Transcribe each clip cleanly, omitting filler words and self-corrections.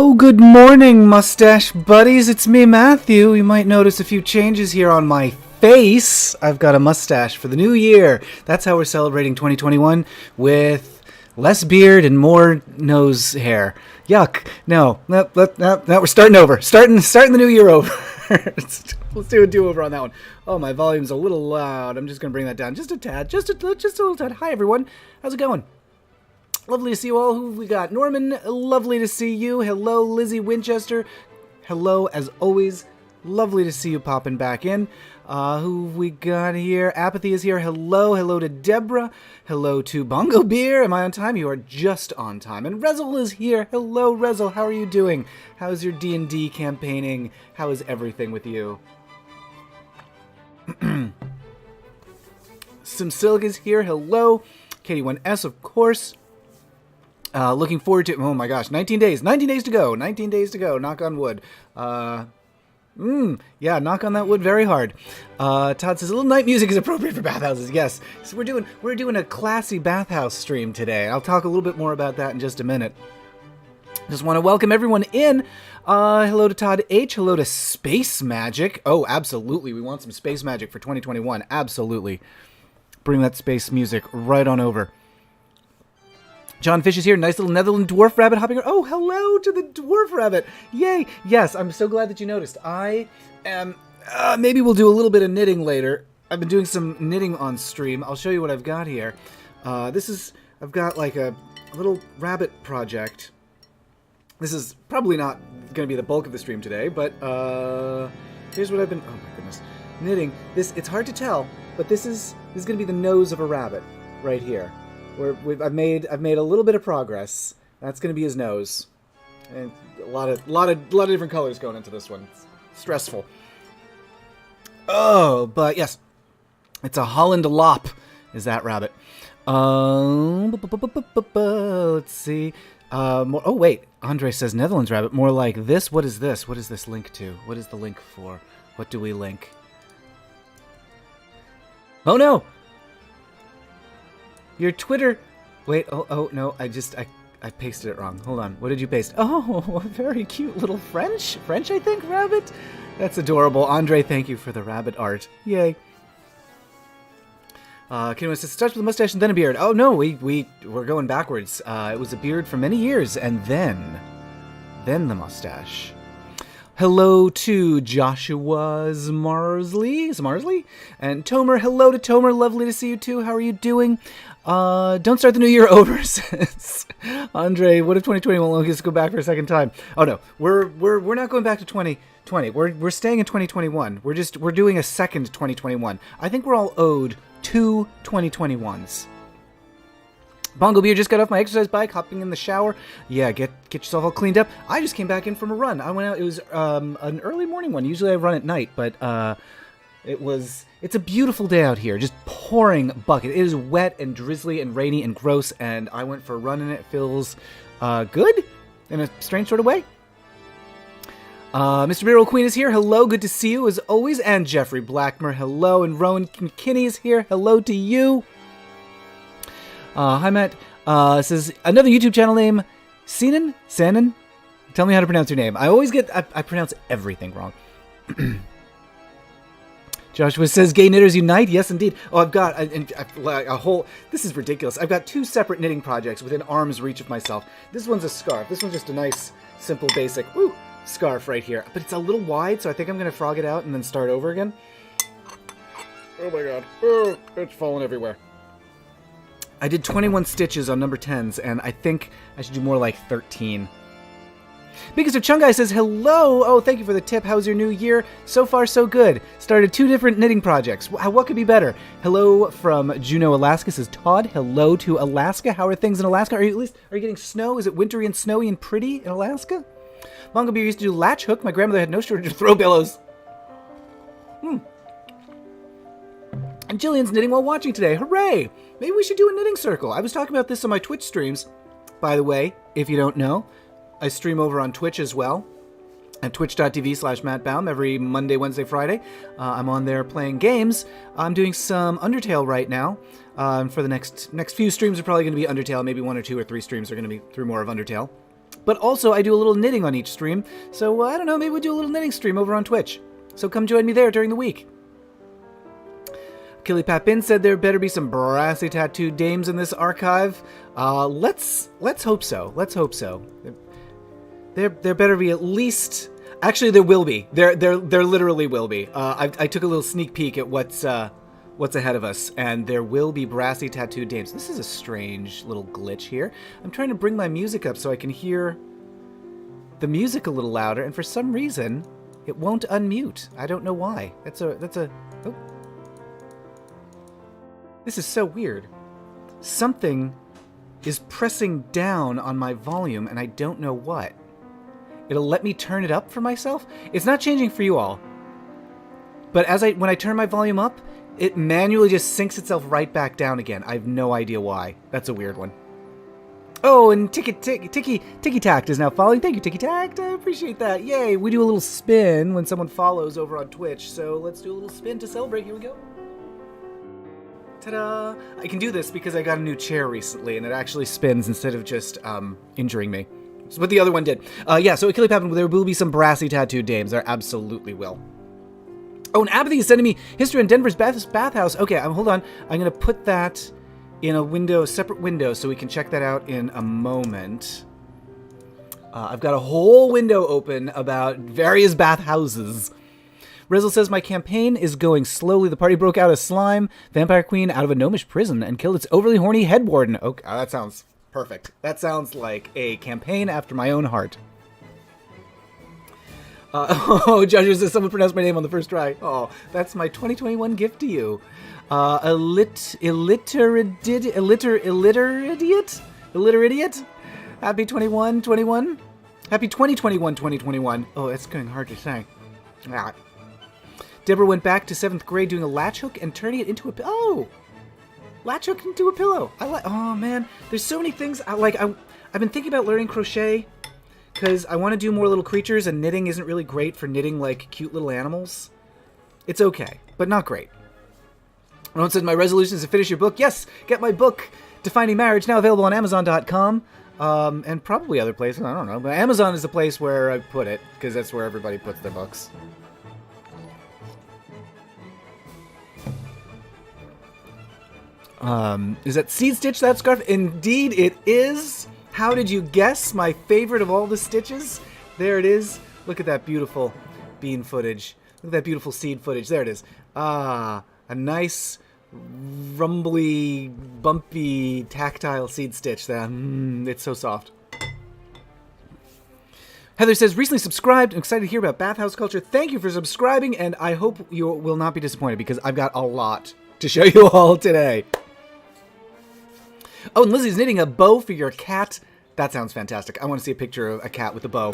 Hello, good morning, mustache buddies. It's me, Matthew. You might notice a few changes here on my face. I've got a mustache for the new year. That's how we're celebrating 2021, with less beard and more nose hair. Yuck. No, we're starting over. Starting the new year over. Let's do a do-over on that one. Oh, my volume's a little loud. I'm just going to bring that down just a tad. Just a little tad. Hi, everyone. How's it going? Lovely to see you all. Who we got? Norman, lovely to see you. Hello, Lizzie Winchester. Hello, as always. Lovely to see you popping back in. Who we got here? Apathy is here. Hello. Hello to Deborah. Hello to Bongo Beer. Am I on time? You are just on time. And Rezel is here. Hello, Rezel. How are you doing? How's your D&D campaigning? How is everything with you? Simsilg is here. Hello. Katie1S, of course. Looking forward to, oh my gosh, 19 days to go, knock on wood. Yeah, knock on that wood very hard. Todd says, a little night music is appropriate for bathhouses, yes. So we're doing a classy bathhouse stream today. I'll talk a little bit more about that in just a minute. Just want to welcome everyone in. Hello to Todd H, hello to Space Magic. Oh, absolutely, we want some Space Magic for 2021, absolutely. Bring that space music right on over. John Fish is here. Nice little Netherland dwarf rabbit hopping around. Oh, hello to the dwarf rabbit. Yay. Yes, I'm so glad that you noticed. I am... maybe we'll do a little bit of knitting later. I've been doing some knitting on stream. I'll show you what I've got here. I've got like a little rabbit project. This is probably not going to be the bulk of the stream today, but here's what I've been... Oh my goodness. Knitting. It's hard to tell, but this is going to be the nose of a rabbit right here. I've made a little bit of progress. That's going to be his nose, and a lot of different colors going into this one. It's stressful. Oh, but yes, it's a Holland Lop. Is that rabbit? Let's see. Oh wait, Andre says Netherlands rabbit. More like this. What is this? What is this link to? What is the link for? What do we link? Oh no. Your Twitter... Wait, oh, no, I pasted it wrong. Hold on, what did you paste? Oh, a very cute little French, I think, rabbit? That's adorable. Andre, thank you for the rabbit art. Yay. Kidman says, starts with a mustache and then a beard. Oh, no, we're going backwards. It was a beard for many years, and then the mustache. Hello to Joshua Zmarsley, and Tomer. Hello to Tomer. Lovely to see you too. How are you doing? Don't start the new year over, says Andre. What if 2021 won't let us go back for a second time? Oh no, we're not going back to 2020. We're staying in 2021. We're doing a second 2021. I think we're all owed 2 2021s. Bongo Beer just got off my exercise bike, hopping in the shower. Yeah, get yourself all cleaned up. I just came back in from a run. I went out. It was an early morning one. Usually I run at night, but it's a beautiful day out here. Just pouring bucket. It is wet and drizzly and rainy and gross, and I went for a run and it feels good in a strange sort of way. Mr. Miracle Queen is here. Hello, good to see you as always. And Jeffrey Blackmer, hello. And Rowan McKinney is here. Hello to you. Hi, Matt. Says, another YouTube channel name, Sanan? Tell me how to pronounce your name. I always I pronounce everything wrong. Joshua says, gay knitters unite. Yes, indeed. Oh, I've got a whole... This is ridiculous. I've got 2 separate knitting projects within arm's reach of myself. This one's a scarf. This one's just a nice, simple, basic scarf right here. But it's a little wide, so I think I'm going to frog it out and then start over again. Oh, my God. Oh, it's falling everywhere. I did 21 stitches on number 10s, and I think I should do more like 13. Because of Chungai says, hello! Oh, thank you for the tip. How's your new year? So far, so good. Started 2 different knitting projects. What could be better? Hello from Juneau, Alaska, says Todd. Hello to Alaska. How are things in Alaska? Are you getting snow? Is it wintry and snowy and pretty in Alaska? Bongo Beer used to do latch hook. My grandmother had no shortage of throw pillows. And Jillian's knitting while watching today. Hooray! Maybe we should do a knitting circle. I was talking about this on my Twitch streams. By the way, if you don't know, I stream over on Twitch as well. At twitch.tv/MattBaum every Monday, Wednesday, Friday. I'm on there playing games. I'm doing some Undertale right now. For the next few streams are probably going to be Undertale. Maybe 1 or 2 or 3 streams are going to be through more of Undertale. But also, I do a little knitting on each stream. So, I don't know, maybe we'll do a little knitting stream over on Twitch. So come join me there during the week. Killy Papin said there better be some brassy tattooed dames in this archive. Let's hope so. Let's hope so. There better be at least... Actually, there will be. There literally will be. I took a little sneak peek at what's ahead of us, and there will be brassy tattooed dames. This is a strange little glitch here. I'm trying to bring my music up so I can hear the music a little louder, and for some reason, it won't unmute. I don't know why. Oh. This is so weird. Something is pressing down on my volume, and I don't know what. It'll let me turn it up for myself. It's not changing for you all. But when I turn my volume up, it manually just sinks itself right back down again. I have no idea why. That's a weird one. Oh, and Ticky Tact is now following. Thank you, Ticky Tact. I appreciate that. Yay, we do a little spin when someone follows over on Twitch. So let's do a little spin to celebrate. Here we go. Ta-da! I can do this because I got a new chair recently, and it actually spins instead of just injuring me. That's what the other one did. Yeah, so Achille Papin, there will be some brassy tattooed dames. There absolutely will. Oh, and Apathy is sending me history on Denver's bathhouse. Okay, hold on. I'm going to put that in a separate window, so we can check that out in a moment. I've got a whole window open about various bathhouses. Rizzle says, my campaign is going slowly. The party broke out a slime vampire queen out of a gnomish prison and killed its overly horny head warden. Okay, that sounds perfect. That sounds like a campaign after my own heart. Joshua says, someone pronounced my name on the first try. Oh, that's my 2021 gift to you. Illiterate? Happy 21. Happy 2021. Oh, that's going hard to say. Ah. Deborah went back to 7th grade doing a latch hook and turning it into a pillow. Oh! Latch hook into a pillow. Oh, man. There's so many things. I've been thinking about learning crochet because I want to do more little creatures, and knitting isn't really great for knitting, like, cute little animals. It's okay, but not great. Ron said, my resolution is to finish your book. Yes, get my book, Defining Marriage, now available on Amazon.com. And probably other places, I don't know. But Amazon is the place where I put it, because that's where everybody puts their books. Is that Seed Stitch, that scarf? Indeed it is. How did you guess? My favorite of all the stitches. There it is. Look at that beautiful bean footage. Look at that beautiful seed footage. There it is. Ah, a nice, rumbly, bumpy, tactile seed stitch. It's so soft. Heather says, recently subscribed. I'm excited to hear about bathhouse culture. Thank you for subscribing, and I hope you will not be disappointed because I've got a lot to show you all today. Oh, and Lizzie's knitting a bow for your cat. That sounds fantastic. I want to see a picture of a cat with a bow.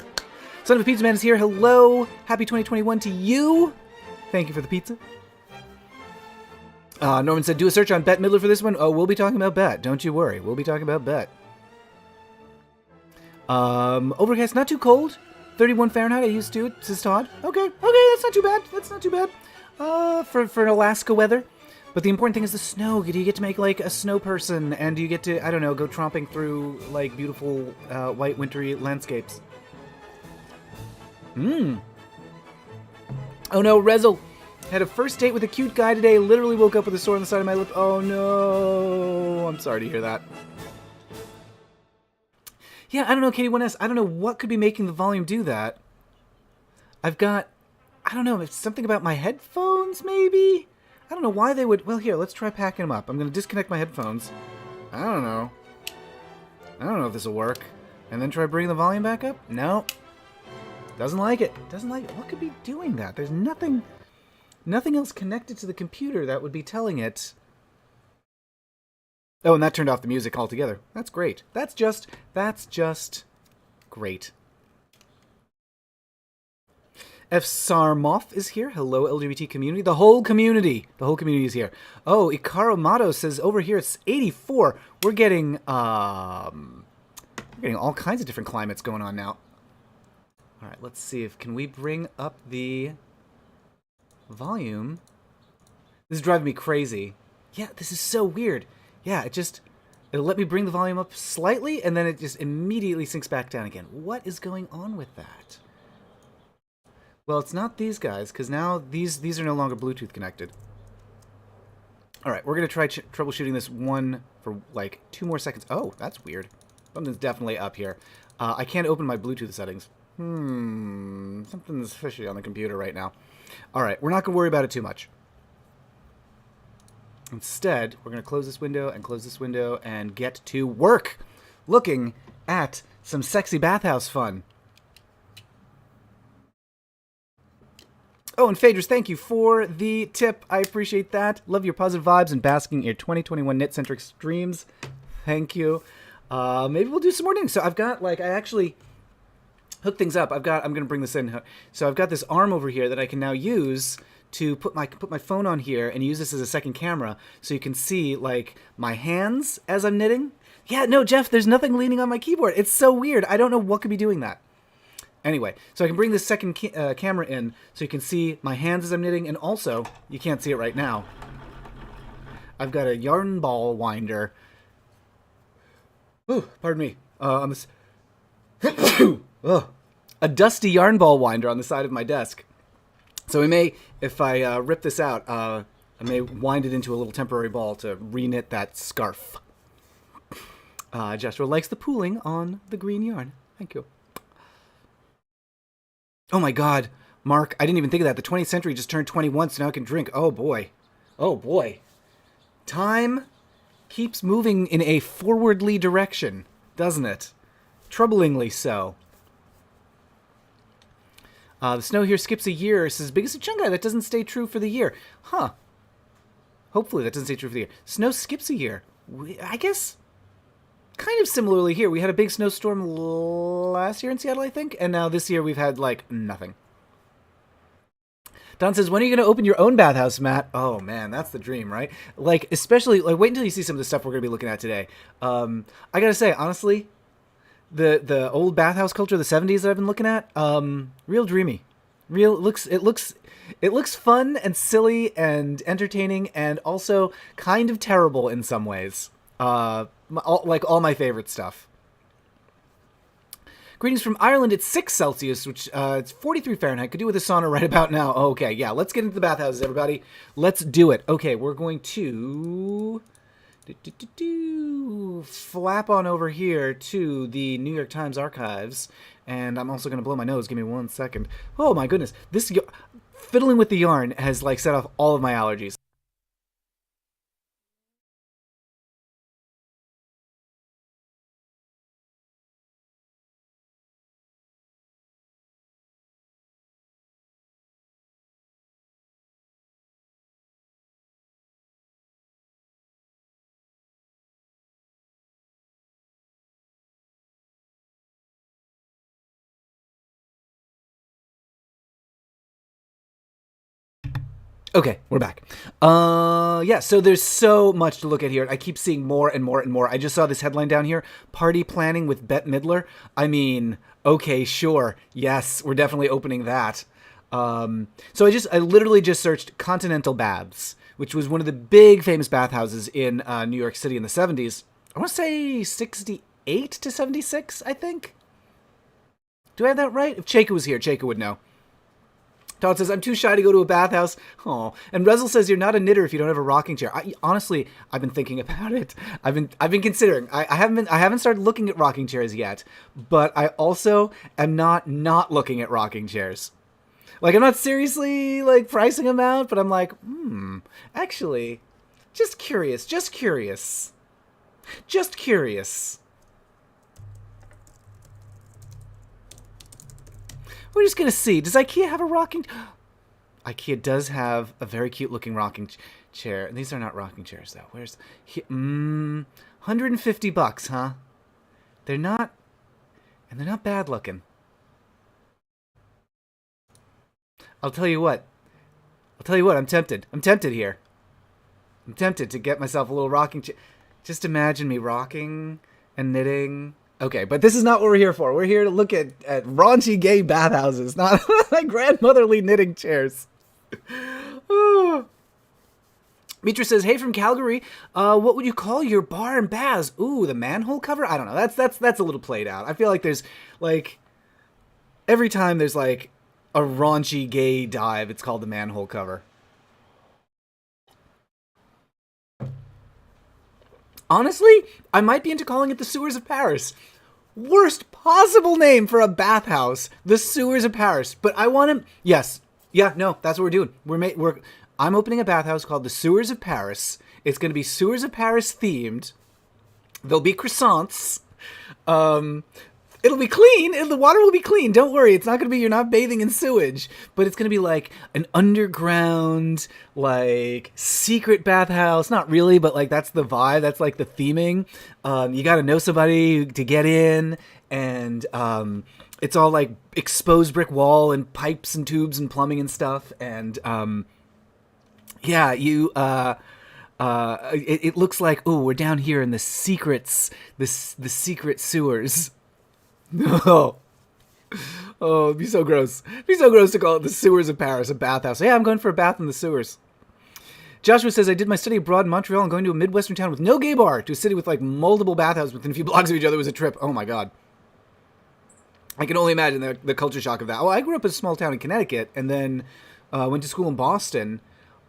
Son of a Pizza Man is here. Hello. Happy 2021 to you. Thank you for the pizza. Norman said, do a search on Bette Midler for this one. Oh, we'll be talking about Bette. Don't you worry. We'll be talking about Bette. Overcast, not too cold. 31 Fahrenheit, I used to it, says Todd. Okay, that's not too bad. That's not too bad. For Alaska weather. But the important thing is the snow. Do you get to make, like, a snow person? And do you get to, I don't know, go tromping through, like, beautiful, white, wintry landscapes? Oh no, Rezel. Had a first date with a cute guy today. Literally woke up with a sore on the side of my lip. Oh no. I'm sorry to hear that. Yeah, I don't know, Katie1S. I don't know what could be making the volume do that. I've got, I don't know, it's something about my headphones, maybe? I don't know why they would... Well, here, let's try packing them up. I'm going to disconnect my headphones. I don't know if this will work. And then try bringing the volume back up? No. Doesn't like it. Doesn't like it. What could be doing that? There's nothing else connected to the computer that would be telling it. Oh, and that turned off the music altogether. That's great. That's just great. F. Sarmoff is here. Hello, LGBT community. The whole community is here. Oh, Ikaro Mato says over here it's 84. We're getting all kinds of different climates going on now. All right, let's see if can we bring up the volume. This is driving me crazy. Yeah, this is so weird. Yeah, It'll let me bring the volume up slightly, and then it just immediately sinks back down again. What is going on with that? Well, it's not these guys, because now these are no longer Bluetooth connected. All right, we're going to try troubleshooting this one for like 2 more seconds. Oh, that's weird. Something's definitely up here. I can't open my Bluetooth settings. Something's fishy on the computer right now. All right, we're not going to worry about it too much. Instead, we're going to close this window and get to work looking at some sexy bathhouse fun. Oh, and Phaedrus, thank you for the tip. I appreciate that. Love your positive vibes and basking in your 2021 knit-centric streams. Thank you. Maybe we'll do some more knitting. So I've got, like, I actually hooked things up. I'm going to bring this in. So I've got this arm over here that I can now use to put my phone on here and use this as a second camera so you can see, like, my hands as I'm knitting. Yeah, no, Jeff, there's nothing leaning on my keyboard. It's so weird. I don't know what could be doing that. Anyway, so I can bring this second camera in so you can see my hands as I'm knitting, and also, you can't see it right now, I've got a yarn ball winder. Ooh, pardon me. On this, a dusty yarn ball winder on the side of my desk. So we may, if I rip this out, I may wind it into a little temporary ball to re-knit that scarf. Joshua likes the pooling on the green yarn. Thank you. Oh my god, Mark, I didn't even think of that. The 20th century just turned 21, so now I can drink. Oh boy. Oh boy. Time keeps moving in a forwardly direction, doesn't it? Troublingly so. The snow here skips a year, says Biggest Chungai. That doesn't stay true for the year. Huh. Hopefully that doesn't stay true for the year. Snow skips a year. I guess kind of similarly here. We had a big snowstorm last year in Seattle, I think, and now this year we've had, like, nothing. Don says, when are you going to open your own bathhouse, Matt? Oh, man, that's the dream, right? Like, especially, like, wait until you see some of the stuff we're going to be looking at today. I got to say, honestly, the old bathhouse culture of the 70s that I've been looking at, real dreamy. It looks fun and silly and entertaining and also kind of terrible in some ways. Like all my favorite stuff. Greetings from Ireland. It's 6 Celsius, which it's 43 Fahrenheit. Could do with a sauna right about now. Oh, okay, yeah, let's get into the bathhouses, everybody. Let's do it. Okay, we're going to flap on over here to the New York Times archives, and I'm also going to blow my nose. Give me 1 second. Oh my goodness, this fiddling with the yarn has, like, set off all of my allergies. Okay, we're back. Yeah, so there's so much to look at here. I keep seeing more and more and more. I just saw this headline down here, Party Planning with Bette Midler. I mean, okay, sure. Yes, we're definitely opening that. So I literally just searched Continental Baths, which was one of the big famous bathhouses in New York City in the 70s. I want to say 68 to 76, I think. Do I have that right? If Cheka was here, Cheka would know. Todd says, I'm too shy to go to a bathhouse. Oh, and Rezel says, you're not a knitter if you don't have a rocking chair. Honestly, I've been thinking about it. I've been considering. I haven't started looking at rocking chairs yet, but I also am not looking at rocking chairs. Like, I'm not seriously, like, pricing them out, but I'm like, actually, just curious. We're just going to see. Does IKEA have a rocking... IKEA does have a very cute-looking rocking chair. These are not rocking chairs, though. Where's... $150, huh? They're not... And they're not bad-looking. I'll tell you what. I'm tempted. I'm tempted here. I'm tempted to get myself a little rocking chair. Just imagine me rocking and knitting... Okay, but this is not what we're here for. We're here to look at raunchy gay bathhouses, not like grandmotherly knitting chairs. Mitra says, "Hey from Calgary, what would you call your bar and baths?" Ooh, the manhole cover? I don't know. That's a little played out. I feel like there's like every time there's like a raunchy gay dive, it's called the manhole cover. Honestly, I might be into calling it the Sewers of Paris. Worst possible name for a bathhouse, the Sewers of Paris. But I want to. Yes, yeah, no, that's what we're doing. I'm opening a bathhouse called the Sewers of Paris. It's going to be Sewers of Paris themed. There'll be croissants. It'll be clean. The water will be clean. Don't worry. It's not going to be, you're not bathing in sewage. But it's going to be like an underground, like, secret bathhouse. Not really, but like that's the vibe. That's like the theming. You got to know somebody to get in. And it's all like exposed brick wall and pipes and tubes and plumbing and stuff. And yeah, it looks like, oh, we're down here in the secrets, the secret sewers. No. Oh, it'd be so gross. It'd be so gross to call it the Sewers of Paris, a bathhouse. Yeah, I'm going for a bath in the sewers. Joshua says, "I did my study abroad in Montreal and going to a Midwestern town with no gay bar to a city with like multiple bathhouses within a few blocks of each other was a trip." Oh my God. I can only imagine the culture shock of that. Well, I grew up in a small town in Connecticut and then went to school in Boston.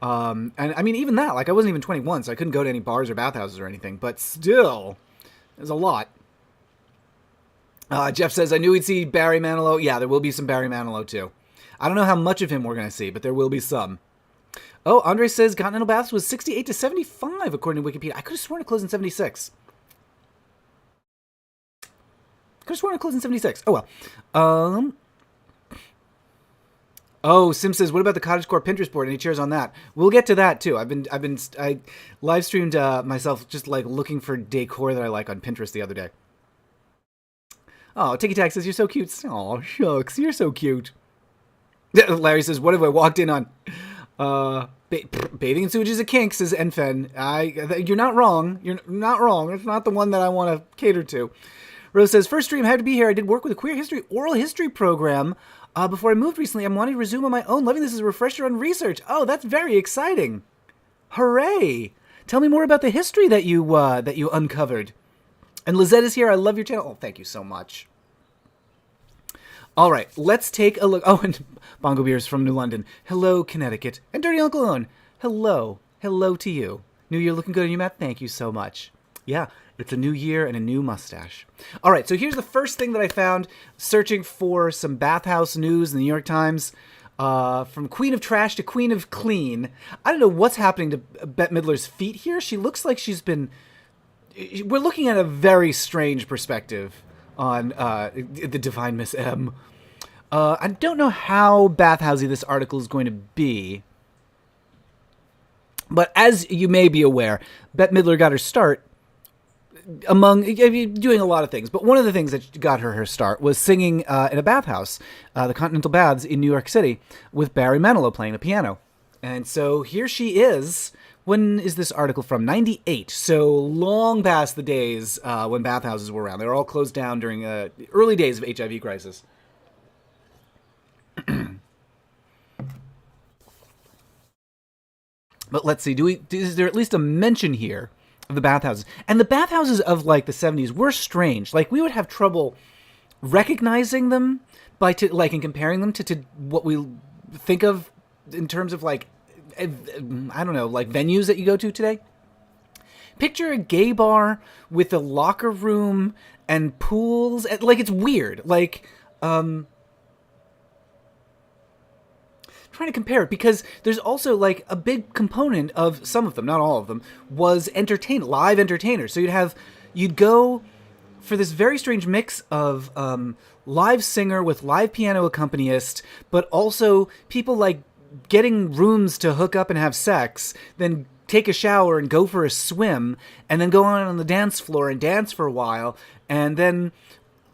And I mean, even that, like I wasn't even 21, so I couldn't go to any bars or bathhouses or anything, but still, there's a lot. Jeff says, "I knew we'd see Barry Manilow." Yeah, there will be some Barry Manilow, too. I don't know how much of him we're going to see, but there will be some. Oh, Andre says Continental Baths was 68 to 75, according to Wikipedia. I could have sworn it closed in 76. Oh, well. Oh, Sim says, "What about the cottagecore Pinterest board? Any cheers on that?" We'll get to that, too. I live streamed myself just, like, looking for decor that I like on Pinterest the other day. Oh, Tiki Tack says, "You're so cute." Oh, shucks, you're so cute. Larry says, "What have I walked in on?" Bathing in sewage is a kink, says Enfen. You're not wrong. You're not wrong. It's not the one that I want to cater to. Rose says, "First stream, had to be here. I did work with a queer history, oral history program before I moved recently. I'm wanting to resume on my own. Loving this as a refresher on research." Oh, that's very exciting. Hooray. Tell me more about the history that you uncovered. And Lizette is here. I love your channel. Oh, thank you so much. All right, let's take a look. Oh, and Bongo Beers from New London. Hello, Connecticut. And Dirty Uncle Owen. Hello. Hello to you. New year looking good on you, Matt. Thank you so much. Yeah, it's a new year and a new mustache. All right, so here's the first thing that I found searching for some bathhouse news in the New York Times. From Queen of Trash to Queen of Clean. I don't know what's happening to Bette Midler's feet here. She looks like she's been... We're looking at a very strange perspective on the Divine Miss M. I don't know how bathhousey this article is going to be. But as you may be aware, Bette Midler got her start doing a lot of things. But one of the things that got her start was singing in a bathhouse, the Continental Baths in New York City, with Barry Manilow playing the piano. And so here she is. When is this article from? 98. So long past the days when bathhouses were around. They were all closed down during early days of HIV crisis. But let's see. Is there at least a mention here of the bathhouses? And the bathhouses of like the 70s were strange. Like we would have trouble recognizing them and comparing them to what we think of in terms of like, I don't know, like venues that you go to today. Picture a gay bar with a locker room and pools. Like, it's weird. Like, trying to compare it because there's also like a big component of some of them, not all of them, was live entertainers. So you'd go for this very strange mix of live singer with live piano accompanist, but also people like getting rooms to hook up and have sex, then take a shower and go for a swim, and then go on the dance floor and dance for a while, and then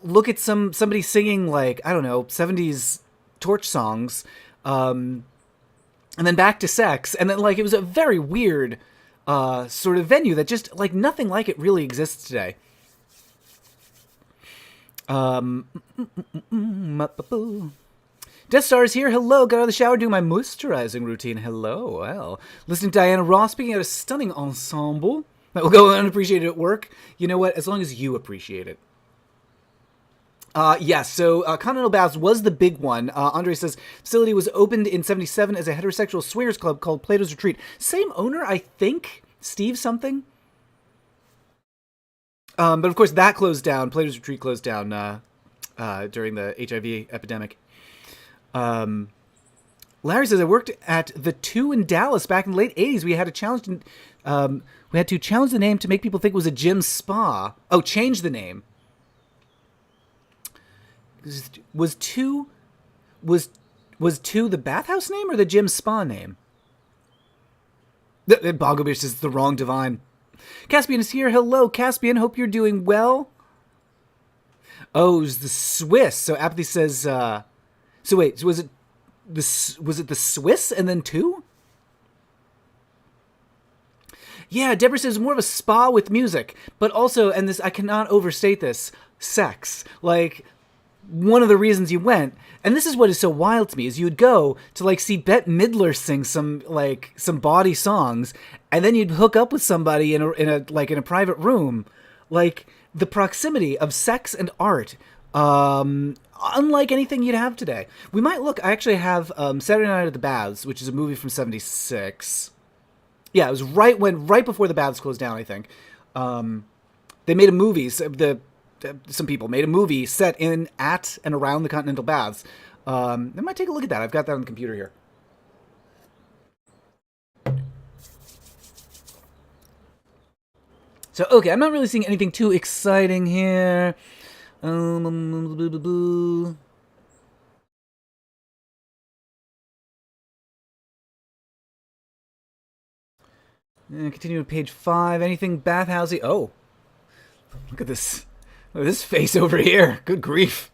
look at somebody singing like, I don't know, 70s torch songs, and then back to sex, and then like it was a very weird sort of venue that just like nothing like it really exists today. Death Star is here. Hello. Got out of the shower doing my moisturizing routine. Hello. Well, listening to Diana Ross speaking out a stunning ensemble that will go unappreciated at work. You know what? As long as you appreciate it. Yes, so Continental Baths was the big one. Andre says, facility was opened in 77 as a heterosexual swingers club called Plato's Retreat. Same owner, I think? Steve something? But of course that closed down. Plato's Retreat closed down during the HIV epidemic. Larry says, I worked at the 2 in Dallas back in the late 80s. We had to challenge the name to make people think it was a gym spa. Oh, change the name. Was 2 the bathhouse name or the gym spa name? Bogobish says the wrong divine. Caspian is here. Hello, Caspian. Hope you're doing well. Oh, it was the Swiss. So Apathy says. So wait. So was it the Swiss and then 2? Yeah, Deborah says more of a spa with music, but also, and this I cannot overstate this, sex. Like, one of the reasons you went, and this is what is so wild to me, is you would go to like see Bette Midler sing some bawdy songs, and then you'd hook up with somebody in a private room. Like, the proximity of sex and art, unlike anything you'd have today. We might look. I actually have Saturday Night at the Baths, which is a movie from '76. Yeah, it was right before the Baths closed down, I think. They made a movie. Some people made a movie set at and around the Continental Baths. I might take a look at that. I've got that on the computer here. So, okay, I'm not really seeing anything too exciting here. Continue to page 5. Anything bathhousey? Oh, look at this. Look at this face over here. Good grief.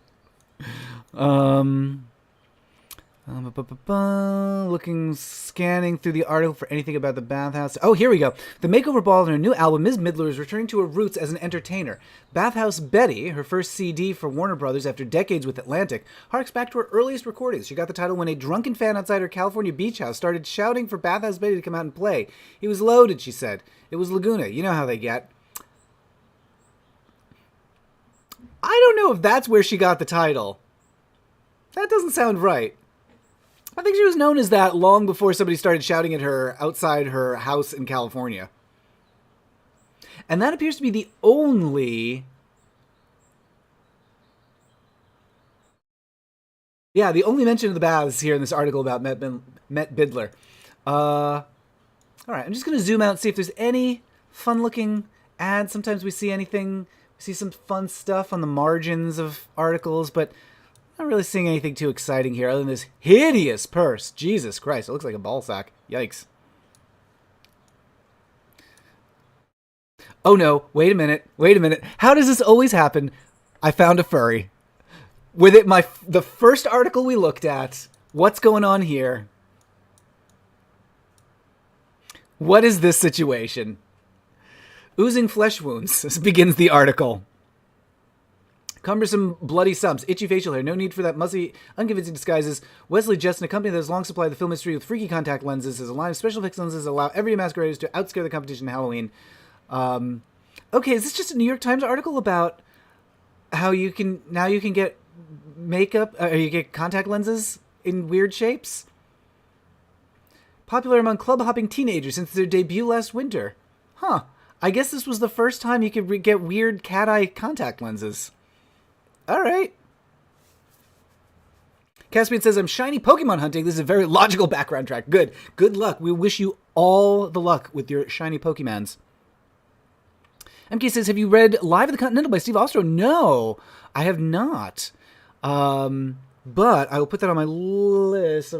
Scanning through the article for anything about the bathhouse. Oh, here we go. The makeover ball in her new album, Ms. Midler, is returning to her roots as an entertainer. Bathhouse Betty, her first CD for Warner Brothers after decades with Atlantic, harks back to her earliest recordings. She got the title when a drunken fan outside her California beach house started shouting for Bathhouse Betty to come out and play. He was loaded, she said. It was Laguna. You know how they get. I don't know if that's where she got the title. That doesn't sound right. I think she was known as that long before somebody started shouting at her outside her house in California. And that appears to be the only... Yeah, the only mention of the baths here in this article about Met Bidler. All right, I'm just going to zoom out and see if there's any fun-looking ads. Sometimes we see anything... We see some fun stuff on the margins of articles, but... Not really seeing anything too exciting here other than this hideous purse. Jesus Christ, it looks like a ball sack. Yikes. Oh no, wait a minute. How does this always happen? I found a furry. With it, the first article we looked at. What's going on here? What is this situation? Oozing flesh wounds. This begins the article. Cumbersome, bloody stumps, itchy facial hair, no need for that mussy, unconvincing disguises. Wesley Justin, a company that has long supplied the film industry with freaky contact lenses, has a line of special effects lenses that allow everyday masqueraders to outscare the competition in Halloween. Okay, is this just a New York Times article about how you can get makeup, or you get contact lenses in weird shapes? Popular among club-hopping teenagers since their debut last winter. Huh. I guess this was the first time you could get weird cat-eye contact lenses. All right. Caspian says, I'm shiny Pokemon hunting. This is a very logical background track. Good. Good luck. We wish you all the luck with your shiny Pokemons. MK says, have you read Live at the Continental by Steve Ostro? No, I have not. But I will put that on my list.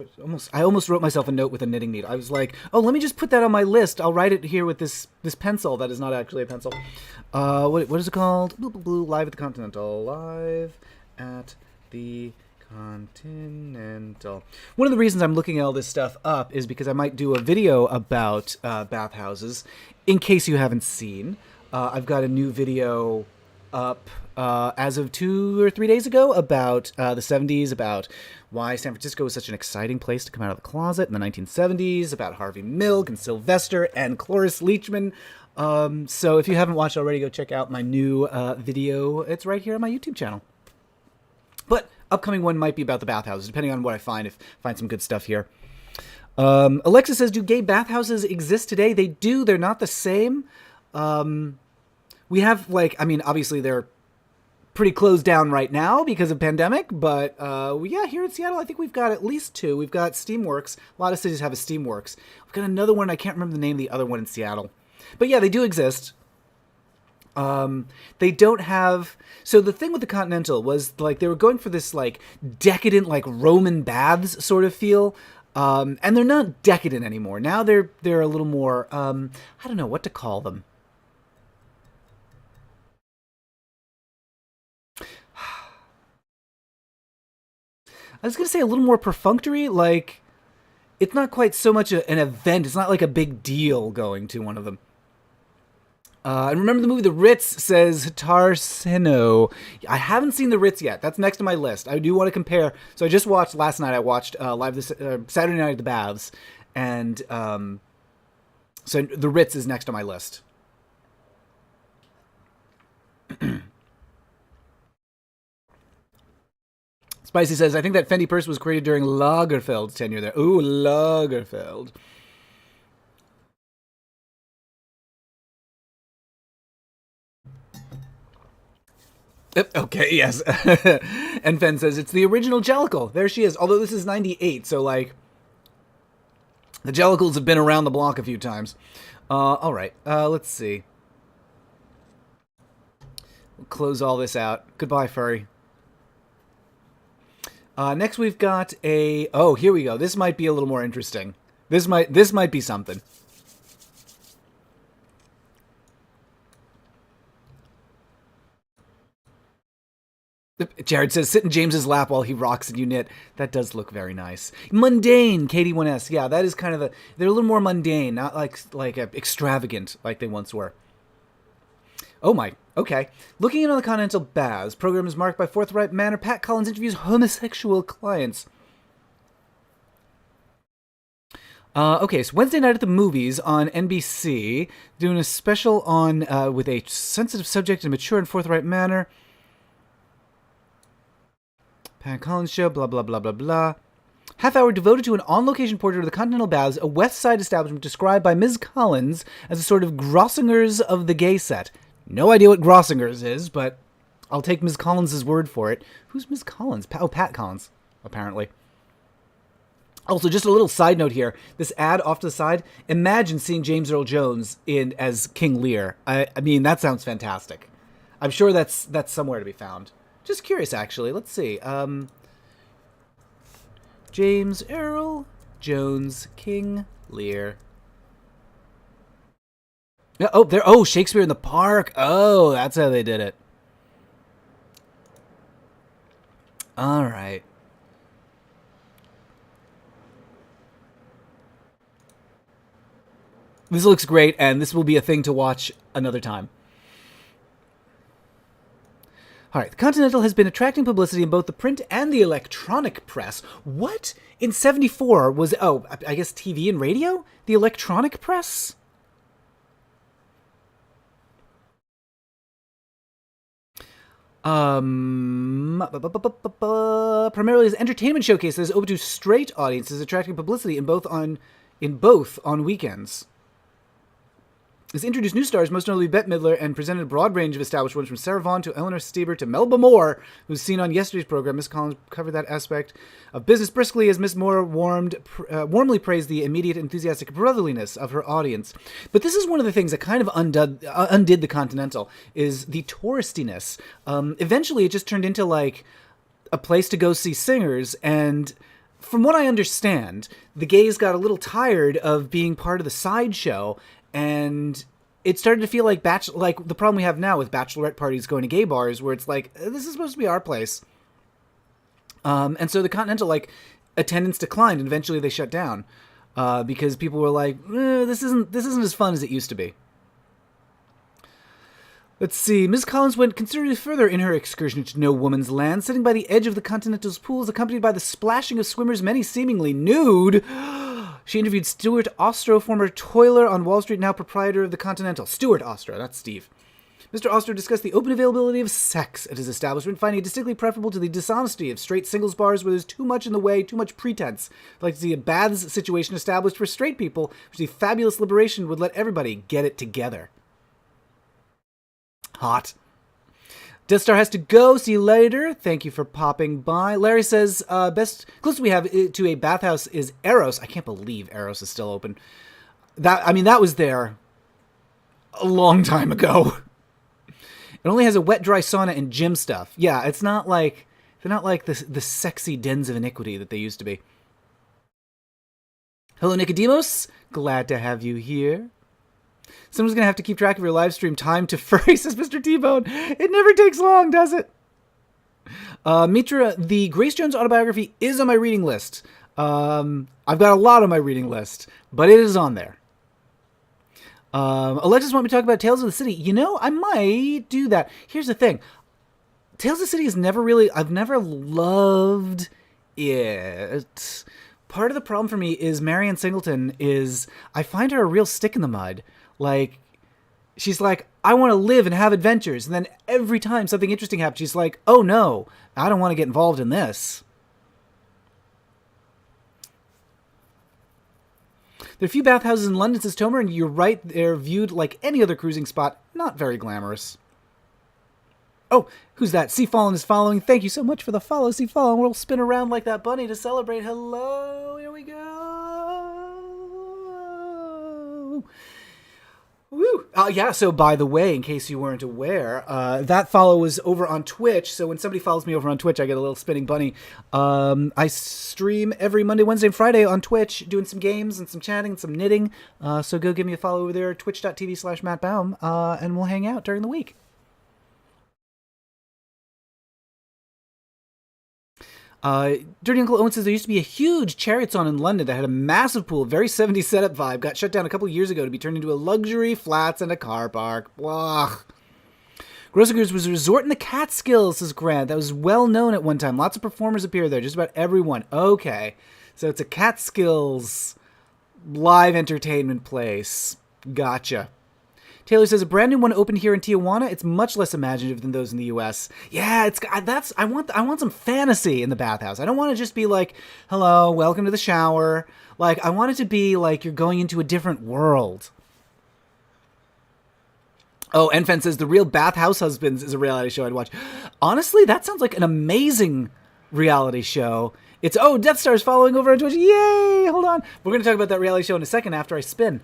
I almost wrote myself a note with a knitting needle. I was like, oh, let me just put that on my list. I'll write it here with this pencil that is not actually a pencil. What is it called? Live at the Continental. Live at the Continental. One of the reasons I'm looking all this stuff up is because I might do a video about bathhouses. In case you haven't seen, I've got a new video up as of 2 or 3 days ago about the 70s, about why San Francisco was such an exciting place to come out of the closet in the 1970s, about Harvey Milk and Sylvester and Cloris Leachman. So if you haven't watched already, go check out my new video. It's right here on my YouTube channel. But upcoming one might be about the bathhouses, depending on what I find. If I find some good stuff here. Alexa says, do gay bathhouses exist today? They do. They're not the same. We have, like, I mean, obviously they're pretty closed down right now because of pandemic, but yeah, here in Seattle, I think we've got at least 2. We've got Steamworks. A lot of cities have a Steamworks. We've got another one. I can't remember the name of the other one in Seattle. But yeah, they do exist. They don't have... So the thing with the Continental was, like, they were going for this, like, decadent, like, Roman baths sort of feel. And they're not decadent anymore. Now they're a little more, I don't know what to call them. I was going to say a little more perfunctory, like, it's not quite so much an event. It's not like a big deal going to one of them. And remember the movie The Ritz, says Tarsino. I haven't seen The Ritz yet. That's next to my list. I do want to compare. So I just watched, last night I watched Saturday Night at the Baths. And so The Ritz is next on my list. Spicy says, I think that Fendi purse was created during Lagerfeld's tenure there. Ooh, Lagerfeld. Okay, yes. And Fen says, it's the original Jellicle. There she is. Although this is 98, so, like, the Jellicles have been around the block a few times. All right, let's see. We'll close all this out. Goodbye, furry. Next we've got a... Oh, here we go. This might be a little more interesting. This might be something. Jared says, sit in James's lap while he rocks and you knit. That does look very nice. Mundane, Katie1S. Yeah, that is kind of they're a little more mundane, not like extravagant like they once were. Oh my, okay. Looking in on the Continental Baths, program is marked by forthright manner. Pat Collins interviews homosexual clients. Okay, so Wednesday night at the movies on NBC, doing a special on with a sensitive subject in a mature and forthright manner. Pat Collins show, blah, blah, blah, blah, blah. Half hour devoted to an on-location portrait of the Continental Baths, a West Side establishment described by Ms. Collins as a sort of Grossinger's of the gay set. No idea what Grossinger's is, but I'll take Ms. Collins' word for it. Who's Ms. Collins? Pat Collins, apparently. Also, just a little side note here. This ad off to the side, imagine seeing James Earl Jones as King Lear. I mean, that sounds fantastic. I'm sure that's somewhere to be found. Just curious, actually. Let's see. James Earl Jones, King Lear. Oh, there. Oh, Shakespeare in the Park. Oh, that's how they did it. All right. This looks great, and this will be a thing to watch another time. All right, the Continental has been attracting publicity in both the print and the electronic press. What? In 74 was, oh, I guess TV and radio? The electronic press? Primarily as entertainment showcases open to straight audiences, attracting publicity in both on weekends. Has introduced new stars, most notably Bette Midler, and presented a broad range of established ones from Sarah Vaughan to Eleanor Stieber to Melba Moore, who's seen on yesterday's program. Miss Collins covered that aspect of business briskly as Miss Moore warmly praised the immediate enthusiastic brotherliness of her audience. But this is one of the things that kind of undid the Continental, is the touristiness. Eventually, it just turned into like a place to go see singers, and from what I understand, the gays got a little tired of being part of the sideshow. And it started to feel like the problem we have now with bachelorette parties going to gay bars, where it's like, this is supposed to be our place. And so the Continental, like, attendance declined, and eventually they shut down because people were like, this isn't as fun as it used to be. Let's see. Ms. Collins went considerably further in her excursion to no woman's land, sitting by the edge of the Continental's pools, accompanied by the splashing of swimmers, many seemingly nude. She interviewed Stuart Ostro, former toiler on Wall Street, now proprietor of the Continental. Stuart Ostro, that's Steve. Mr. Ostro discussed the open availability of sex at his establishment, finding it distinctly preferable to the dishonesty of straight singles bars where there's too much in the way, too much pretense. I'd like to see a baths situation established for straight people, which the fabulous liberation would let everybody get it together. Hot. Death Star has to go. See you later. Thank you for popping by. Larry says, closest we have to a bathhouse is Eros. I can't believe Eros is still open. That was there a long time ago. It only has a wet, dry sauna and gym stuff. Yeah, they're not like the sexy dens of iniquity that they used to be. Hello, Nicodemus. Glad to have you here. Someone's going to have to keep track of your live stream time to furry, says Mr. T-Bone. It never takes long, does it? Mitra, the Grace Jones autobiography is on my reading list. I've got a lot on my reading list, but it is on there. Alexis want me to talk about Tales of the City. You know, I might do that. Here's the thing. Tales of the City is I've never loved it. Part of the problem for me is Marianne Singleton is, I find her a real stick in the mud. Like, she's like, I want to live and have adventures. And then every time something interesting happens, she's like, oh no, I don't want to get involved in this. There are a few bathhouses in London, says Tomer, and you're right, they're viewed like any other cruising spot. Not very glamorous. Oh, who's that? C Fallen is following. Thank you so much for the follow, C Fallen. We'll spin around like that bunny to celebrate. Hello, here we go. Woo! Yeah, so by the way, in case you weren't aware, that follow was over on Twitch. So when somebody follows me over on Twitch, I get a little spinning bunny. I stream every Monday, Wednesday, and Friday on Twitch, doing some games and some chatting and some knitting. So go give me a follow over there, twitch.tv/MattBaum, and we'll hang out during the week. Dirty Uncle Owen says there used to be a huge Chariots-on in London that had a massive pool, very 70s setup vibe, got shut down a couple years ago to be turned into a luxury flats and a car park. Blah. Grossigers was a resort in the Catskills, says Grant. That was well known at one time. Lots of performers appear there, just about everyone. Okay, so it's a Catskills live entertainment place. Gotcha. Taylor says a brand new one opened here in Tijuana. It's much less imaginative than those in the U.S. Yeah, I want some fantasy in the bathhouse. I don't want to just be like, hello, welcome to the shower. Like, I want it to be like you're going into a different world. Oh, Enfen says the real Bathhouse Husbands is a reality show I'd watch. Honestly, that sounds like an amazing reality show. It's, Death Star's following over on Twitch. Yay! Hold on. We're going to talk about that reality show in a second after I spin.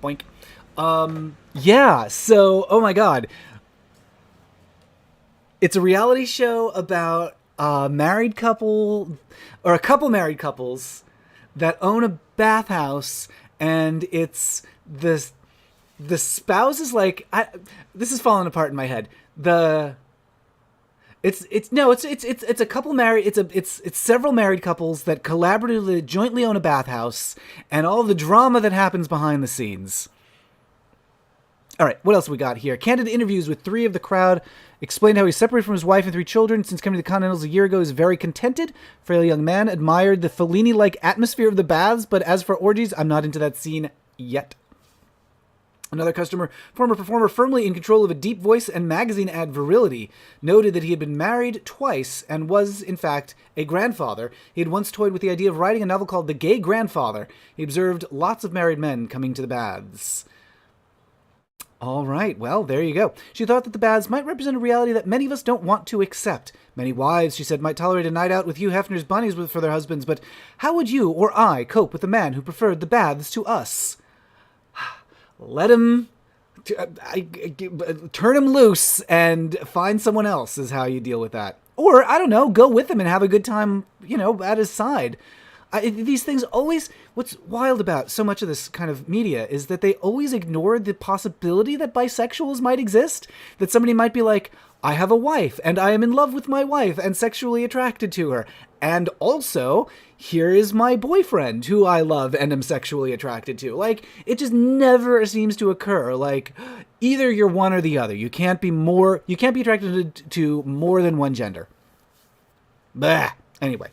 Boink. Yeah, so, oh my god. It's a reality show about a married couple, or a couple married couples that own a bathhouse, and it's the spouse is like, this is falling apart in my head. It's a couple married, it's several married couples that collaboratively jointly own a bathhouse, and all the drama that happens behind the scenes. All right, what else we got here? Candid interviews with 3 of the crowd explained how he's separated from his wife and 3 children. Since coming to the Continentals a year ago, he's very contented. Frail young man admired the Fellini-like atmosphere of the baths, but as for orgies, I'm not into that scene yet. Another customer, former performer firmly in control of a deep voice and magazine ad virility, noted that he had been married twice and was, in fact, a grandfather. He had once toyed with the idea of writing a novel called The Gay Grandfather. He observed lots of married men coming to the baths. All right, well, there you go. She thought that the baths might represent a reality that many of us don't want to accept. Many wives, she said, might tolerate a night out with Hugh Hefner's bunnies for their husbands, but how would you or I cope with a man who preferred the baths to us? Let him, turn him loose and find someone else is how you deal with that. Or, I don't know, go with him and have a good time, at his side. These things always, what's wild about so much of this kind of media is that they always ignore the possibility that bisexuals might exist. That somebody might be like, I have a wife, and I am in love with my wife and sexually attracted to her. And also, here is my boyfriend, who I love and am sexually attracted to. Like, it just never seems to occur. Like, either you're one or the other. You can't be attracted to more than one gender. Blah. Anyway.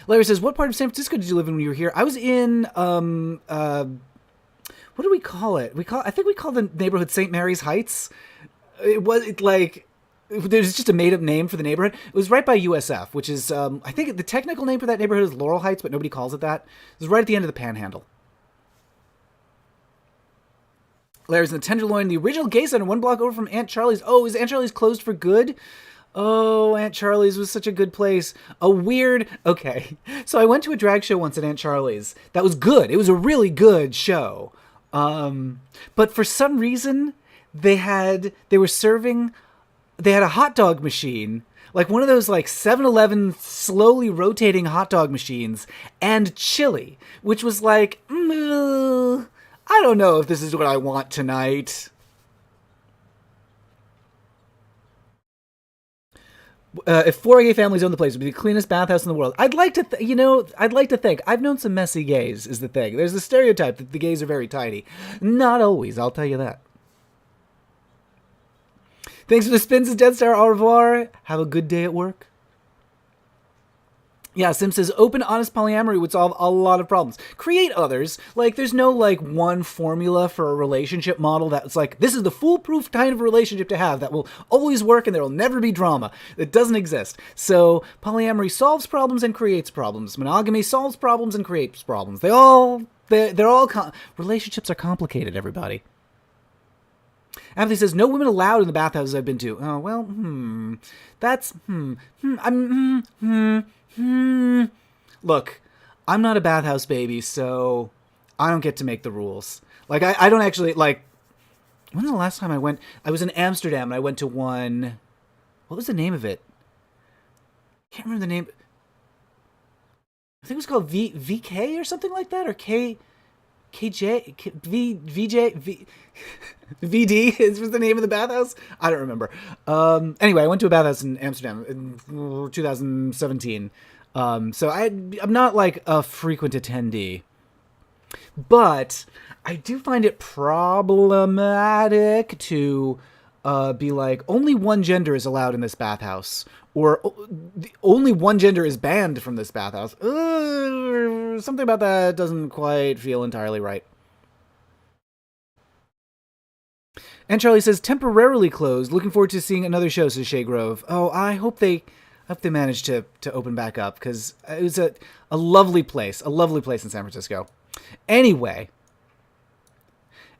Larry says, what part of San Francisco did you live in when you were here? I was in, what do we call it? I think we call the neighborhood St. Mary's Heights. There's just a made-up name for the neighborhood. It was right by USF, which is, I think the technical name for that neighborhood is Laurel Heights, but nobody calls it that. It was right at the end of the Panhandle. Larry's in the Tenderloin, the original gay center, 1 block over from Aunt Charlie's. Oh, is Aunt Charlie's closed for good? Oh, Aunt Charlie's was such a good place. Okay. So I went to a drag show once at Aunt Charlie's. That was good. It was a really good show. But for some reason, they had a hot dog machine, like one of those like 7-Eleven slowly rotating hot dog machines, and chili, which was like, I don't know if this is what I want tonight. If 4 gay families owned the place, it would be the cleanest bathhouse in the world. I'd like to think. I've known some messy gays, is the thing. There's the stereotype that the gays are very tidy. Not always, I'll tell you that. Thanks for the spins, Death Star. Au revoir. Have a good day at work. Yeah, Sim says, open, honest polyamory would solve a lot of problems. Create others. Like, there's no, like, one formula for a relationship model that's like, this is the foolproof kind of relationship to have that will always work and there will never be drama. It doesn't exist. So, polyamory solves problems and creates problems. Monogamy solves problems and creates problems. Relationships are complicated, everybody. Anthony says, no women allowed in the bathhouses I've been to. Oh, well, Look, I'm not a bathhouse baby, so I don't get to make the rules. Like, I don't actually, like, when was the last time I went? I was in Amsterdam, and I went to one, what was the name of it? I can't remember the name. I think it was called VK or something like that, or KJ, VD was the name of the bathhouse. I don't remember. Anyway, I went to a bathhouse in Amsterdam in 2017. So I'm not like a frequent attendee, but I do find it problematic to be like, only one gender is allowed in this bathhouse, or only one gender is banned from this bathhouse. Something about that doesn't quite feel entirely right. And Charlie says, temporarily closed. Looking forward to seeing another show, says Shea Grove. Oh, I hope they manage to open back up, because it was a lovely place in San Francisco. Anyway,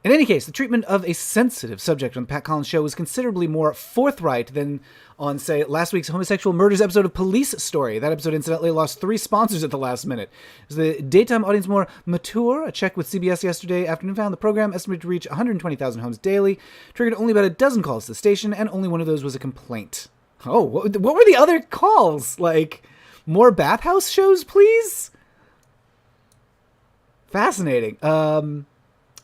in any case, the treatment of a sensitive subject on the Pat Collins Show was considerably more forthright than on, say, last week's homosexual murders episode of Police Story. That episode incidentally lost 3 sponsors at the last minute. Was the daytime audience more mature? A check with CBS yesterday afternoon found the program estimated to reach 120,000 homes daily, triggered only about a dozen calls to the station, and only one of those was a complaint. Oh, what were the other calls? Like, more bathhouse shows, please? Fascinating.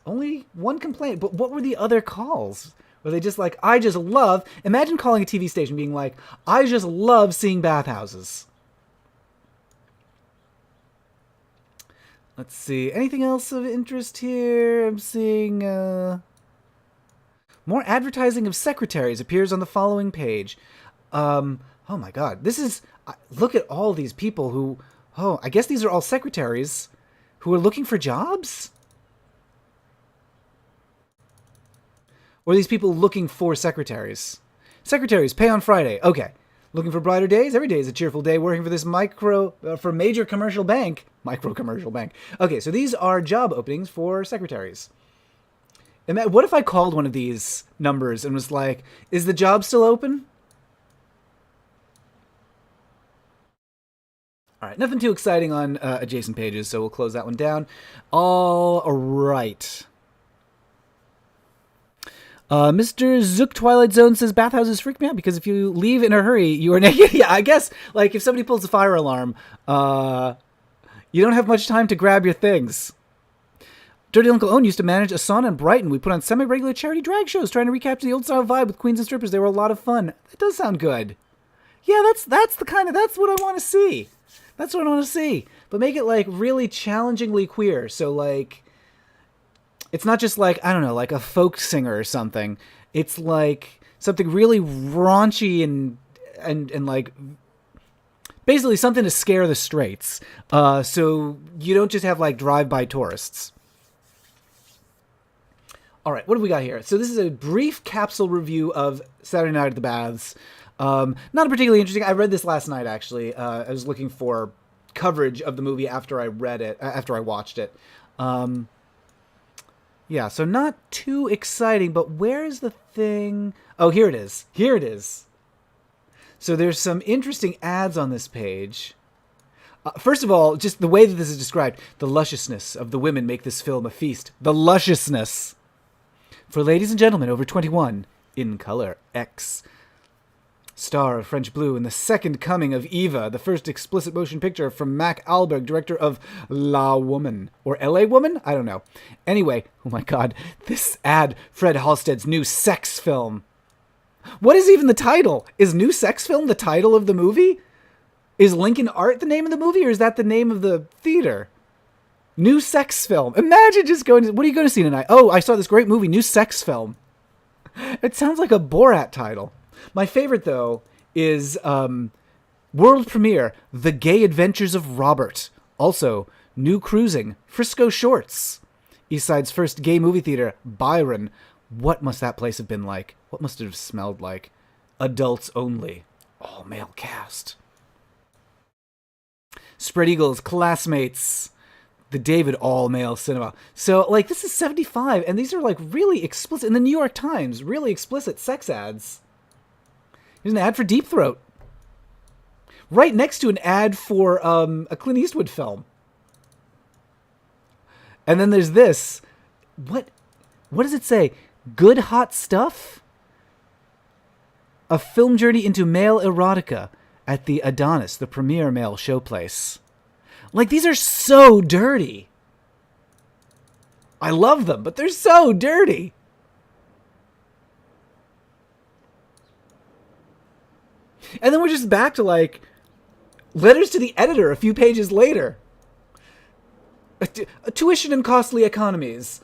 Only one complaint, but what were the other calls? Were they just like, imagine calling a TV station being like, I just love seeing bathhouses. Let's see. Anything else of interest here? I'm seeing, more advertising of secretaries appears on the following page. Oh my god. Look at all these people who, I guess these are all secretaries who are looking for jobs? Or these people looking for secretaries? Secretaries, pay on Friday. Okay. Looking for brighter days? Every day is a cheerful day working for this major commercial bank. Micro commercial bank. Okay, so these are job openings for secretaries. And what if I called one of these numbers and was like, is the job still open? All right, nothing too exciting on adjacent pages, so we'll close that one down. All right. Mr. Zook Twilight Zone says bathhouses freak me out because if you leave in a hurry, you are naked. Yeah, I guess, like, if somebody pulls a fire alarm, you don't have much time to grab your things. Dirty Uncle Owen used to manage a sauna in Brighton. We put on semi-regular charity drag shows trying to recapture the old-style vibe with queens and strippers. They were a lot of fun. That does sound good. Yeah, that's what I want to see. That's what I want to see. But make it, like, really challengingly queer. So, like, it's not just, like, I don't know, like a folk singer or something. It's, like, something really raunchy and like, basically something to scare the straights. So you don't just have, like, drive-by tourists. All right, what do we got here? So this is a brief capsule review of Saturday Night at the Baths. Not particularly interesting. I read this last night, actually. I was looking for coverage of the movie after I watched it. Yeah, so not too exciting, but where's the thing? Oh, here it is. Here it is. So there's some interesting ads on this page. First of all, just the way that this is described, the lusciousness of the women make this film a feast. The lusciousness. For ladies and gentlemen over 21, in color X. Star of French Blue in the second coming of Eva, the first explicit motion picture from Mac Alberg, director of La Woman. Or L.A. Woman? I don't know. Anyway, oh my god, this ad, Fred Halstead's new sex film. What is even the title? Is new sex film the title of the movie? Is Lincoln Art the name of the movie, or is that the name of the theater? New sex film. Imagine just going to... What are you going to see tonight? Oh, I saw this great movie, new sex film. It sounds like a Borat title. My favorite, though, is world premiere, The Gay Adventures of Robert. Also, new cruising, Frisco Shorts. Eastside's first gay movie theater, Byron. What must that place have been like? What must it have smelled like? Adults only. All male cast. Spread Eagles, Classmates. The David all-male cinema. So, like, this is 75, and these are, like, really explicit. In the New York Times, really explicit sex ads. Here's an ad for Deep Throat. Right next to an ad for a Clint Eastwood film. And then there's this. What does it say? Good Hot Stuff? A film journey into male erotica at the Adonis, the premier male showplace. Like, these are so dirty. I love them, but they're so dirty. And then we're just back to, like, letters to the editor a few pages later. Tuition and costly economies.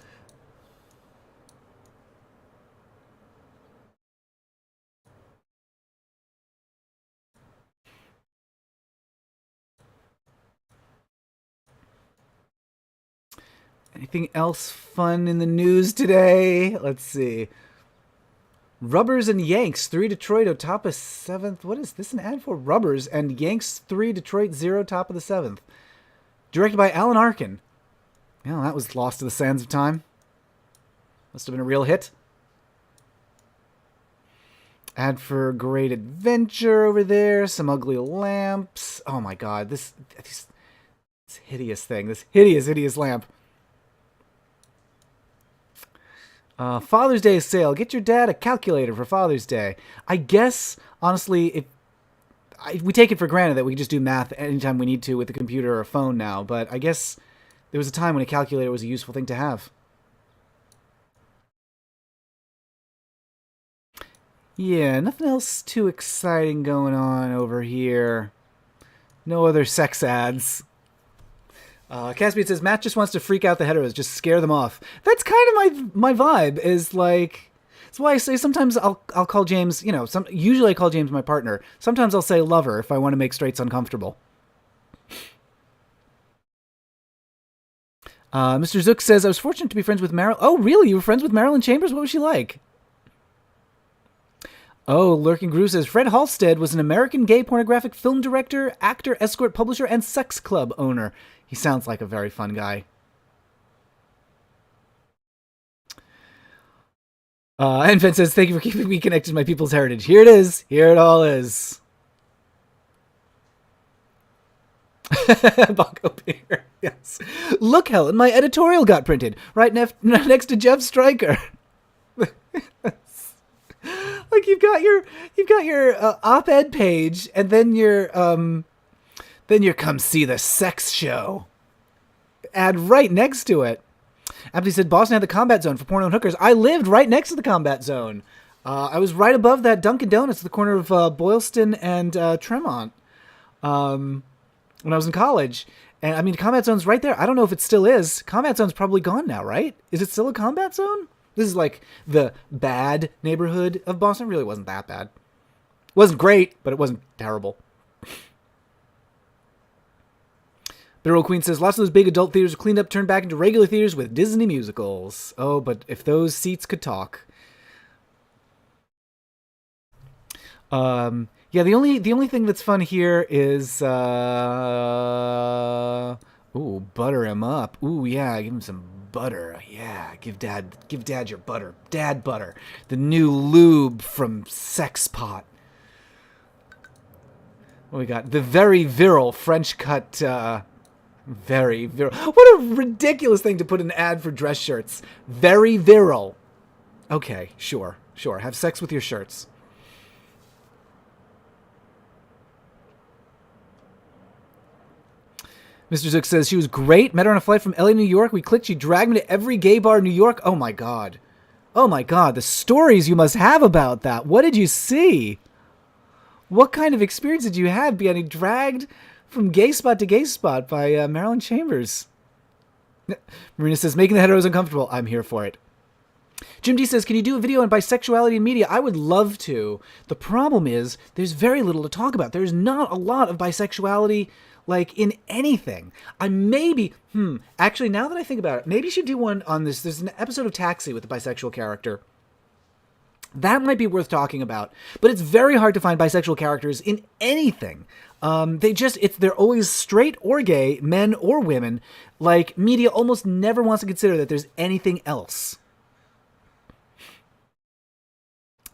Anything else fun in the news today? Let's see. Rubbers and Yanks, 3 Detroit, top of 7th. What is this an ad for? Rubbers and Yanks, 3 Detroit, 0, top of the 7th. Directed by Alan Arkin. Well, that was lost to the sands of time. Must have been a real hit. Ad for Great Adventure over there. Some ugly lamps. Oh my god, this hideous thing. This hideous lamp. Father's Day sale. Get your dad a calculator for Father's Day. I guess, honestly, we take it for granted that we can just do math anytime we need to with a computer or a phone now, but I guess there was a time when a calculator was a useful thing to have. Yeah, nothing else too exciting going on over here. No other sex ads. Caspian says, Matt just wants to freak out the heteros, just scare them off. That's kind of my vibe, is like... That's why I say sometimes I'll call James, usually I call James my partner. Sometimes I'll say lover if I want to make straights uncomfortable. Mr. Zook says, I was fortunate to be friends with Marilyn... Oh, really? You were friends with Marilyn Chambers? What was she like? Oh, Lurking Groove says, Fred Halstead was an American gay pornographic film director, actor, escort, publisher, and sex club owner. He sounds like a very fun guy. And Finn says, thank you for keeping me connected to my people's heritage. Here it is. Here it all is. Bongo Beer. Yes. Look, Helen, my editorial got printed right next to Jeff Stryker. Like you've got your op-ed page, and then your come see the sex show ad right next to it. Aptly said Boston had the combat zone for porno and hookers. I lived right next to the combat zone. I was right above that Dunkin' Donuts at the corner of Boylston and Tremont when I was in college. And I mean, combat zone's right there. I don't know if it still is. Combat zone's probably gone now, right? Is it still a combat zone? This is like the bad neighborhood of Boston. It really wasn't that bad. It wasn't great, but it wasn't terrible. Bitter Old Queen says, lots of those big adult theaters are cleaned up, turned back into regular theaters with Disney musicals. Oh, but if those seats could talk. Yeah, the only thing that's fun here is, ooh, butter him up. Ooh, yeah, give him some butter. Yeah, give dad your butter. Dad butter. The new lube from Sex Pot. What we got? The very virile French cut, very virile. What a ridiculous thing to put in an ad for dress shirts. Very virile. Okay, sure. Have sex with your shirts. Mr. Zook says, she was great. Met her on a flight from LA to New York. We clicked. She dragged me to every gay bar in New York. Oh, my God. Oh, my God. The stories you must have about that. What did you see? What kind of experience did you have being dragged from gay spot to gay spot by Marilyn Chambers? Marina says, making the heteros uncomfortable. I'm here for it. Jim D says, can you do a video on bisexuality in media? I would love to. The problem is there's very little to talk about. There's not a lot of bisexuality like in anything. Actually, now that I think about it, maybe you should do one on this. There's an episode of Taxi with a bisexual character. That might be worth talking about. But it's very hard to find bisexual characters in anything. They're always straight or gay, men or women. Like, media almost never wants to consider that there's anything else.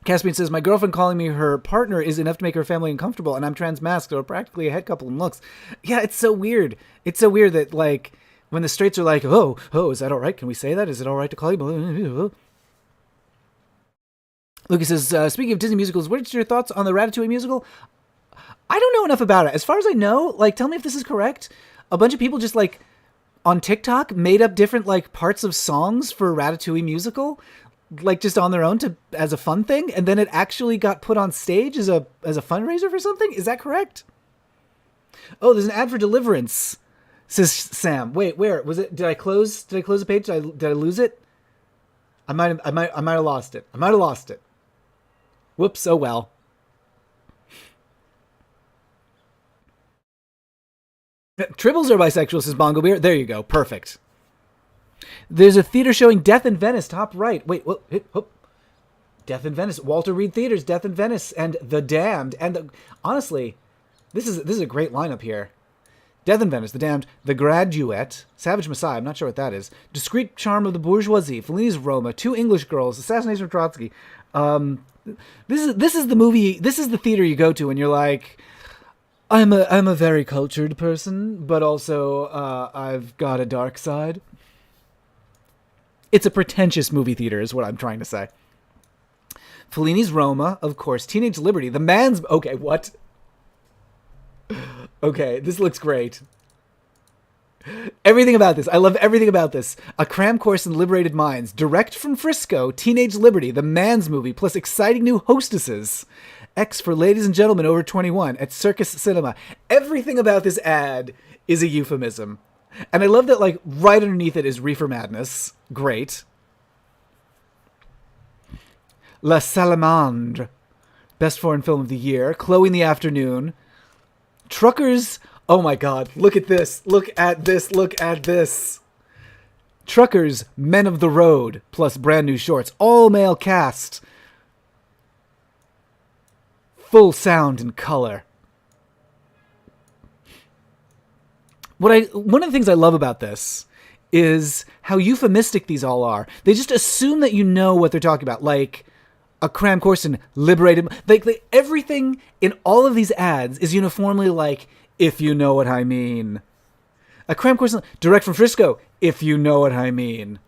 Caspian says, my girlfriend calling me her partner is enough to make her family uncomfortable, and I'm trans-masked, so we're practically a head couple in looks. Yeah, it's so weird. It's so weird that, like, when the straights are like, oh, is that all right? Can we say that? Is it all right to call you? Lucas says, speaking of Disney musicals, what are your thoughts on the Ratatouille musical? I don't know enough about it. As far as I know, like, tell me if this is correct. A bunch of people just, like, on TikTok made up different, like, parts of songs for a Ratatouille musical, like just on their own as a fun thing, and then it actually got put on stage as a fundraiser for something. Is that correct? Oh, there's an ad for Deliverance, says Sam. Wait, where was it? Did I close the page? Did I lose it? I might have lost it. Whoops. Oh well. Tribbles are bisexual, says Bongo Beer. There you go. Perfect. There's a theater showing Death in Venice, top right. Wait, Death in Venice. Walter Reed Theaters, Death in Venice, and The Damned. And honestly, this is a great lineup here. Death in Venice, The Damned, The Graduate, Savage Messiah, I'm not sure what that is, Discreet Charm of the Bourgeoisie, Fellini's Roma, Two English Girls, Assassination of Trotsky. This is the movie, this is the theater you go to and you're like, I'm a very cultured person, but also I've got a dark side. It's a pretentious movie theater is what I'm trying to say. Fellini's Roma, of course. Teenage Liberty. The Man's... Okay, what? Okay, this looks great. Everything about this. I love everything about this. A cram course in liberated minds. Direct from Frisco. Teenage Liberty. The Man's Movie. Plus exciting new hostesses. X for ladies and gentlemen over 21 at Circus Cinema. Everything about this ad is a euphemism. And I love that, like, right underneath it is Reefer Madness. Great. La Salamandre. Best foreign film of the year. Chloe in the Afternoon. Truckers. Oh my God. Look at this. Look at this. Look at this. Truckers, Men of the Road. Plus brand new shorts. All male cast. Full sound and color. One of the things I love about this is how euphemistic these all are. They just assume that you know what they're talking about. Like a cram course in liberated. Like everything in all of these ads is uniformly like, if you know what I mean. A cram course in, direct from Frisco, if you know what I mean.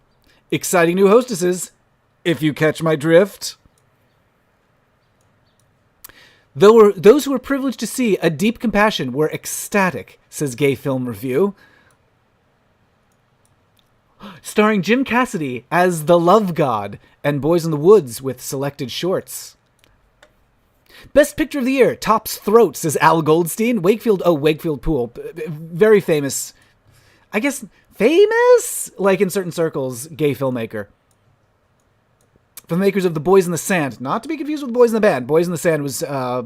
Exciting new hostesses, if you catch my drift. Those who were privileged to see A Deep Compassion were ecstatic, says Gay Film Review. Starring Jim Cassidy as the Love God and Boys in the Woods with selected shorts. Best Picture of the Year, Top's Throat, says Al Goldstein. Wakefield Pool. Very famous. I guess famous? Like in certain circles, gay filmmaker. From the makers of The Boys in the Sand. Not to be confused with Boys in the Band. Boys in the Sand was a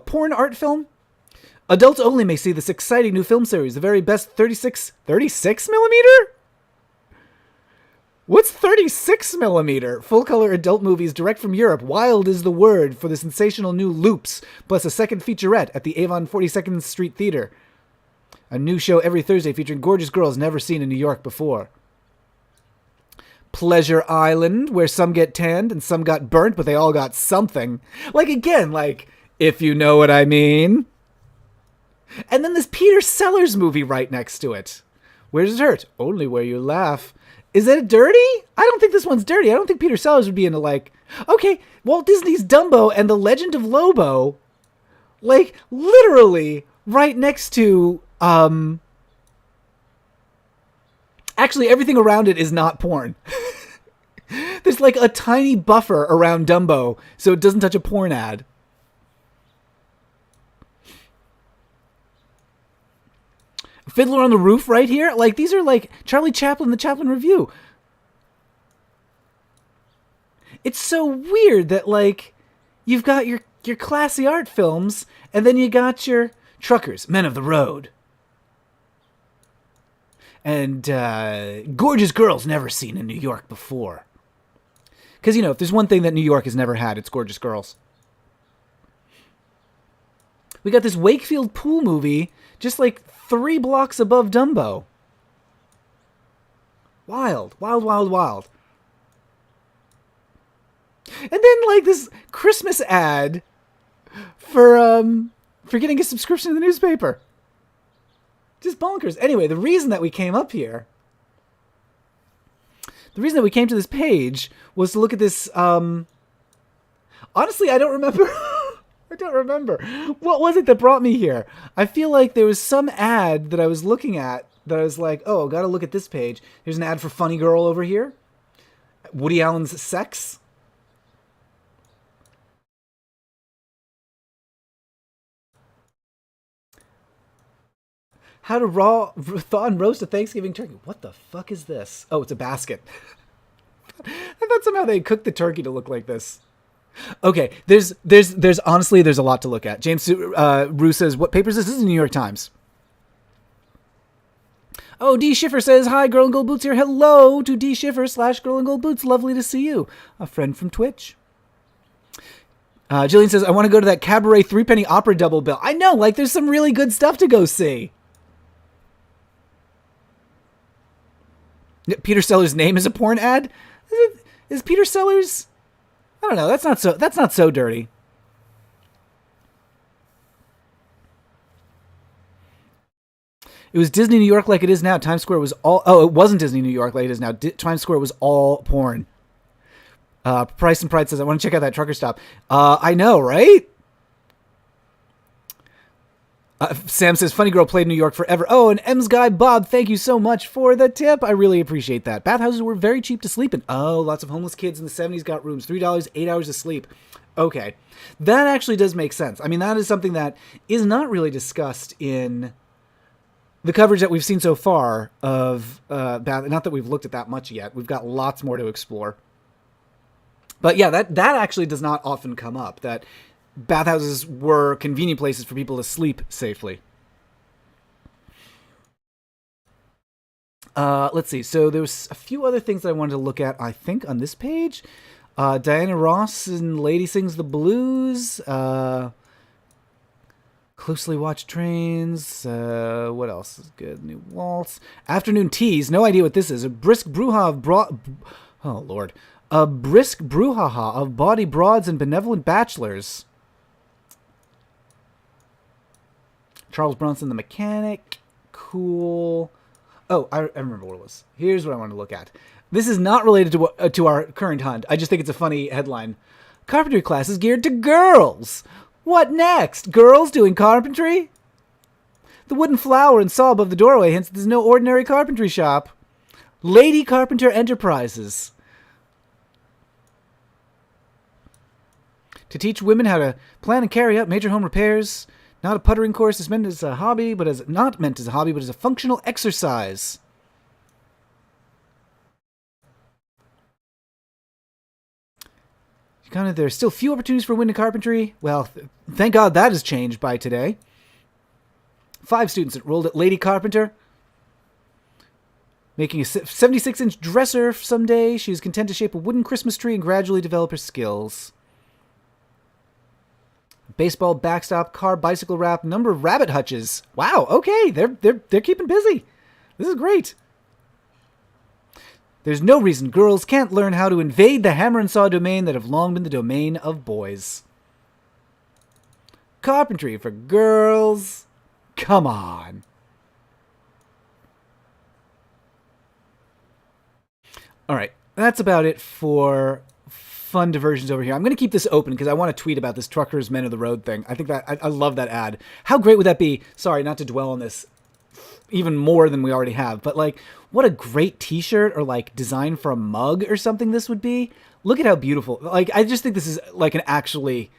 porn art film. Adults only may see this exciting new film series. The very best 36 millimeter? What's 36 millimeter? Full-color adult movies direct from Europe. Wild is the word for the sensational new Loops, plus a second featurette at the Avon 42nd Street Theater. A new show every Thursday featuring gorgeous girls never seen in New York before. Pleasure Island, where some get tanned and some got burnt, but they all got something. If you know what I mean. And then this Peter Sellers movie right next to it. Where does it hurt? Only where you laugh. Is it dirty? I don't think this one's dirty. I don't think Peter Sellers would be into okay, Walt Disney's Dumbo and The Legend of Lobo, literally right next to, actually everything around it is not porn. There's a tiny buffer around Dumbo so it doesn't touch a porn ad. Fiddler on the Roof right here. These are Charlie Chaplin, the Chaplin Review. It's so weird that you've got your classy art films and then you got your truckers, men of the road. And gorgeous girls never seen in New York before. Because, if there's one thing that New York has never had, it's gorgeous girls. We got this Wakefield Pool movie just 3 blocks above Dumbo. Wild. Wild, wild, wild. And then this Christmas ad for getting a subscription to the newspaper. Just bonkers. Anyway, the reason that we came up here, the reason that we came to this page was to look at this, honestly, I don't remember. I don't remember. What was it that brought me here? I feel like there was some ad that I was looking at that I was oh, gotta look at this page. Here's an ad for Funny Girl over here. Woody Allen's Sex. How to thaw and roast a Thanksgiving turkey. What the fuck is this? Oh, it's a basket. I thought somehow they cooked the turkey to look like this. Okay, there's honestly, there's a lot to look at. James Rue says, what paper is this? This is the New York Times. Oh, D. Schiffer says, hi, Girl in Gold Boots here. Hello to D. Schiffer / Girl in Gold Boots. Lovely to see you. A friend from Twitch. Jillian says, I want to go to that Cabaret 3-penny opera double bill. I know, there's some really good stuff to go see. Peter Sellers' name is a porn ad? Is Peter Sellers... I don't know. That's not so dirty. It was Disney New York like it is now. Times Square was all... Oh, it wasn't Disney New York like it is now. Times Square was all porn. Price and Pride says, I want to check out that trucker stop. I know, right? Sam says, Funny Girl played New York forever. Oh, and M's guy Bob, thank you so much for the tip. I really appreciate that. Bathhouses were very cheap to sleep in. Oh, lots of homeless kids in the 70s got rooms. $3, 8 hours of sleep. Okay. That actually does make sense. I mean, that is something that is not really discussed in the coverage that we've seen so far of Bath. Not that we've looked at that much yet. We've got lots more to explore. But yeah, that actually does not often come up, that bathhouses were convenient places for people to sleep safely. Let's see. So there was a few other things that I wanted to look at, I think, on this page. Diana Ross and Lady Sings the Blues. Closely Watched Trains. What else is good? New Waltz. Afternoon Teas. No idea what this is. A brisk brouhaha of bawdy broads and benevolent bachelors. Charles Bronson, the mechanic. Cool. Oh, I remember what it was. Here's what I wanted to look at. This is not related to our current hunt. I just think it's a funny headline. Carpentry class is geared to girls. What next? Girls doing carpentry? The wooden flower and saw above the doorway hints that there's no ordinary carpentry shop. Lady Carpenter Enterprises. To teach women how to plan and carry out major home repairs. Not a puttering course is meant as a hobby, but as not meant as a hobby, but as a functional exercise. There are still few opportunities for women in carpentry. Well, thank God that has changed by today. 5 students enrolled at Lady Carpenter. Making a 76-inch dresser someday, she is content to shape a wooden Christmas tree and gradually develop her skills. Baseball backstop, car, bicycle wrap, number of rabbit hutches. Wow, okay, they're keeping busy. This is great. There's no reason girls can't learn how to invade the hammer and saw domain that have long been the domain of boys. Carpentry for girls. Come on. All right, that's about it for fun diversions over here. I'm going to keep this open because I want to tweet about this Truckers Men of the Road thing. I think that I love that ad. How great would that be? Sorry, not to dwell on this even more than we already have, but like, what a great t-shirt or like design for a mug or something this would be. Look at how beautiful. Like, I just think this is like an actually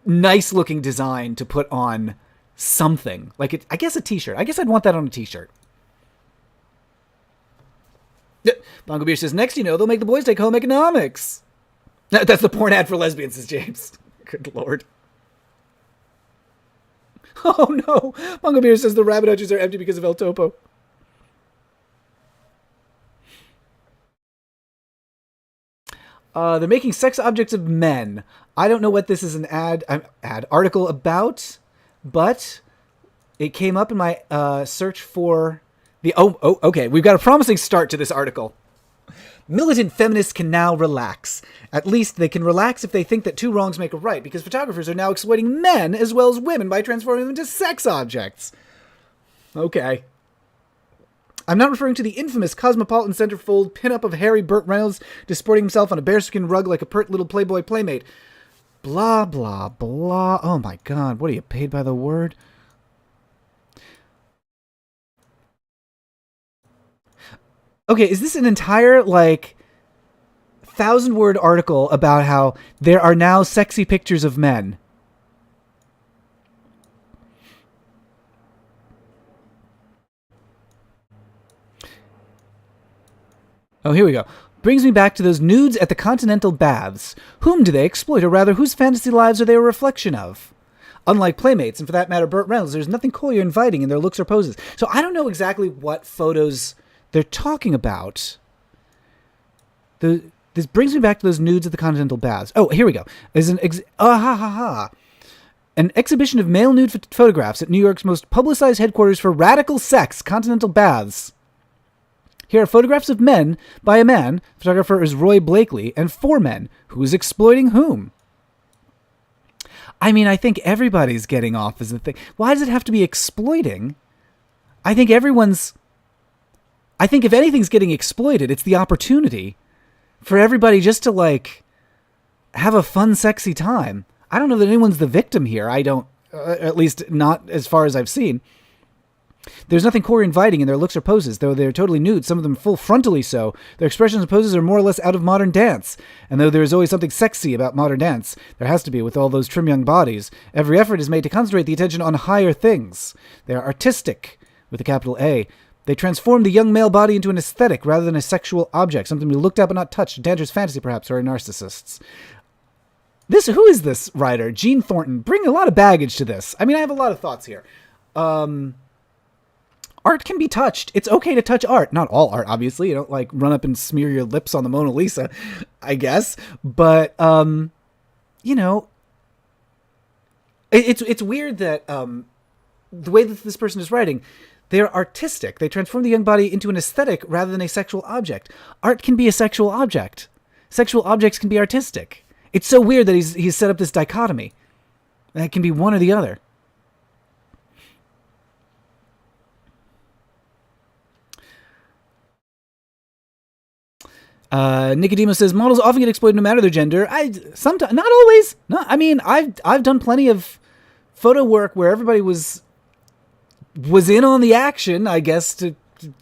nice looking design to put on something. Like, I guess a t-shirt. I guess I'd want that on a t-shirt. Bongo Beer says, next, they'll make the boys take home economics. That's the porn ad for lesbians, says James. Good Lord. Oh no! Bongo Beer says the rabbit hutches are empty because of El Topo. They're making sex objects of men. I don't know what this is an article about, but it came up in my search for the... okay. We've got a promising start to this article. Militant feminists can now relax. At least they can relax if they think that 2 wrongs make a right, because photographers are now exploiting men as well as women by transforming them into sex objects. Okay. I'm not referring to the infamous Cosmopolitan Centerfold pinup of Harry Burt Reynolds disporting himself on a bearskin rug like a pert little Playboy playmate. Blah, blah, blah. Oh my God, what are you, paid by the word? Okay, is this an entire, 1,000-word article about how there are now sexy pictures of men? Oh, here we go. Brings me back to those nudes at the Continental Baths. Whom do they exploit, or rather, whose fantasy lives are they a reflection of? Unlike Playmates, and for that matter, Burt Reynolds, there's nothing coy or inviting in their looks or poses. So I don't know exactly what photos they're talking about. This brings me back to those nudes at the Continental Baths. Oh, here we go. There's an exhibition of male nude photographs at New York's most publicized headquarters for radical sex, Continental Baths. Here are photographs of men by a man, photographer is Roy Blakely, and 4 men. Who's exploiting whom? I mean, I think everybody's getting off as the thing. Why does it have to be exploiting? I think if anything's getting exploited, it's the opportunity for everybody just to, have a fun, sexy time. I don't know that anyone's the victim here. I don't, at least not as far as I've seen. There's nothing core inviting in their looks or poses, though they're totally nude, some of them full frontally so. Their expressions and poses are more or less out of modern dance. And though there is always something sexy about modern dance, there has to be with all those trim young bodies, every effort is made to concentrate the attention on higher things. They are artistic, with a capital A. They transform the young male body into an aesthetic rather than a sexual object, something to be looked at but not touched, dangerous fantasy perhaps, or narcissists. Who is this writer? Gene Thornton. Bring a lot of baggage to this. I mean, I have a lot of thoughts here. Art can be touched. It's okay to touch art. Not all art, obviously. You don't, run up and smear your lips on the Mona Lisa, I guess. But, it's weird that the way that this person is writing, they're artistic. They transform the young body into an aesthetic rather than a sexual object. Art can be a sexual object. Sexual objects can be artistic. It's so weird that he's set up this dichotomy. That it can be one or the other. Nicodemus says models often get exploited no matter their gender. Sometimes, not always. No, I mean, I've done plenty of photo work where everybody was in on the action, I guess, to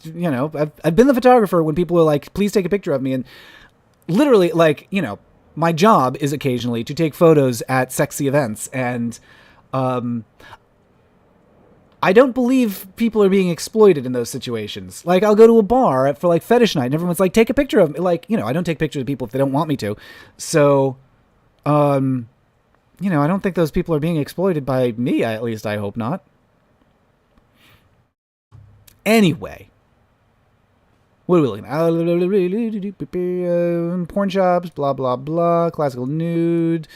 you know, I've been the photographer when people are like, please take a picture of me. And literally, like, you know, my job is occasionally to take photos at sexy events. And I don't believe people are being exploited in those situations. Like, I'll go to a bar for like fetish night and everyone's like, take a picture of me. Like, you know, I don't take pictures of people if they don't want me to. So, you know, I don't think those people are being exploited by me. At least I hope not. Anyway, what are we looking at? Porn shops, blah, blah, blah. Classical nude.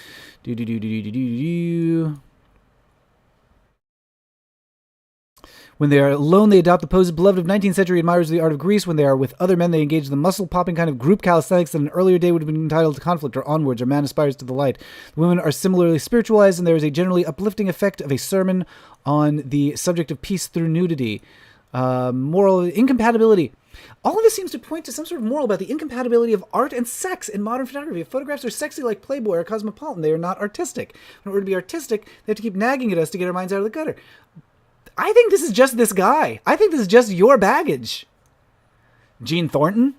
When they are alone, they adopt the poses beloved of 19th century admirers of the art of Greece. When they are with other men, they engage in the muscle-popping kind of group calisthenics that in an earlier day would have been entitled to conflict or onwards, or man aspires to the light. The women are similarly spiritualized, and there is a generally uplifting effect of a sermon on the subject of peace through nudity. Moral incompatibility. All of this seems to point to some sort of moral about the incompatibility of art and sex in modern photography. If photographs are sexy like Playboy or Cosmopolitan, they are not artistic. In order to be artistic, they have to keep nagging at us to get our minds out of the gutter. I think this is just this guy. I think this is just your baggage. Gene Thornton?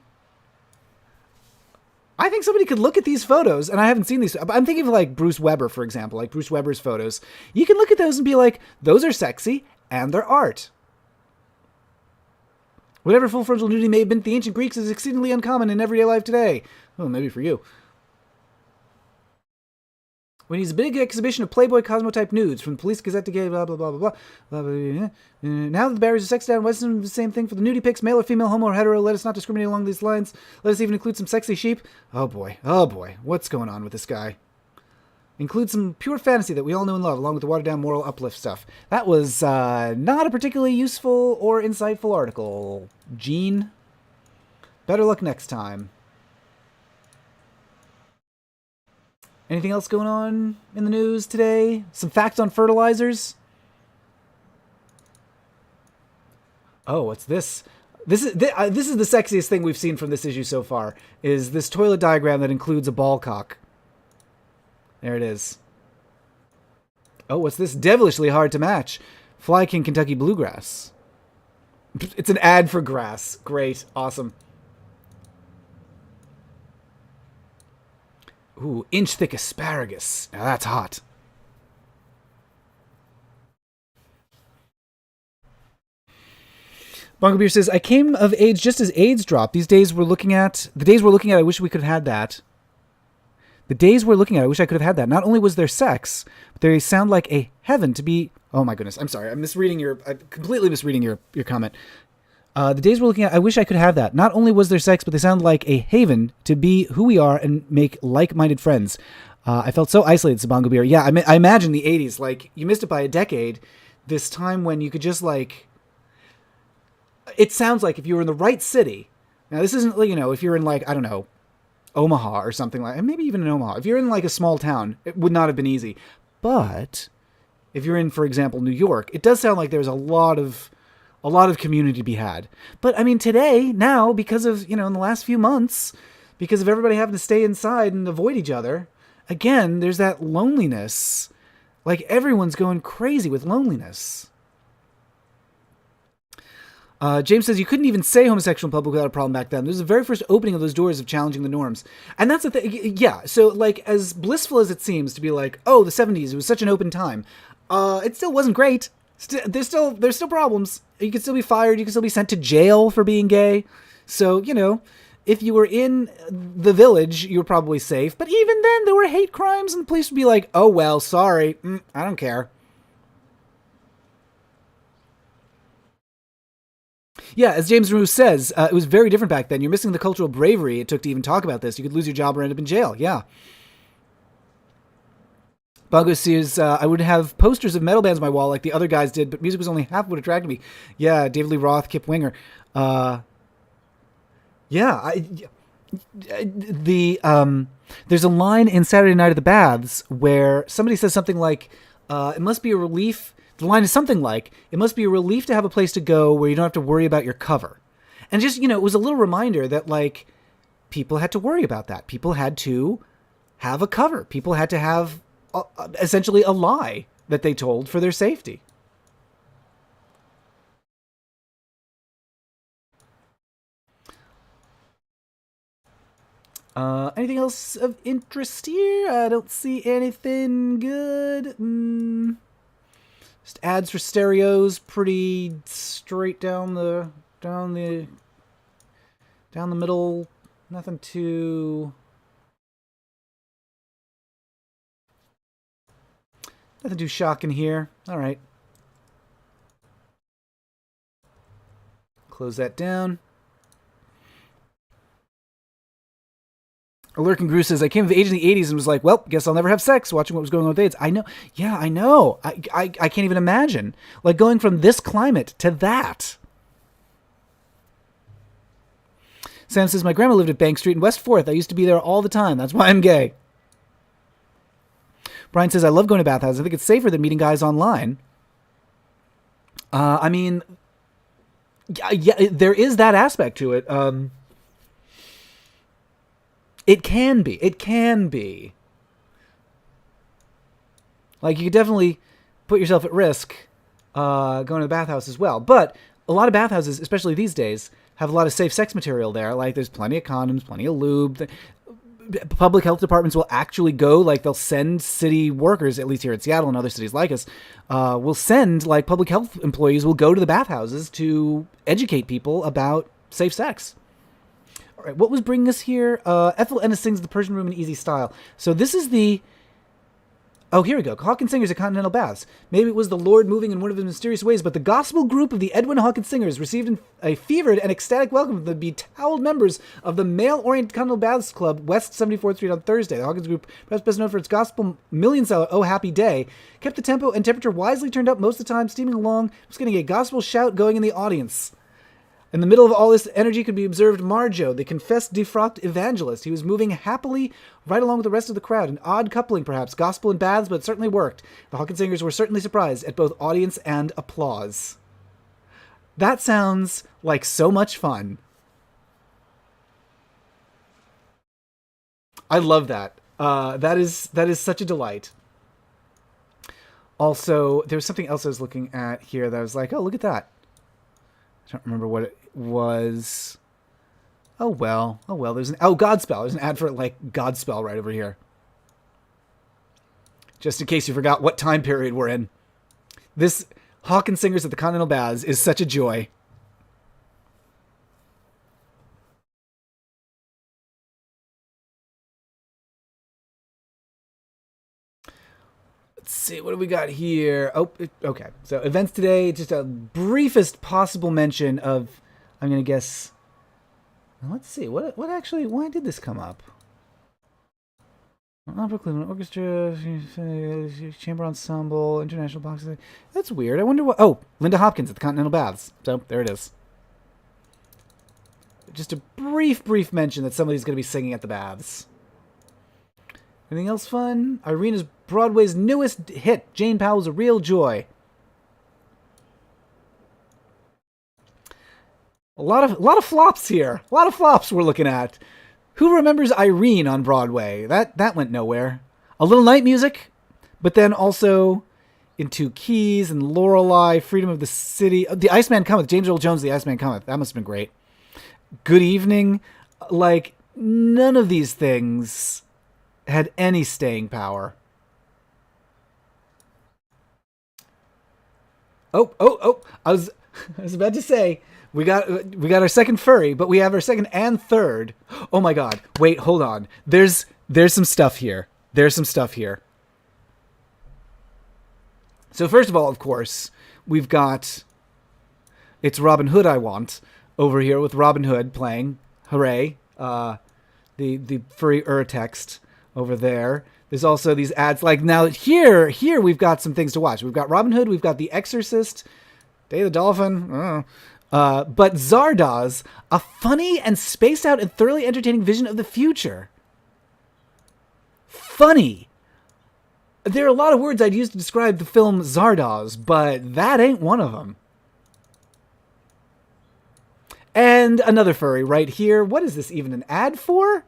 I think somebody could look at these photos, and I haven't seen these. I'm thinking of like Bruce Weber, for example, like Bruce Weber's photos. You can look at those and be like, those are sexy, and they're art. Whatever full frontal nudity may have been to the ancient Greeks is exceedingly uncommon in everyday life today. Well, maybe for you. When he's a big exhibition of Playboy Cosmo-type nudes, from the Police Gazette to Gay, blah, blah, blah, blah, blah, blah, blah. Now that the barriers of sex down, Western the same thing for the nudie pics, male or female, homo or hetero. Let us not discriminate along these lines. Let us even include some sexy sheep. Oh boy, what's going on with this guy? Include some pure fantasy that we all know and love, along with the watered-down moral uplift stuff. That was not a particularly useful or insightful article. Gene, better luck next time. Anything else going on in the news today? Some facts on fertilizers? Oh, what's this? This is the sexiest thing we've seen from this issue so far, is this toilet diagram that includes a ball cock. There it is. Oh, what's this? Devilishly hard to match. Fly King Kentucky Bluegrass. It's an ad for grass. Great. Awesome. Ooh, inch-thick asparagus. Now that's hot. Bongo Beer says, I came of age just as AIDS dropped. The days we're looking at, I wish we could have had that. The days we're looking at, I wish I could have had that. Not only was there sex, but they sound like a heaven to be... Oh my goodness, I'm sorry. I'm completely misreading your comment. The days we're looking at, I wish I could have that. Not only was there sex, but they sound like a haven to be who we are and make like-minded friends. I felt so isolated, Sabango Beer. Yeah, I imagine the 80s, like, you missed it by a decade. This time when you could just, like... It sounds like if you were in the right city... Now, this isn't, you know, if you're in, like, I don't know, Omaha or something like... Maybe even in Omaha. If you're in, like, a small town, it would not have been easy. But if you're in, for example, New York, it does sound like there's a lot of community to be had. But I mean, today, now, because of, you know, in the last few months, because of everybody having to stay inside and avoid each other, again, there's that loneliness. Like, everyone's going crazy with loneliness. James says, you couldn't even say homosexual in public without a problem back then. This was the very first opening of those doors of challenging the norms. And that's the thing. Yeah, so, like, as blissful as it seems to be like, oh, the 70s, it was such an open time. It still wasn't great. There's still problems. You can still be fired. You can still be sent to jail for being gay. So, you know, if you were in the village, you were probably safe. But even then, there were hate crimes, and the police would be like, oh, well, sorry. I don't care. Yeah, as James Roos says, it was very different back then. You're missing the cultural bravery it took to even talk about this. You could lose your job or end up in jail. Yeah. Bongo says, I would have posters of metal bands on my wall like the other guys did, but music was only half what attracted me. Yeah, David Lee Roth, Kip Winger. There's a line in Saturday Night at the Baths where somebody says something like, it must be a relief. The line is something like, it must be a relief to have a place to go where you don't have to worry about your cover. And just, you know, it was a little reminder that, like, people had to worry about that. People had to have a cover. People had to have essentially a lie that they told for their safety. Anything else of interest here? I don't see anything good. Just ads for stereos, pretty straight down the middle. Nothing too shocking here. All right. Close that down. Lurking Gru says, I came of age in the 80s and was like, well, guess I'll never have sex watching what was going on with AIDS. I know. Yeah, I know. I can't even imagine. Like going from this climate to that. Sam says, my grandma lived at Bank Street in West 4th. I used to be there all the time. That's why I'm gay. Brian says, I love going to bathhouses. I think it's safer than meeting guys online. I mean, yeah, there is that aspect to it. It can be. It can be. Like, you could definitely put yourself at risk going to the bathhouse as well. But a lot of bathhouses, especially these days, have a lot of safe sex material there. Like, there's plenty of condoms, plenty of lube. Public health departments will actually go, like, they'll send city workers, at least here in Seattle and other cities like us, will send, like, public health employees will go to the bathhouses to educate people about safe sex. Right, what was bringing us here? Ethel Ennis sings The Persian Room in Easy Style. So this is the... Oh, here we go. Hawkins Singers at Continental Baths. Maybe it was the Lord moving in one of his mysterious ways, but the gospel group of the Edwin Hawkins Singers received a fevered and ecstatic welcome from the betoweled members of the male-oriented Continental Baths Club, West 74th Street on Thursday. The Hawkins group, perhaps best known for its gospel million-seller Oh Happy Day, kept the tempo and temperature wisely turned up most of the time, steaming along, was getting a gospel shout going in the audience. In the middle of all this energy could be observed Marjo, the confessed defrocked evangelist. He was moving happily right along with the rest of the crowd. An odd coupling, perhaps, gospel and baths, but it certainly worked. The Hawkins Singers were certainly surprised at both audience and applause. That sounds like so much fun. I love that. That is such a delight. Also, there was something else I was looking at here that I was like, oh, look at that. I don't remember what it was. Oh well. There's an Godspell. There's an ad for like Godspell right over here. Just in case you forgot what time period we're in. This Hawkins Singers at the Continental Baths is such a joy. Let's see, what do we got here? Oh, okay. So events today, just a briefest possible mention of, I'm going to guess, let's see, what actually, why did this come up? Opera, Cleveland Orchestra, Chamber Ensemble, International Boxing. That's weird. I wonder what, oh, Linda Hopkins at the Continental Baths. So, there it is. Just a brief mention that somebody's going to be singing at the baths. Anything else fun? Irina's Broadway's newest hit, Jane Powell's A Real Joy. A lot of flops here. A lot of flops we're looking at. Who remembers Irene on Broadway? That went nowhere. A little night music, but then also In Two Keys and Lorelei, Freedom of the City. The Iceman Cometh. James Earl Jones, The Iceman Cometh. That must have been great. Good Evening. Like, none of these things had any staying power. Oh! I was about to say we got our second furry, but we have our second and third. Oh my God! Wait, hold on. There's some stuff here. So first of all, of course, we've got It's Robin Hood I Want over here with Robin Hood playing. Hooray! The furry text over there. There's also these ads. Like now here we've got some things to watch. We've got Robin Hood. We've got The Exorcist, Day of the Dolphin. But Zardoz, a funny and spaced out and thoroughly entertaining vision of the future. Funny. There are a lot of words I'd use to describe the film Zardoz, but that ain't one of them. And another furry right here. What is this even an ad for?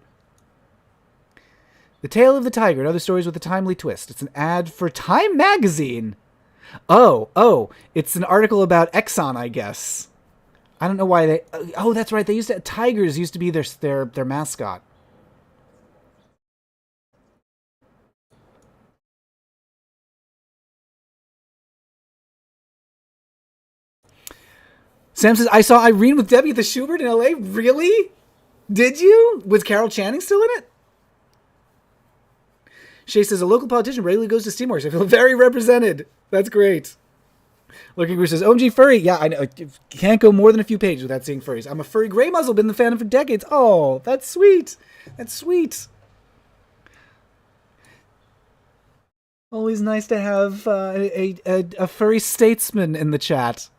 The Tale of the Tiger and Other Stories with a Timely Twist. It's an ad for Time Magazine. Oh, it's an article about Exxon, I guess. I don't know why they... Oh, that's right. Tigers used to be their mascot. Sam says, I saw Irene with Debbie at the Schubert in LA. Really? Did you? Was Carol Channing still in it? Shay says, a local politician regularly goes to Steamworks. I feel very represented. That's great. Lurking Guru says, OMG furry. Yeah, I know. You can't go more than a few pages without seeing furries. I'm a furry gray muzzle. Been the fan for decades. Oh, that's sweet. That's sweet. Always nice to have a furry statesman in the chat.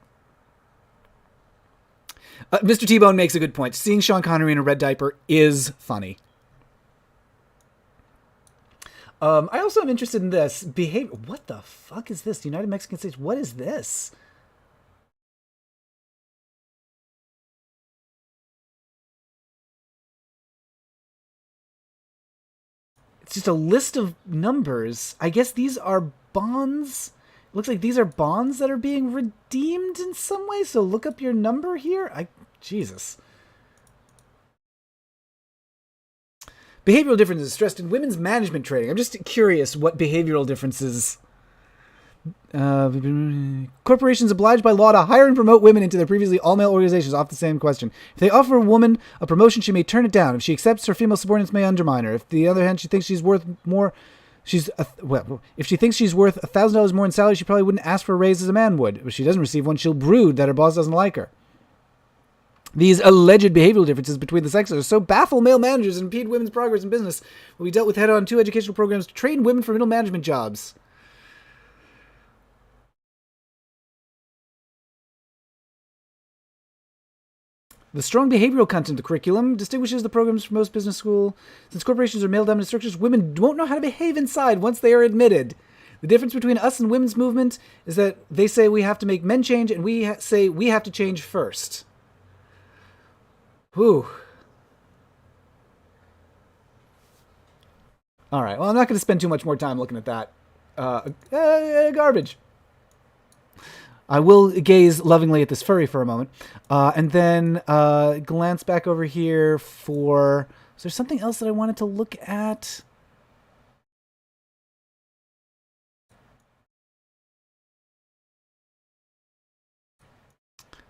Mr. T-Bone makes a good point. Seeing Sean Connery in a red diaper is funny. I also am interested in this. What the fuck is this? The United Mexican States. What is this? It's just a list of numbers. I guess these are bonds. It looks like these are bonds that are being redeemed in some way. So look up your number here. Jesus. Behavioral differences stressed in women's management training. I'm just curious what behavioral differences. Corporations obliged by law to hire and promote women into their previously all-male organizations. Off the same question. If they offer a woman a promotion, she may turn it down. If she accepts, her female subordinates may undermine her. If, on the other hand, she thinks she's worth more, if she thinks she's worth $1,000 more in salary, she probably wouldn't ask for a raise as a man would. If she doesn't receive one, she'll brood that her boss doesn't like her. These alleged behavioral differences between the sexes so baffle male managers and impede women's progress in business. We dealt with head-on 2 educational programs to train women for middle management jobs. The strong behavioral content of the curriculum distinguishes the programs from most business school. Since corporations are male-dominant structures, women won't know how to behave inside once they are admitted. The difference between us and women's movement is that they say we have to make men change, and we say we have to change first. Whew. All right. Well, I'm not going to spend too much more time looking at that. Garbage. I will gaze lovingly at this furry for a moment, and then glance back over here for... Is there something else that I wanted to look at?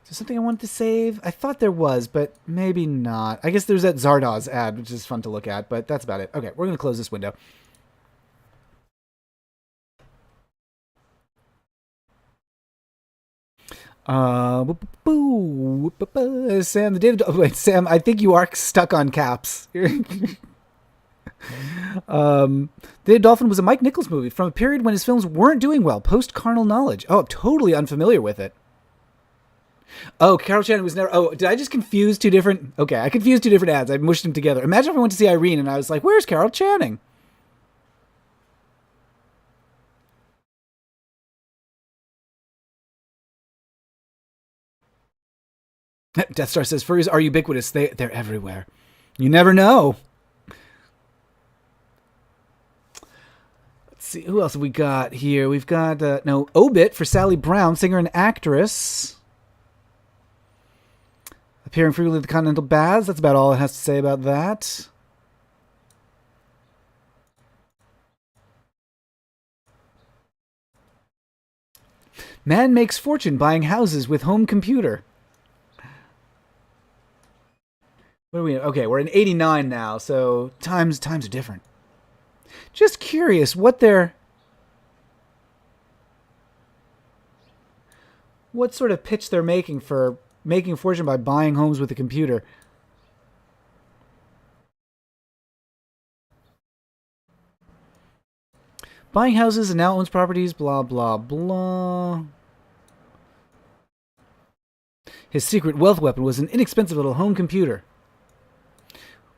Is there something I wanted to save? I thought there was, but maybe not. I guess there's that Zardoz ad, which is fun to look at, but that's about it. Okay, we're going to close this window. Sam, wait, Sam, I think you are stuck on caps. David Dolphin was a Mike Nichols movie from a period when his films weren't doing well, post-Carnal Knowledge. Oh, I'm totally unfamiliar with it. Oh, Carol Channing was never... Oh, did I just confuse two different... Okay, I confused two different ads. I mushed them together. Imagine if I went to see Irene and I was like, where's Carol Channing? Death Star says, furries are ubiquitous. They're everywhere. You never know. Let's see. Who else have we got here? We've got, Obit for Sally Brown, singer and actress. Appearing frequently at the Continental Baths. That's about all it has to say about that. Man makes fortune buying houses with home computer. What are we? Okay, we're in 89 now, so times are different. Just curious what sort of pitch they're making for making a fortune by buying homes with a computer. Buying houses and now owns properties, blah, blah, blah. His secret wealth weapon was an inexpensive little home computer.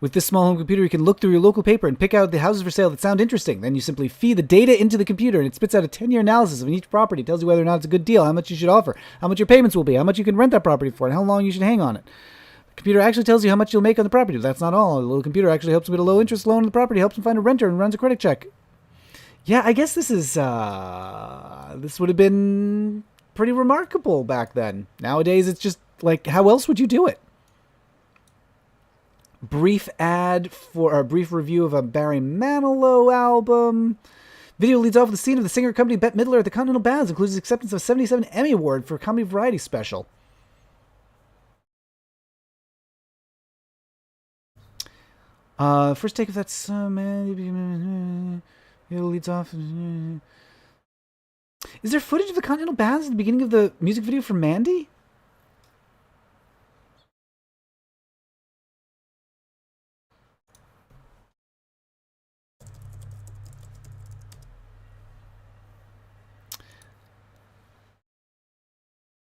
With this small home computer, you can look through your local paper and pick out the houses for sale that sound interesting. Then you simply feed the data into the computer, and it spits out a 10-year analysis of each property. It tells you whether or not it's a good deal, how much you should offer, how much your payments will be, how much you can rent that property for, and how long you should hang on it. The computer actually tells you how much you'll make on the property. But that's not all. The little computer actually helps you get a low-interest loan on the property, helps him find a renter, and runs a credit check. Yeah, I guess this would have been pretty remarkable back then. Nowadays, it's just like, how else would you do it? Brief ad for a brief review of a Barry Manilow album. Video leads off with the scene of the singer company Bette Midler at the Continental Baths. Includes his acceptance of a 77 Emmy Award for a comedy variety special. First take of that song, it leads off. Is there footage of the Continental Baths at the beginning of the music video for Mandy?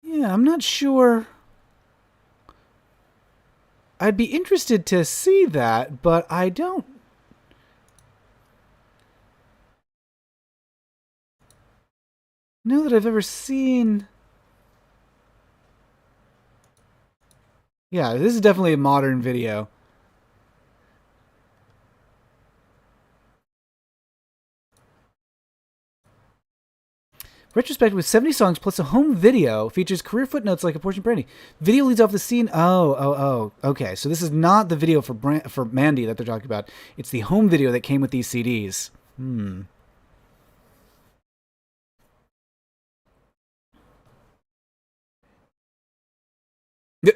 Yeah, I'm not sure. I'd be interested to see that, but I don't know that I've ever seen. Yeah, this is definitely a modern video. Retrospective with 70 songs plus a home video features career footnotes like a portion of Brandy. Video leads off the scene. Oh. Okay, so this is not the video for Mandy that they're talking about. It's the home video that came with these CDs.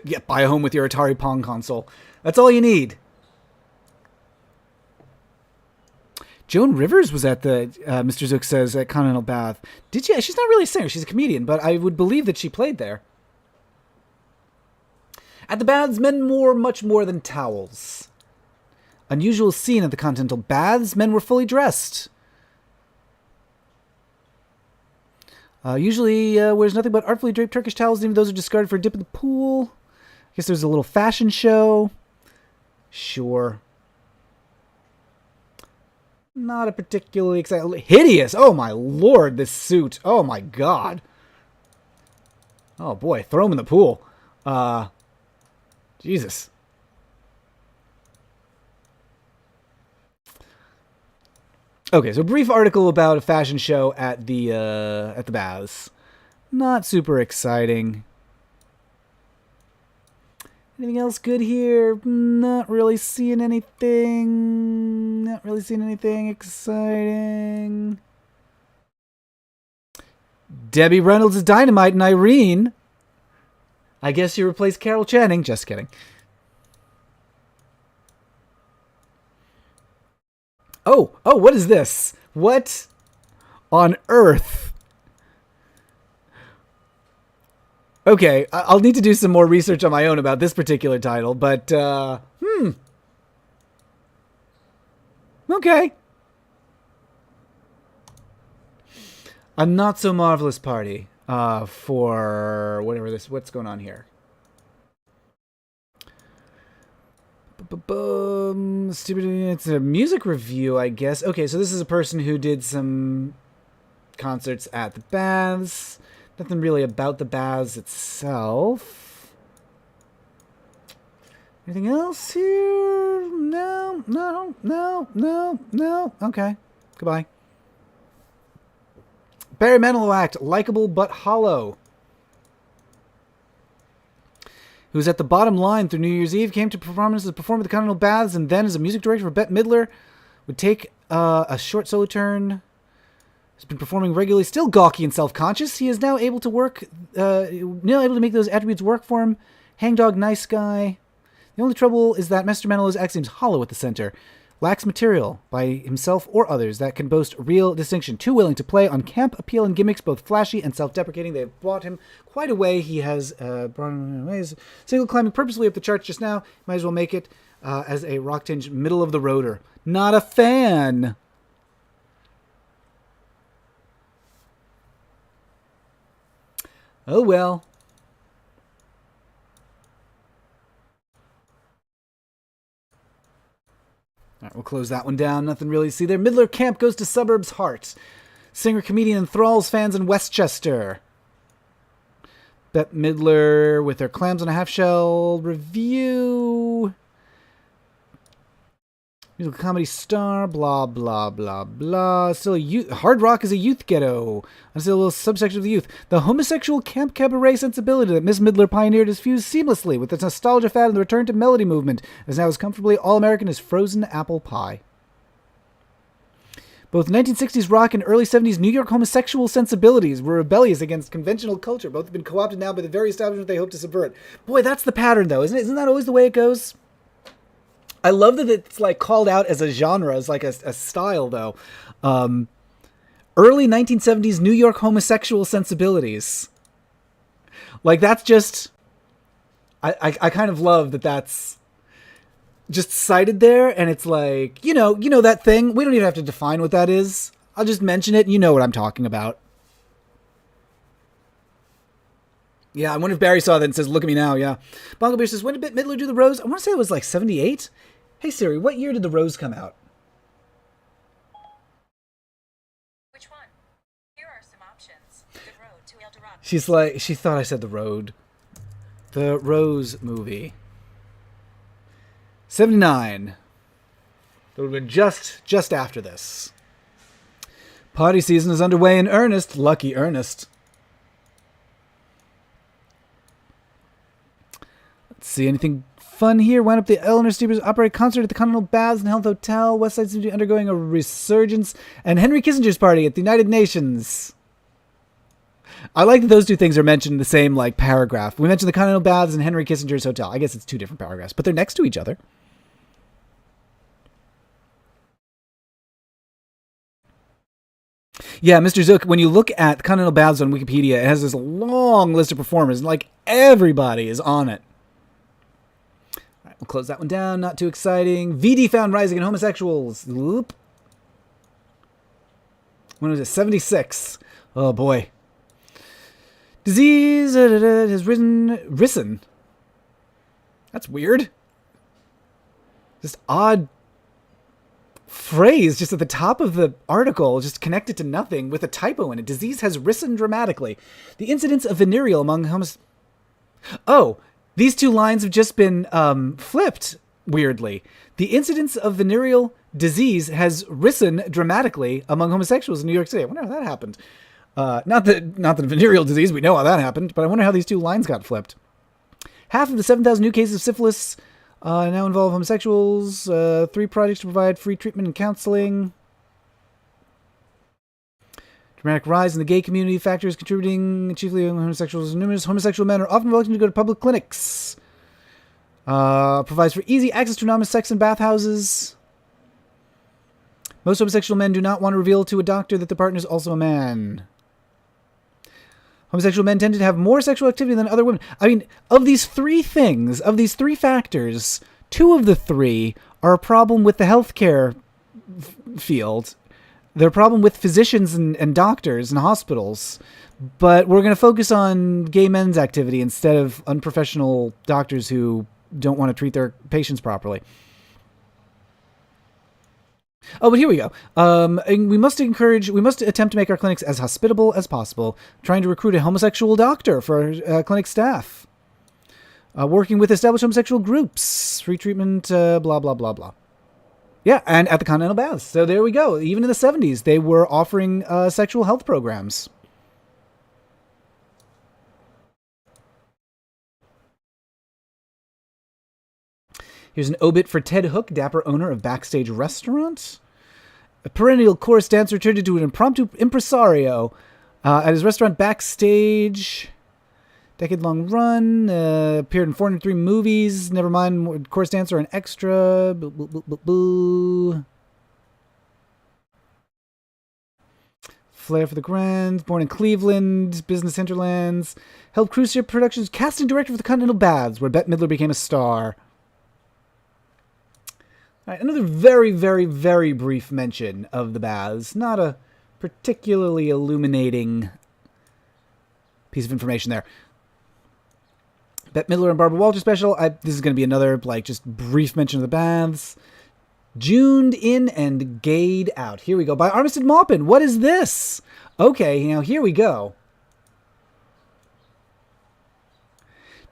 Yeah, buy a home with your Atari Pong console. That's all you need. Joan Rivers was at the, Mr. Zook says, at Continental Bath. Did she? She's not really a singer. She's a comedian, but I would believe that she played there. At the baths, men wore much more than towels. Unusual scene at the Continental Baths, men were fully dressed. Usually wears nothing but artfully draped Turkish towels, even those are discarded for a dip in the pool. I guess there's a little fashion show. Sure. Not a particularly exciting... Hideous! Oh my lord, this suit. Oh my god. Oh boy, throw him in the pool. Jesus. Okay, so brief article about a fashion show at the baths. Not super exciting. Anything else good here? Not really seeing anything. Not really seeing anything exciting. Debbie Reynolds is Dynamite and Irene. I guess you replaced Carol Channing. Just kidding. Oh, what is this? What on earth? Okay, I'll need to do some more research on my own about this particular title, but, okay. A Not So Marvelous Party, for whatever this, what's going on here? It's a music review, I guess. Okay, so this is a person who did some concerts at the baths. Nothing really about the baths itself. Anything else here? No. Okay, goodbye. Barry Manilow act, likable but hollow. Who was at the bottom line through New Year's Eve, came to performance as a performer at the Continental Baths, and then as a music director for Bette Midler, would take a short solo turn. Has been performing regularly, still gawky and self-conscious. He is now able to make those attributes work for him. Hangdog, nice guy. The only trouble is that Mr. Manilow's act seems hollow at the center. Lacks material by himself or others that can boast real distinction. Too willing to play on camp appeal and gimmicks, both flashy and self-deprecating. They've brought him quite a way. He has brought him ways. Single climbing purposely up the charts just now. Might as well make it as a rock-tinged middle-of-the-roader. Not a fan. Oh well. All right, we'll close that one down. Nothing really to see there. Midler Camp goes to Suburbs Heart. Singer, comedian, enthralls fans in Westchester. Bette Midler with her Clams on a Half Shell review. Musical comedy star, blah, blah, blah, blah. Still a youth. Hard rock is a youth ghetto. And still a little subsection of the youth. The homosexual camp cabaret sensibility that Miss Midler pioneered is fused seamlessly with the nostalgia fad and the return to melody movement, as now as comfortably all-American as frozen apple pie. Both 1960s rock and early 70s New York homosexual sensibilities were rebellious against conventional culture. Both have been co-opted now by the very establishment they hope to subvert. Boy, that's the pattern, though, isn't it? Isn't that always the way it goes? I love that it's like called out as a genre, as like a style, though. Early 1970s New York homosexual sensibilities. Like, that's just... I kind of love that that's just cited there, and it's like, you know that thing? We don't even have to define what that is. I'll just mention it, and you know what I'm talking about. Yeah, I wonder if Barry saw that and says, look at me now, yeah. Bongo Beer says, when did Bette Midler do The Rose? I want to say it was like 78. Hey, Siri, what year did The Rose come out? Which one? Here are some options. The Road to El Dorado. She's like, she thought I said The Road. The Rose movie. 79. It would have been just after this. Party season is underway in earnest. Lucky Ernest. Let's see, anything fun here? Wound up the Eleanor Steepers operate concert at the Continental Baths and Health Hotel. West Side seems to be undergoing a resurgence. And Henry Kissinger's party at the United Nations. I like that those two things are mentioned in the same, like, paragraph. We mentioned the Continental Baths and Henry Kissinger's hotel. I guess it's two different paragraphs, but they're next to each other. Yeah, Mr. Zook, when you look at Continental Baths on Wikipedia, it has this long list of performers, and, like, everybody is on it. All right, we'll close that one down. Not too exciting. VD found rising in homosexuals. Whoop. When was it? 76. Oh, boy. Disease has risen. That's weird. Just odd phrase just at the top of the article, just connected to nothing with a typo in it. Disease has risen dramatically. The incidence of venereal among Oh, these two lines have just been flipped weirdly. The incidence of venereal disease has risen dramatically among homosexuals in New York City. I wonder how that happened. Not the venereal disease, we know how that happened, but I wonder how these two lines got flipped. Half of the 7,000 new cases of syphilis now involve homosexuals. 3 projects to provide free treatment and counseling. Dramatic rise in the gay community. Factors contributing chiefly homosexuals. Numerous homosexual men are often reluctant to go to public clinics. Provides for easy access to anonymous sex and bathhouses. Most homosexual men do not want to reveal to a doctor that the partner is also a man. Homosexual men tend to have more sexual activity than other women. I mean, of these three things, of these 3 factors, 2 of the 3 are a problem with the healthcare field. They're a problem with physicians and doctors and hospitals. But we're going to focus on gay men's activity instead of unprofessional doctors who don't want to treat their patients properly. Oh, but here we go. We must attempt to make our clinics as hospitable as possible. Trying to recruit a homosexual doctor for our clinic staff. Working with established homosexual groups. Free treatment, blah, blah, blah, blah. Yeah, and at the Continental Baths. So there we go. Even in the 70s, they were offering sexual health programs. Here's an obit for Ted Hook, dapper owner of Backstage Restaurant. A perennial chorus dancer turned into an impromptu impresario at his restaurant Backstage. Decade-long run. Appeared in 403 movies. Never mind, chorus dancer and extra. Boo, boo, boo, boo, boo. Flair for the Grand. Born in Cleveland. Business Hinterlands. Helped cruise ship productions. Casting director for the Continental Baths, where Bette Midler became a star. All right, another very, very, very brief mention of the baths. Not a particularly illuminating piece of information there. Bette Midler and Barbara Walters special. This is going to be another, just brief mention of the baths. Juned in and gayed out. Here we go. By Armistead Maupin. What is this? Okay, now here we go.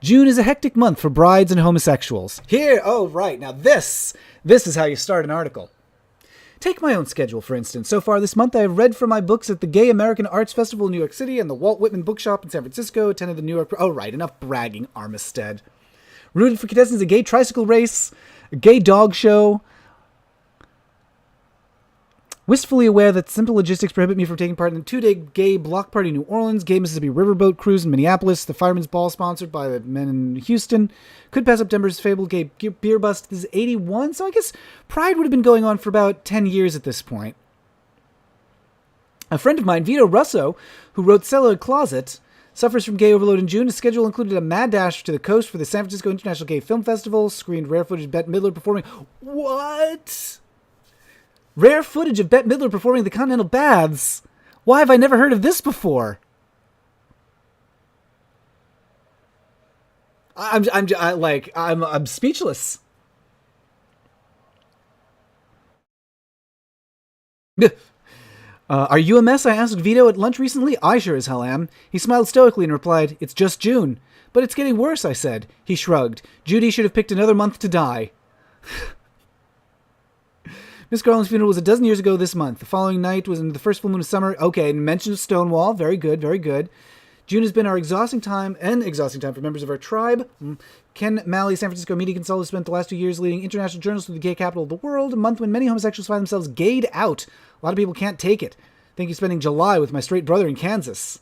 June is a hectic month for brides and homosexuals. Here, oh, right. Now this is how you start an article. Take my own schedule, for instance. So far this month, I have read from my books at the Gay American Arts Festival in New York City and the Walt Whitman Bookshop in San Francisco, attended the New York... Oh, right. Enough bragging, Armistead. Rooted for contestants a gay tricycle race, a gay dog show. Wistfully aware that simple logistics prohibit me from taking part in the 2-day gay block party in New Orleans, gay Mississippi riverboat cruise in Minneapolis, the Fireman's Ball sponsored by the men in Houston, could pass up Denver's fabled gay beer bust. This is 81, so I guess Pride would have been going on for about 10 years at this point. A friend of mine, Vito Russo, who wrote Cellular Closet, suffers from gay overload in June. His schedule included a mad dash to the coast for the San Francisco International Gay Film Festival, screened rare footage of Bette Midler performing... What? Rare footage of Bette Midler performing the Continental Baths? Why have I never heard of this before? I'm speechless. Are you a mess? I asked Vito at lunch recently. I sure as hell am. He smiled stoically and replied, "It's just June." "But it's getting worse," I said. He shrugged. "Judy should have picked another month to die." Miss Garland's funeral was a dozen years ago this month. The following night was in the first full moon of summer. Okay, mention of Stonewall. Very good, very good. June has been our exhausting time for members of our tribe. Ken Malley, San Francisco media consultant, spent the last 2 years leading international journalists through the gay capital of the world, a month when many homosexuals find themselves gayed out. A lot of people can't take it. Thank you spending July with my straight brother in Kansas.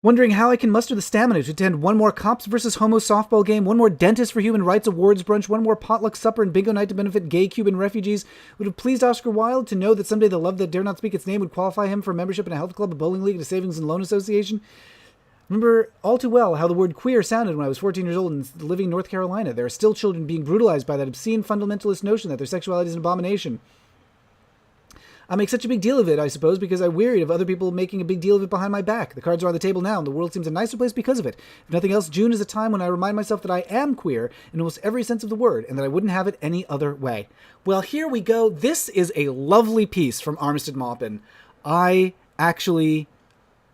Wondering how I can muster the stamina to attend one more Cops versus Homo softball game, one more Dentist for Human Rights Awards brunch, one more potluck supper and bingo night to benefit gay Cuban refugees. Would have pleased Oscar Wilde to know that someday the love that dare not speak its name would qualify him for membership in a health club, a bowling league, and a savings and loan association. Remember all too well how the word queer sounded when I was 14 years old and living in North Carolina. There are still children being brutalized by that obscene fundamentalist notion that their sexuality is an abomination. I make such a big deal of it, I suppose, because I'm wearied of other people making a big deal of it behind my back. The cards are on the table now, and the world seems a nicer place because of it. If nothing else, June is a time when I remind myself that I am queer in almost every sense of the word, and that I wouldn't have it any other way. Well, here we go. This is a lovely piece from Armistead Maupin. I actually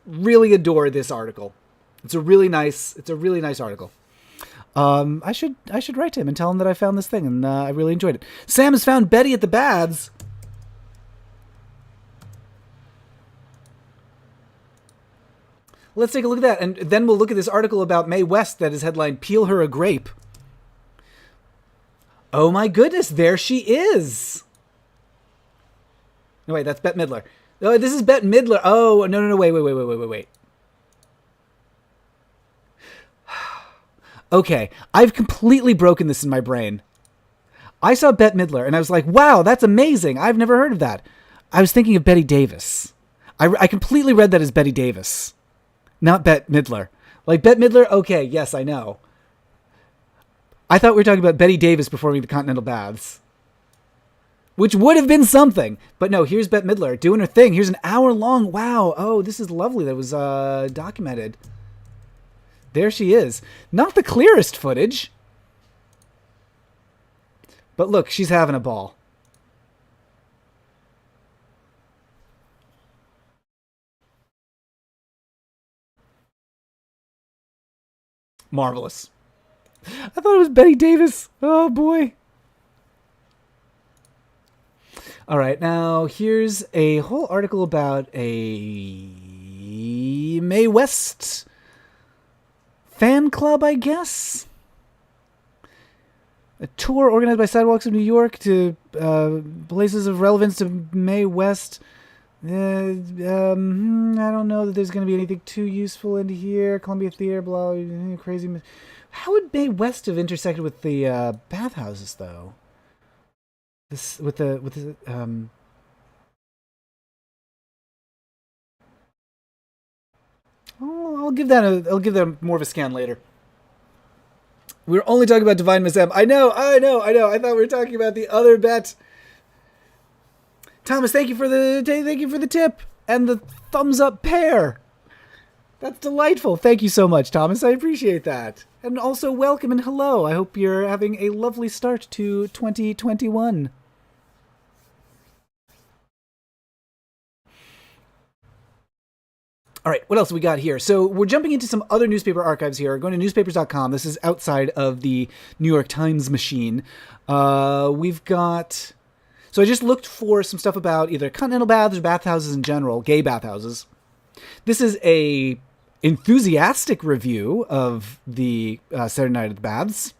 really adore this article. It's a really nice article. I should write to him and tell him that I found this thing, and I really enjoyed it. Sam has found Betty at the Baths. Let's take a look at that, and then we'll look at this article about Mae West that is headlined, "Peel Her a Grape." Oh my goodness, there she is! No, wait, that's Bette Midler. Oh, this is Bette Midler. Oh, no, wait. Okay, I've completely broken this in my brain. I saw Bette Midler, and I was like, wow, that's amazing. I've never heard of that. I was thinking of Betty Davis. I completely read that as Betty Davis. Not Bette Midler. Like, Bette Midler, okay, yes, I know. I thought we were talking about Betty Davis performing the Continental Baths. Which would have been something. But no, here's Bette Midler doing her thing. Here's an hour long. Wow. Oh, this is lovely. That was documented. There she is. Not the clearest footage. But look, she's having a ball. Marvelous. I thought it was Betty Davis. Oh, boy. All right, now here's a whole article about a Mae West fan club, I guess. A tour organized by Sidewalks of New York to places of relevance to Mae West. I don't know that there's going to be anything too useful into here. Columbia Theater, blah, crazy. How would Mae West have intersected with the bathhouses, though? This with the I'll give that more of a scan later. We were only talking about Divine Miss M. I know. I thought we were talking about the other bet. Thomas, thank you for the tip and the thumbs up pair. That's delightful. Thank you so much, Thomas. I appreciate that. And also welcome and hello. I hope you're having a lovely start to 2021. All right, what else we got here? So we're jumping into some other newspaper archives here. We're going to newspapers.com. This is outside of the New York Times machine. We've got... So I just looked for some stuff about either continental baths or bathhouses in general, gay bathhouses. This is a enthusiastic review of the Saturday Night at the Baths.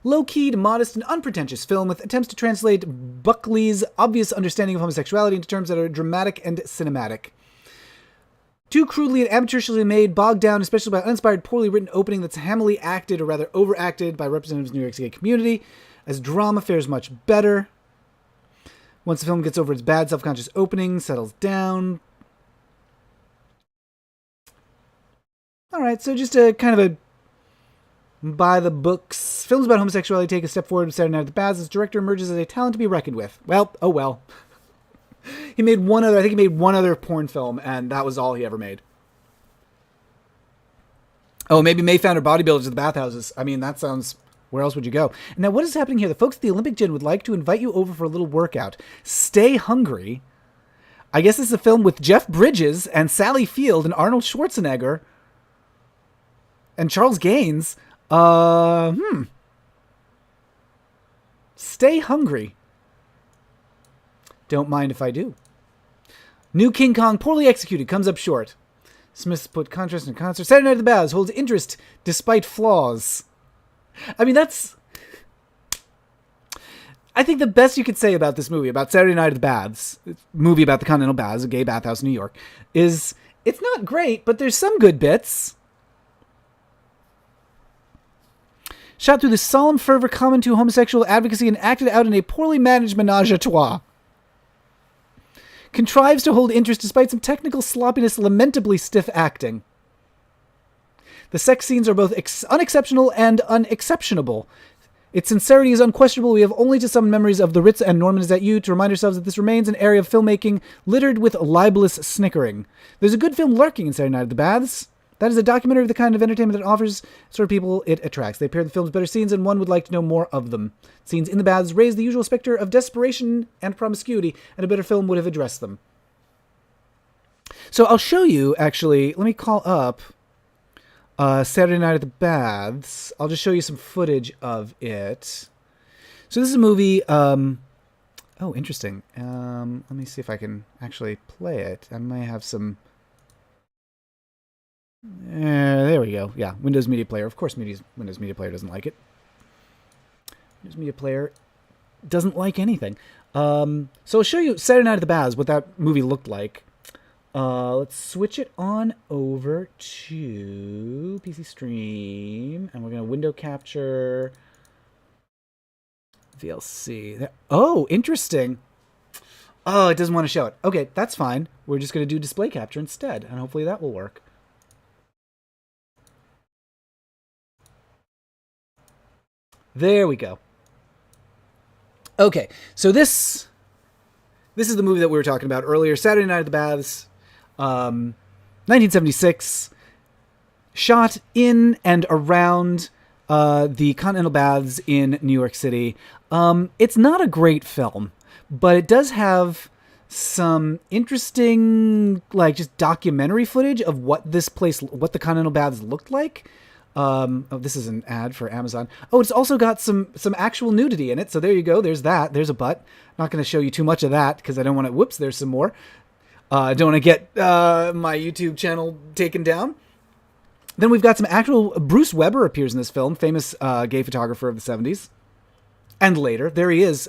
low-keyed, modest, and unpretentious film with attempts to translate Buckley's obvious understanding of homosexuality into terms that are dramatic and cinematic. Too crudely and amateurishly made, bogged down, especially by uninspired, poorly written opening that's hammily acted, or rather overacted, by representatives of the New York City community. As drama fares much better. Once the film gets over its bad, self-conscious opening, settles down. Alright, so just a kind of a by the books. Films about homosexuality take a step forward with Saturday Night at the Baths. Its director emerges as a talent to be reckoned with. Well, oh well. He made one other porn film, and that was all he ever made. Oh, maybe Mayfounder Bodybuilders at the Bathhouses. I mean, that sounds... Where else would you go? Now, what is happening here? The folks at the Olympic Gym would like to invite you over for a little workout. Stay hungry. I guess this is a film with Jeff Bridges and Sally Field and Arnold Schwarzenegger and Charles Gaines. Stay hungry. Don't mind if I do. New King Kong, poorly executed, comes up short. Smith put contrast in concert. Saturday Night at the Baths holds interest despite flaws. I mean, that's... I think the best you could say about this movie, about Saturday Night at the Baths, movie about the Continental Baths, a gay bathhouse in New York, is it's not great, but there's some good bits. Shot through the solemn fervor common to homosexual advocacy and acted out in a poorly managed menage a trois. Contrives to hold interest despite some technical sloppiness, lamentably stiff acting. The sex scenes are both unexceptional and unexceptionable. Its sincerity is unquestionable. We have only to summon memories of The Ritz and Norman Is That You to remind ourselves that this remains an area of filmmaking littered with libelous snickering. There's a good film lurking in Saturday Night at the Baths. That is a documentary of the kind of entertainment that offers sort of people it attracts. They pair the film's better scenes, and one would like to know more of them. Scenes in the baths raise the usual specter of desperation and promiscuity, and a better film would have addressed them. So I'll show you, actually, let me call up Saturday Night at the Baths. I'll just show you some footage of it. So this is a movie, oh, interesting. Let me see if I can actually play it. I might have some... there we go. Yeah, Windows Media Player. Of course Windows Media Player doesn't like it. Windows Media Player doesn't like anything. So I'll show you Saturday Night at the Baths, what that movie looked like. Let's switch it on over to PC Stream, and we're going to window capture VLC. There. Oh, interesting. Oh, it doesn't want to show it. Okay, that's fine. We're just going to do display capture instead, and hopefully that will work. There we go. Okay, so this is the movie that we were talking about earlier, Saturday Night at the Baths, 1976, shot in and around the Continental Baths in New York City. It's not a great film, but it does have some interesting, like, just documentary footage of what this place, what the Continental Baths looked like. Oh, this is an ad for Amazon. Oh, it's also got some actual nudity in it. So there you go. There's that. There's a butt. Not going to show you too much of that because I don't want to... Whoops, there's some more. I don't want to get my YouTube channel taken down. Then we've got some actual... Bruce Weber appears in this film, famous gay photographer of the 70s. And later. There he is,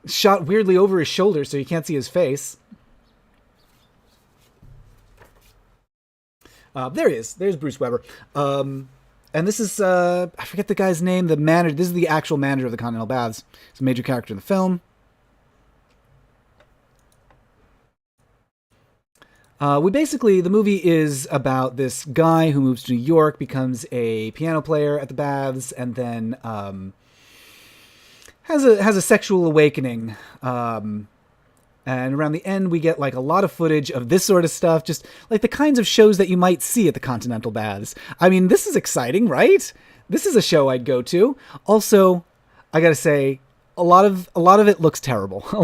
shot weirdly over his shoulder so you can't see his face. There he is. There's Bruce Weber. And this is, I forget the guy's name, the manager. This is the actual manager of the Continental Baths. He's a major character in the film. The movie is about this guy who moves to New York, becomes a piano player at the Baths, and then has a sexual awakening. And around the end, we get like a lot of footage of this sort of stuff, just like the kinds of shows that you might see at the Continental Baths. I mean, this is exciting, right? This is a show I'd go to. Also, I gotta say, a lot of it looks terrible. A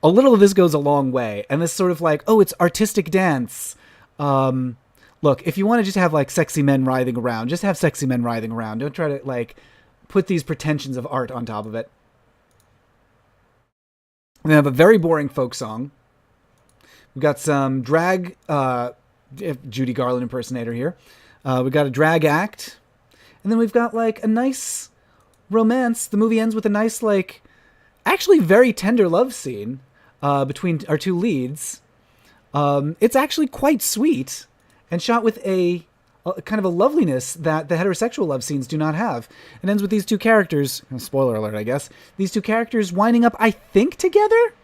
little of this goes a long way. And this sort of like, oh, it's artistic dance. Look, if you want to just have like sexy men writhing around, just have sexy men writhing around. Don't try to like put these pretensions of art on top of it. We have a very boring folk song. We've got some drag, Judy Garland impersonator here. We've got a drag act. And then we've got like a nice romance. The movie ends with a nice, like, actually very tender love scene between our two leads. It's actually quite sweet and shot with a kind of a loveliness that the heterosexual love scenes do not have. It ends with these two characters, spoiler alert, I guess, these two characters winding up, I think, together?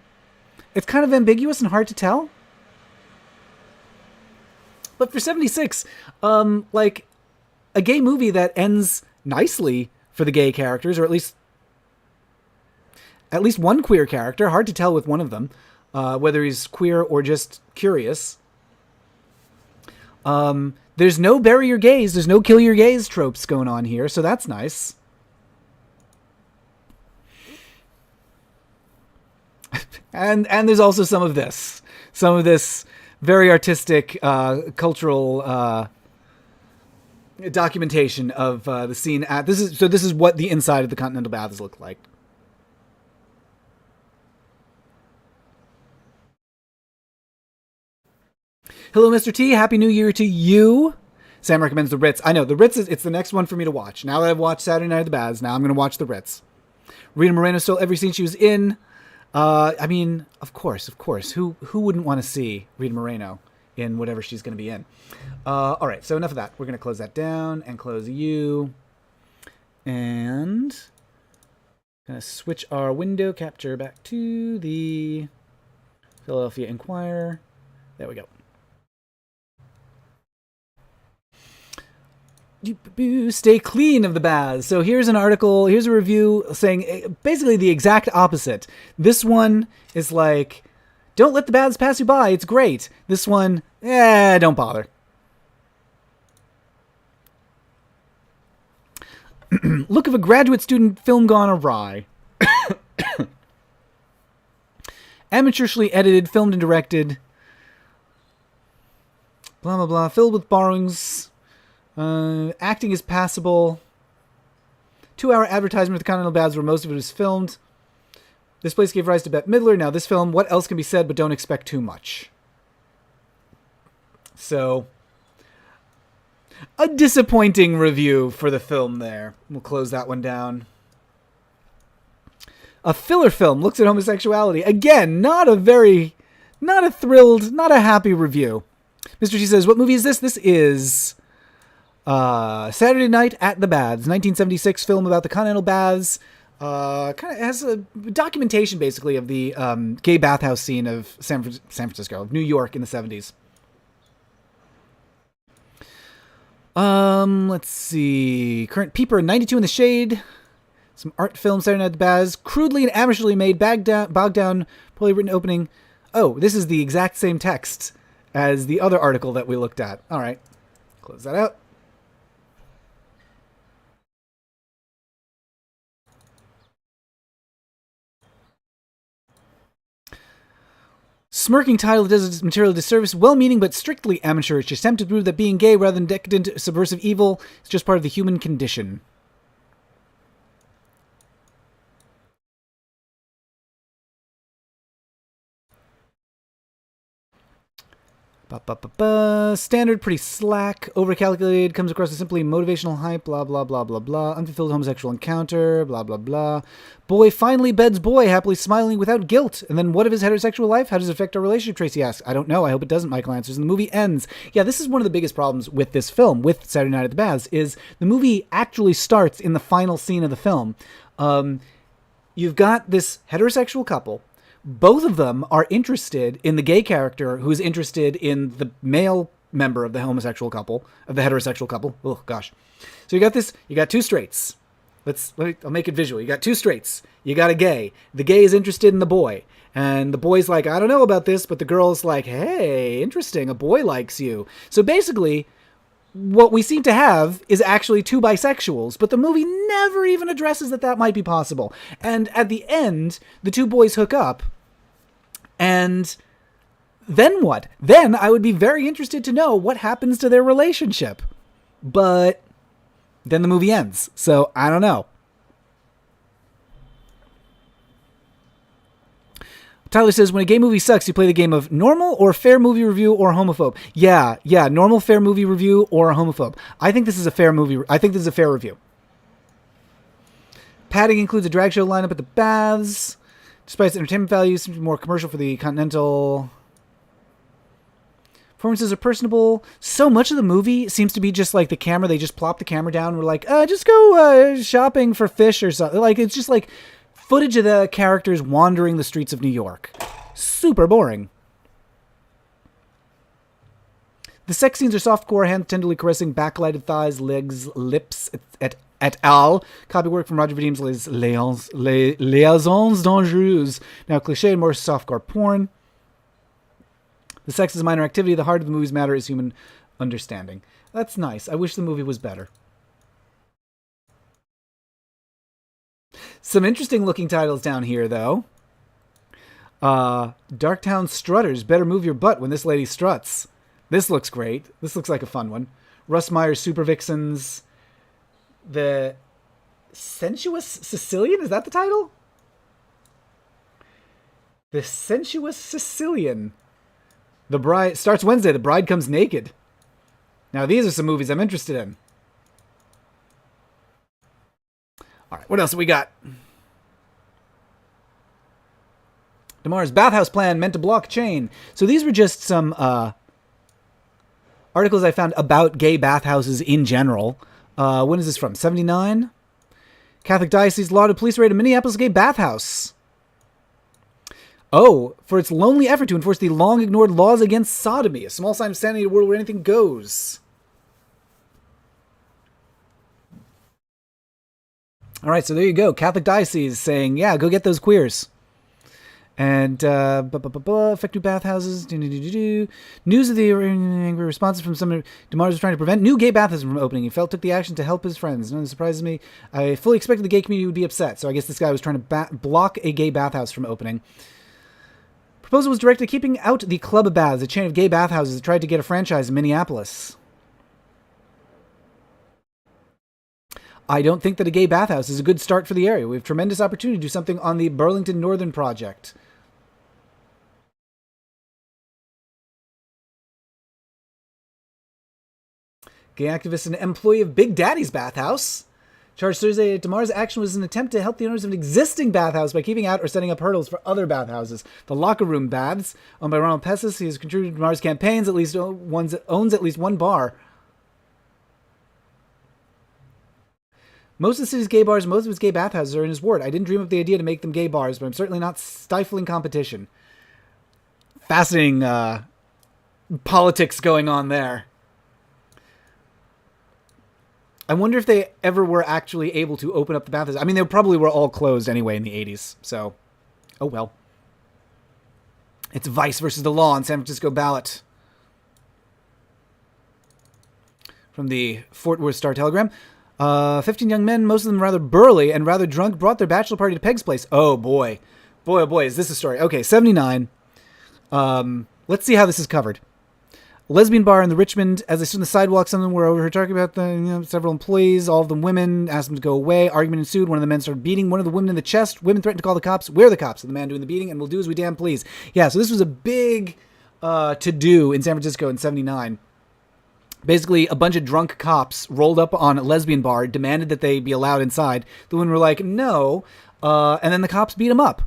It's kind of ambiguous and hard to tell. But for 76, like, a gay movie that ends nicely for the gay characters, or at least one queer character, hard to tell with one of them, whether he's queer or just curious. There's no bury your gays, there's no kill your gays tropes going on here, so that's nice. and there's also some of this very artistic, cultural documentation of the scene at this is what the inside of the Continental Baths look like. Hello, Mr. T. Happy New Year to you. Sam recommends The Ritz. I know, The Ritz it's the next one for me to watch. Now that I've watched Saturday Night at the Baths, now I'm going to watch The Ritz. Rita Moreno stole every scene she was in. I mean, of course. Who wouldn't want to see Rita Moreno in whatever she's going to be in? All right, so enough of that. We're going to close that down and close you. And going to switch our window capture back to the Philadelphia Inquirer. There we go. Stay clean of the baths. So here's an article, here's a review saying basically the exact opposite. This one is like, don't let the baths pass you by, it's great. This one, don't bother. Look of a graduate student film gone awry. Amateurishly edited, filmed and directed. Blah, blah, blah. Filled with borrowings. Acting is passable. 2-hour advertisement of the Continental Baths where most of it is filmed. This place gave rise to Bette Midler. Now this film, what else can be said, but don't expect too much. So, a disappointing review for the film there. We'll close that one down. A filler film looks at homosexuality. Again, not a thrilled, not a happy review. Mr. T says, what movie is this? This is Saturday Night at the Baths, 1976 film about the Continental Baths. Kind of has a documentation, basically, of the gay bathhouse scene of San Francisco, of New York in the 70s. Let's see. Current Peeper, 92 in the Shade. Some art film, Saturday Night at the Baths. Crudely and amateurishly made, bogged down, poorly written opening. Oh, this is the exact same text as the other article that we looked at. All right. Close that out. Smirking title does its material disservice. Well-meaning but strictly amateurish attempt to prove that being gay rather than decadent, subversive evil is just part of the human condition. Standard, pretty slack, overcalculated, comes across as simply motivational hype, blah, blah, blah, blah, blah. Unfulfilled homosexual encounter, blah, blah, blah. Boy finally beds boy, happily smiling without guilt. And then what of his heterosexual life? How does it affect our relationship, Tracy asks. I don't know. I hope it doesn't, Michael answers. And the movie ends. Yeah, this is one of the biggest problems with this film, with Saturday Night at the Baths, is the movie actually starts in the final scene of the film. You've got this heterosexual couple. Both of them are interested in the gay character who's interested in the male member of the homosexual couple, of the heterosexual couple. Oh, gosh. So you got two straights. I'll make it visual. You got two straights. You got a gay. The gay is interested in the boy. And the boy's like, I don't know about this, but the girl's like, hey, interesting. A boy likes you. So basically, what we seem to have is actually two bisexuals, but the movie never even addresses that might be possible. And at the end, the two boys hook up, and then what? Then I would be very interested to know what happens to their relationship. But then the movie ends, so I don't know. Tyler says, when a gay movie sucks, you play the game of normal or fair movie review or homophobe. Yeah, normal fair movie review or homophobe. I think this is a fair movie. I think this is a fair review. Padding includes a drag show lineup at the baths. Despite its entertainment value, seems to be more commercial for the Continental. Performances are personable. So much of the movie seems to be just like the camera. They just plop the camera down and we're like, just go shopping for fish or something. Like, it's just like footage of the characters wandering the streets of New York. Super boring. The sex scenes are softcore, hands tenderly caressing backlighted thighs, legs, lips, et al. Copy work from Roger Vadim's Liaisons Dangereuses. Now cliche and more softcore porn. The sex is a minor activity. The heart of the movie's matter is human understanding. That's nice. I wish the movie was better. Some interesting looking titles down here, though. Darktown Strutters. Better move your butt when this lady struts. This looks great. This looks like a fun one. Russ Meyer's Super Vixens. The Sensuous Sicilian? Is that the title? The Sensuous Sicilian. The Bride starts Wednesday. The Bride Comes Naked. Now, these are some movies I'm interested in. All right, what else have we got? Tomorrow's Bathhouse plan meant to block chain. So these were just some articles I found about gay bathhouses in general. When is this from? 79? Catholic Diocese lauded police raid a Minneapolis gay bathhouse. Oh, for its lonely effort to enforce the long-ignored laws against sodomy, a small sign of sanity in a world where anything goes. All right, so there you go. Catholic Diocese saying, yeah, go get those queers. And, affect new bathhouses. News of the angry responses from some. DeMars was trying to prevent new gay bathhouses from opening. He felt took the action to help his friends. None surprises me. I fully expected the gay community would be upset. So I guess this guy was trying to block a gay bathhouse from opening. Proposal was directed at keeping out the Club Baths, a chain of gay bathhouses that tried to get a franchise in Minneapolis. I don't think that a gay bathhouse is a good start for the area. We have tremendous opportunity to do something on the Burlington Northern Project. Gay activist and employee of Big Daddy's Bathhouse. Charged Thursday, DeMar's action was an attempt to help the owners of an existing bathhouse by keeping out or setting up hurdles for other bathhouses. The Locker Room Baths, owned by Ronald Pessis, he has contributed to DeMar's campaigns, owns at least one bar. Most of the city's gay bars, most of its gay bathhouses are in his ward. I didn't dream up the idea to make them gay bars, but I'm certainly not stifling competition. Fascinating politics going on there. I wonder if they ever were actually able to open up the bathhouses. I mean, they probably were all closed anyway in the 80s, so oh well. It's Vice versus the law on San Francisco ballot. From the Fort Worth Star-Telegram. 15 young men, most of them rather burly and rather drunk, brought their bachelor party to Peg's place. Oh boy. Boy, oh boy, is this a story. Okay, 79. Let's see how this is covered. A lesbian bar in the Richmond. As they stood on the sidewalk, some of them were overheard talking about several employees, all of them women, asked them to go away. Argument ensued. One of the men started beating one of the women in the chest. Women threatened to call the cops. We're the cops. And the man doing the beating, and we'll do as we damn please. Yeah, so this was a big to-do in San Francisco in 79. Basically, a bunch of drunk cops rolled up on a lesbian bar, demanded that they be allowed inside. The women were like, no, and then the cops beat them up.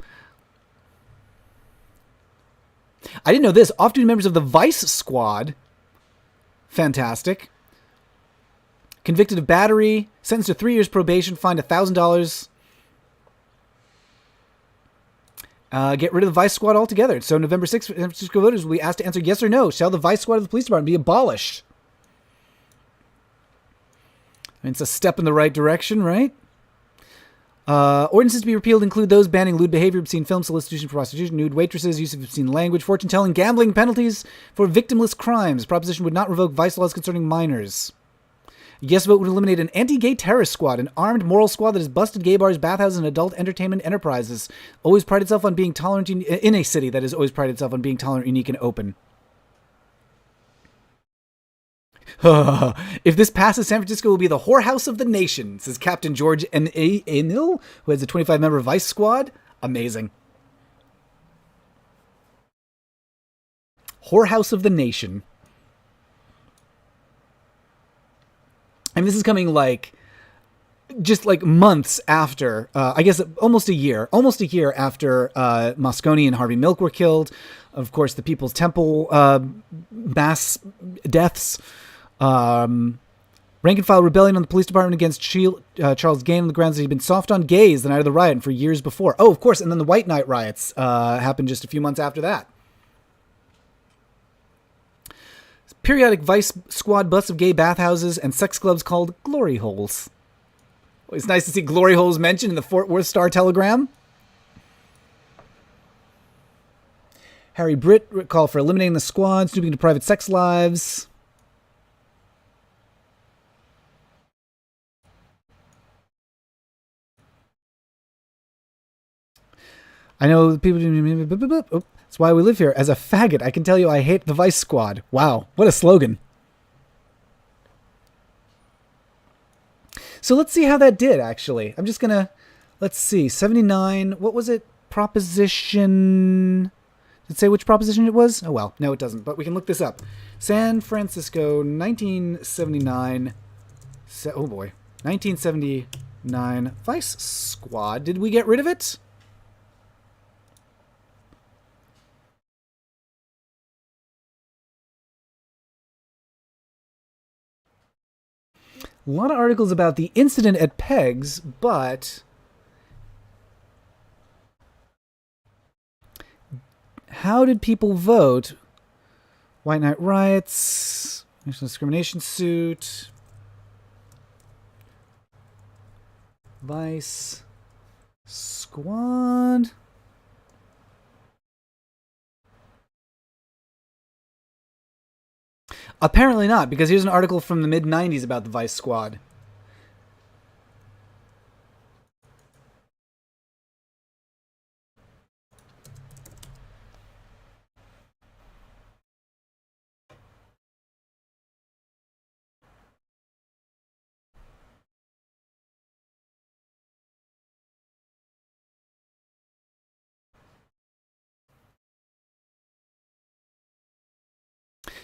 I didn't know this. Off-duty members of the Vice Squad, fantastic, convicted of battery, sentenced to 3 years probation, fined $1,000. Get rid of the Vice Squad altogether. So November 6th, San Francisco voters will be asked to answer yes or no. Shall the Vice Squad of the police department be abolished? I mean, it's a step in the right direction, right? Ordinances to be repealed include those banning lewd behavior, obscene film, solicitation for prostitution, nude waitresses, use of obscene language, fortune-telling, gambling, penalties for victimless crimes. Proposition would not revoke vice laws concerning minors. A yes vote would eliminate an anti-gay terrorist squad, an armed moral squad that has busted gay bars, bathhouses, and adult entertainment enterprises. Always prided itself on being tolerant in a city that has always prided itself on being tolerant, unique, and open. If this passes, San Francisco will be the whorehouse of the nation, says Captain George Enil, who has a 25-member Vice Squad. Amazing. Whorehouse of the Nation. And this is coming like just like months after, I guess almost a year after Moscone and Harvey Milk were killed. Of course, the People's Temple mass deaths. Rank and file rebellion on the police department against Charles Gaine on the grounds that he'd been soft on gays the night of the riot and for years before. Oh, of course, and then the White Night riots happened just a few months after that. Periodic vice squad busts of gay bathhouses and sex clubs called glory holes. It's nice to see glory holes mentioned in the Fort Worth Star-Telegram. Harry Britt call for eliminating the squad, snooping into private sex lives. I know people. Oh, that's why we live here. As a faggot, I can tell you I hate the Vice Squad. Wow, what a slogan. So let's see how that did, actually. I'm just going to, let's see, 79, what was it? Proposition, did it say which proposition it was? Oh, well, no, it doesn't, but we can look this up. San Francisco, 1979, oh boy, 1979 Vice Squad. Did we get rid of it? A lot of articles about the incident at Peg's, but how did people vote? White Night riots, national discrimination suit, Vice Squad. Apparently not, because here's an article from the mid-90s about the Vice Squad.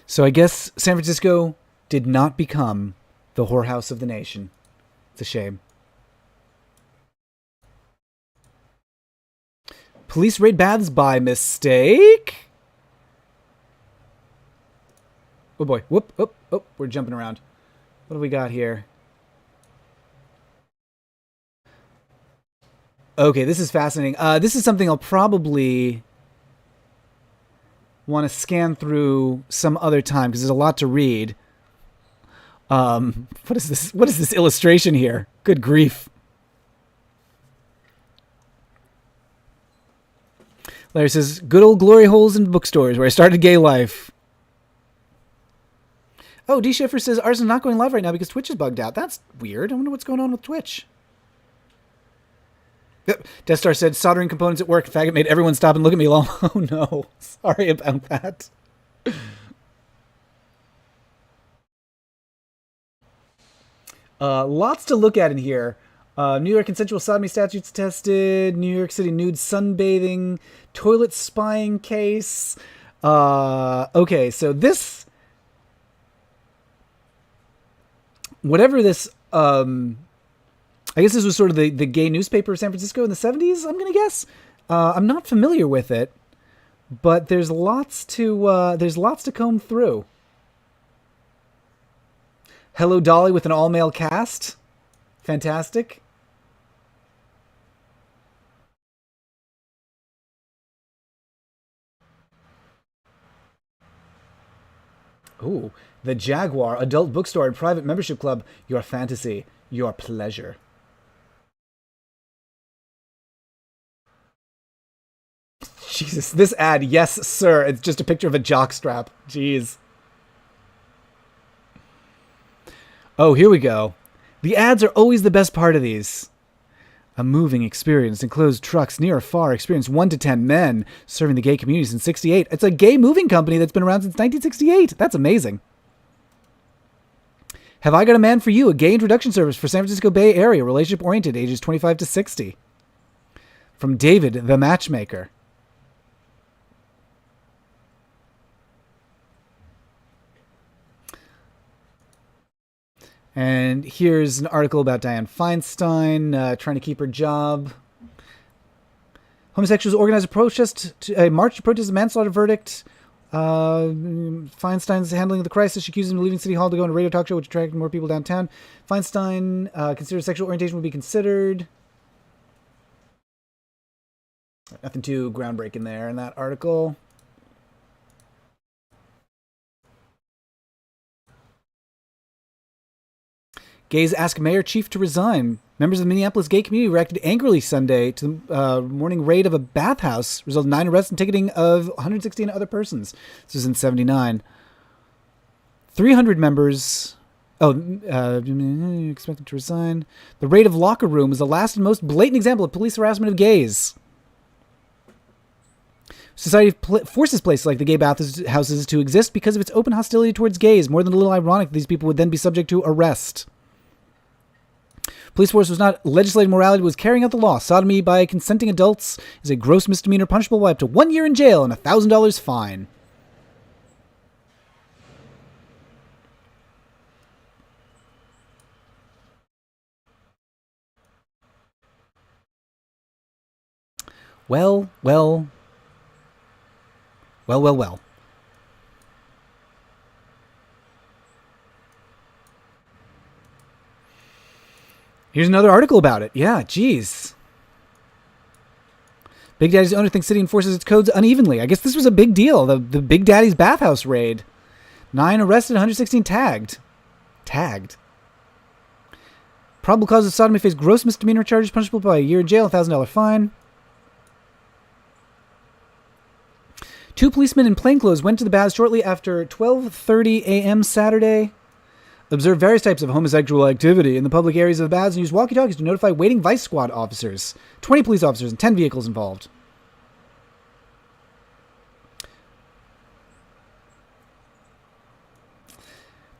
So I guess San Francisco did not become the whorehouse of the nation. It's a shame. Police raid baths by mistake? Oh boy. Whoop. Oh, we're jumping around. What do we got here? Okay, this is fascinating. This is something I'll probably want to scan through some other time because there's a lot to read. What is this? What is this illustration here? Good grief. Larry says, good old glory holes in bookstores where I started gay life. Oh, D. Schiffer says, ours is not going live right now because Twitch is bugged out. That's weird. I wonder what's going on with Twitch. Death Star said, soldering components at work. Faggot made everyone stop and look at me long. Oh, no. Sorry about that. Lots to look at in here. New York consensual sodomy statutes tested. New York City nude sunbathing. Toilet spying case. Okay, so this... Whatever this... I guess this was sort of the gay newspaper of San Francisco in the 70s, I'm going to guess. I'm not familiar with it, but there's lots to comb through. Hello Dolly with an all-male cast. Fantastic. Ooh, the Jaguar, adult bookstore and private membership club. Your fantasy, your pleasure. Jesus, this ad, yes, sir. It's just a picture of a jockstrap. Jeez. Oh, here we go. The ads are always the best part of these. A moving experience, enclosed trucks near or far, experience 1 to 10 men serving the gay community since '68. It's a gay moving company that's been around since 1968. That's amazing. Have I Got a Man for You? A gay introduction service for San Francisco Bay Area, relationship-oriented, ages 25 to 60. From David, the matchmaker. And here's an article about Dianne Feinstein trying to keep her job. Homosexuals organize a march to protest the manslaughter verdict. Feinstein's handling of the crisis. She accuses him of leaving City Hall to go on a radio talk show, which attracted more people downtown. Feinstein considers sexual orientation will be considered. Nothing too groundbreaking there in that article. Gays ask Mayor Chief to resign. Members of the Minneapolis gay community reacted angrily Sunday to the morning raid of a bathhouse, resulted in 9 arrests and ticketing of 116 other persons. This was in 79. 300 members... expected to resign. The raid of locker room was the last and most blatant example of police harassment of gays. Society forces places like the gay bathhouses to exist because of its open hostility towards gays. More than a little ironic that these people would then be subject to arrest. Police force was not legislating morality, was carrying out the law. Sodomy by consenting adults is a gross misdemeanor punishable by up to 1 year in jail and $1,000 fine. Well. Here's another article about it. Yeah, geez. Big Daddy's owner thinks city enforces its codes unevenly. I guess this was a big deal. The Big Daddy's bathhouse raid. 9 arrested, 116 tagged. Probable cause of sodomy face gross misdemeanor charges punishable by a year in jail, $1,000 fine. 2 policemen in plainclothes went to the baths shortly after 12:30 a.m. Saturday. Observed various types of homosexual activity in the public areas of the baths and used walkie-talkies to notify waiting Vice Squad officers. 20 police officers and 10 vehicles involved.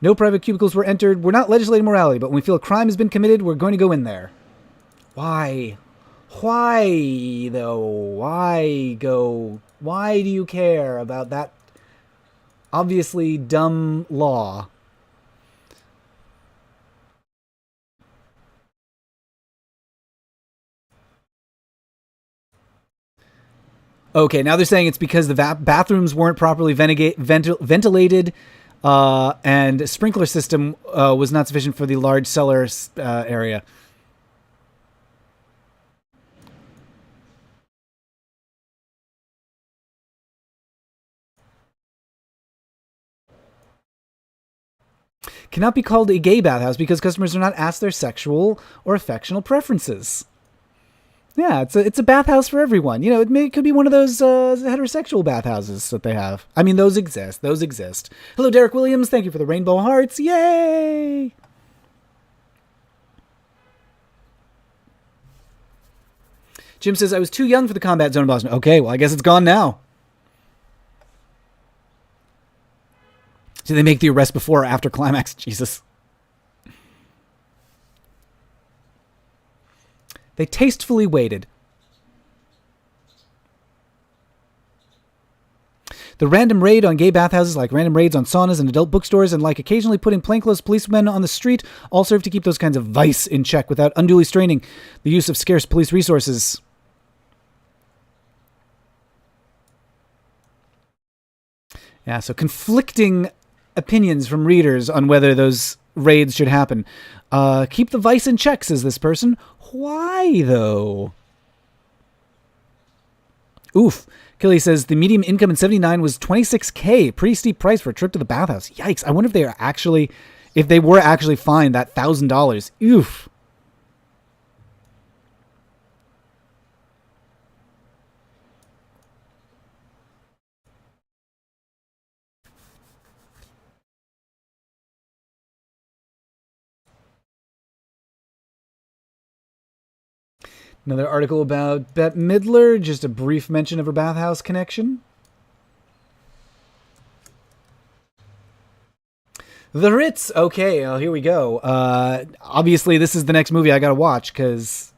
No private cubicles were entered. We're not legislating morality, but when we feel a crime has been committed, we're going to go in there. Why? Why, though? Why go? Why do you care about that obviously dumb law? Okay, now they're saying it's because the bathrooms weren't properly ventilated and sprinkler system was not sufficient for the large cellar area. Cannot be called a gay bathhouse because customers are not asked their sexual or affectional preferences. Yeah, it's a bathhouse for everyone. You know, it could be one of those heterosexual bathhouses that they have. I mean, those exist. Hello, Derek Williams. Thank you for the rainbow hearts. Yay! Jim says, I was too young for the combat zone in Boston. Okay, well, I guess it's gone now. Do they make the arrest before or after climax? Jesus. They tastefully waited. The random raid on gay bathhouses, like random raids on saunas and adult bookstores, and like occasionally putting plainclothes policemen on the street, all serve to keep those kinds of vice in check without unduly straining the use of scarce police resources. Yeah, so conflicting opinions from readers on whether those raids should happen. Keep the vice in check, says this person. Why, though? Oof. Kelly says the median income in 79 was $26K. Pretty steep price for a trip to the bathhouse. Yikes. I wonder if they were actually fined that $1,000. Oof. Another article about Bette Midler, just a brief mention of her bathhouse connection. The Ritz. Okay, well, here we go. Obviously, this is the next movie I gotta watch because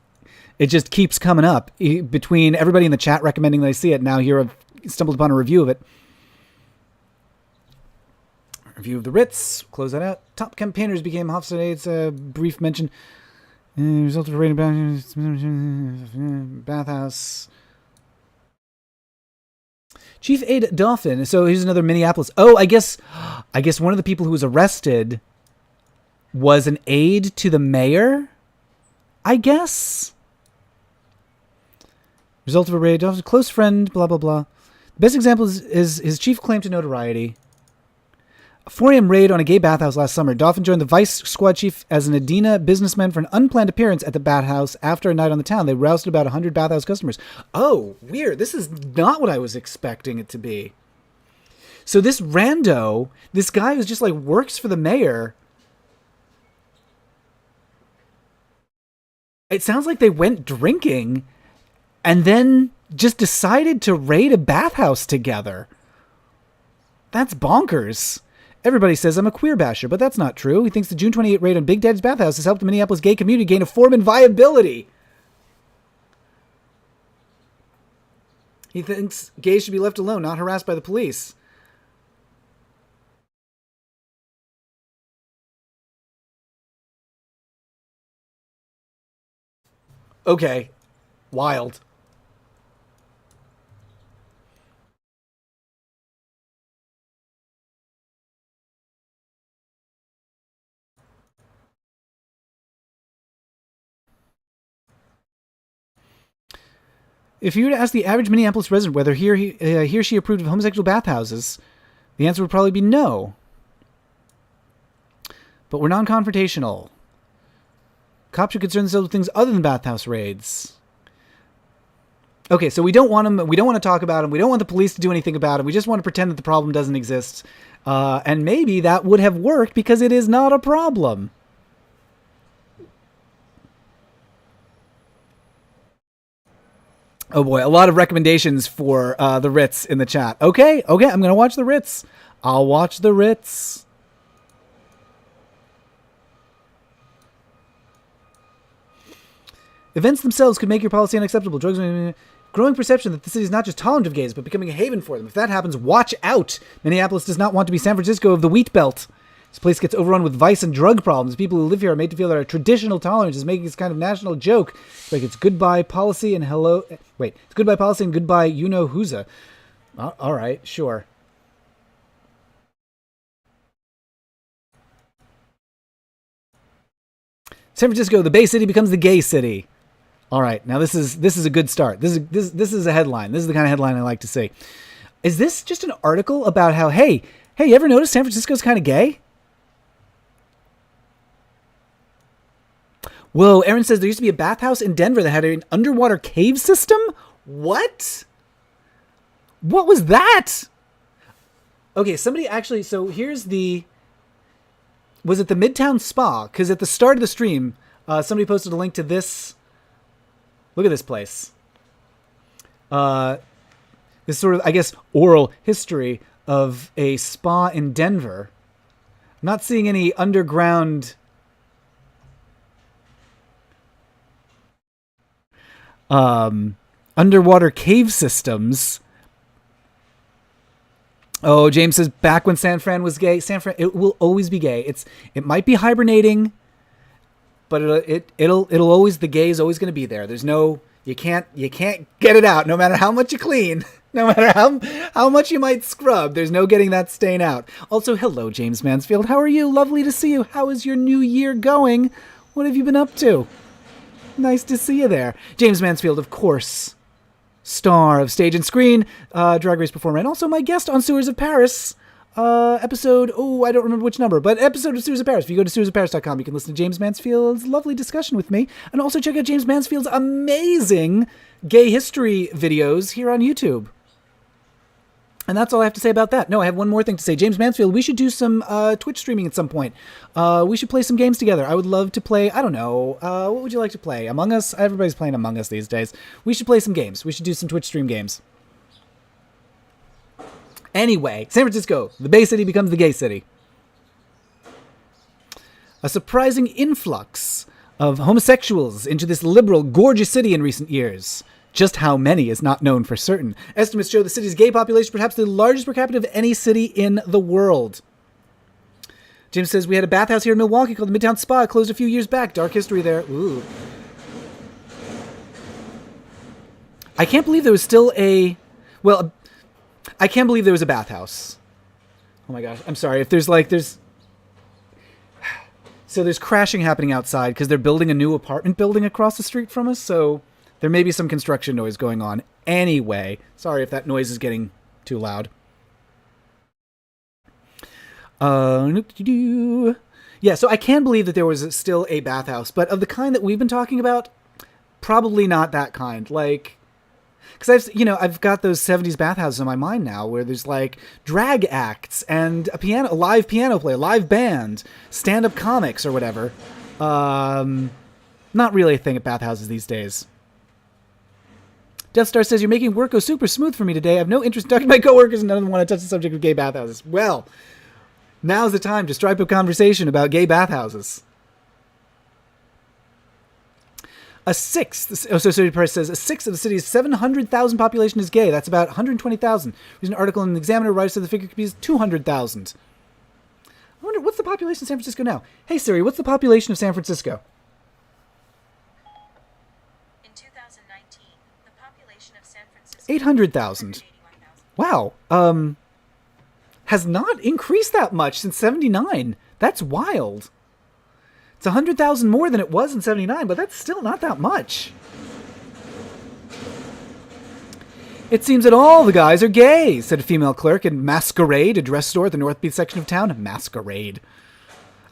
it just keeps coming up. Between everybody in the chat recommending that I see it, now here I've stumbled upon a review of it. Review of the Ritz. Close that out. Top campaigners became Hofstade's brief mention. Result of a rating Bathhouse. Chief Aide Dauphin. So here's another Minneapolis. Oh, I guess one of the people who was arrested was an aide to the mayor. I guess. Result of a raid. Close friend. Blah blah blah. The best example is his chief claim to notoriety. A 4 a.m. raid on a gay bathhouse last summer. Dauphin joined the vice squad chief as an Adena businessman for an unplanned appearance at the Bathhouse after a night on the town. They rousted about 100 Bathhouse customers. Oh, weird. This is not what I was expecting it to be. So this rando, this guy who's just like works for the mayor, it sounds like they went drinking and then just decided to raid a bathhouse together. That's bonkers. Everybody says I'm a queer basher, but that's not true. He thinks the June 28 raid on Big Daddy's Bathhouse has helped the Minneapolis gay community gain a form and viability. He thinks gays should be left alone, not harassed by the police. Okay. Wild. If you were to ask the average Minneapolis resident whether he or she approved of homosexual bathhouses, the answer would probably be no. But we're non-confrontational. Cops should concern themselves with things other than bathhouse raids. Okay, so we don't want them. We don't want to talk about them. We don't want the police to do anything about it. We just want to pretend that the problem doesn't exist. And maybe that would have worked because it is not a problem. Oh boy, a lot of recommendations for the Ritz in the chat. Okay, I'm going to watch the Ritz. I'll watch the Ritz. Events themselves could make your policy unacceptable. Drugs, growing perception that the city is not just tolerant of gays, but becoming a haven for them. If that happens, watch out. Minneapolis does not want to be San Francisco of the Wheat Belt. This place gets overrun with vice and drug problems. People who live here are made to feel that our traditional tolerance is making this kind of national joke. Like it's goodbye policy and hello... Wait, it's goodbye policy and goodbye you-know-who'sa. All right, sure. San Francisco, the Bay City becomes the gay city. All right, now this is a good start. This is a headline. This is the kind of headline I like to see. Is this just an article about how, hey, you ever notice San Francisco's kind of gay? Whoa, Aaron says there used to be a bathhouse in Denver that had an underwater cave system? What? What was that? Okay, somebody actually, so here's the... Was it the Midtown Spa? Because at the start of the stream, somebody posted a link to this. Look at this place. This sort of, I guess, oral history of a spa in Denver. I'm not seeing any underground... underwater cave systems. Oh, James says back when San Fran was gay. San Fran, it will always be gay. It might be hibernating, but it'll always, the gay is always going to be there. There's no, you can't get it out no matter how much you clean, no matter how much you might scrub. There's no getting that stain out. Also, hello, James Mansfield. How are you? Lovely to see you. How is your new year going? What have you been up to? Nice to see you there. James Mansfield, of course, star of stage and screen, Drag Race performer, and also my guest on Sewers of Paris, episode, I don't remember which number, but episode of Sewers of Paris. If you go to sewersofparis.com, you can listen to James Mansfield's lovely discussion with me, and also check out James Mansfield's amazing gay history videos here on YouTube. And that's all I have to say about that. No, I have one more thing to say. James Mansfield, we should do some Twitch streaming at some point. We should play some games together. I would love to play, I don't know, what would you like to play? Among Us? Everybody's playing Among Us these days. We should play some games. We should do some Twitch stream games. Anyway, San Francisco, the Bay City becomes the gay city. A surprising influx of homosexuals into this liberal, gorgeous city in recent years. Just how many is not known for certain. Estimates show the city's gay population perhaps the largest per capita of any city in the world. Jim says, we had a bathhouse here in Milwaukee called the Midtown Spa. It closed a few years back. Dark history there. Ooh. I can't believe there was still a... Well, I can't believe there was a bathhouse. Oh my gosh. I'm sorry. If there's So there's crashing happening outside because they're building a new apartment building across the street from us. So there may be some construction noise going on. Anyway, sorry if that noise is getting too loud. Yeah, so I can believe that there was still a bathhouse, but of the kind that we've been talking about, probably not that kind. Like, because I've got those 70s bathhouses in my mind now, where there's like drag acts and a live piano player, live band, stand-up comics or whatever. Not really a thing at bathhouses these days. Death Star says, you're making work go super smooth for me today. I have no interest in talking to my coworkers and none of them want to touch the subject of gay bathhouses. Well, now's the time to strike up conversation about gay bathhouses. Associated Press says, a sixth of the city's 700,000 population is gay. That's about 120,000. There's an article in the Examiner writes that the figure could be 200,000. I wonder, what's the population of San Francisco now? Hey Siri, what's the population of San Francisco? In 2019, the population of San Francisco 800,000. Wow. Has not increased that much since 79. That's wild. It's 100,000 more than it was in 79, but that's still not that much. It seems that all the guys are gay, said a female clerk in Masquerade, a dress store at the North Beach section of town. Masquerade.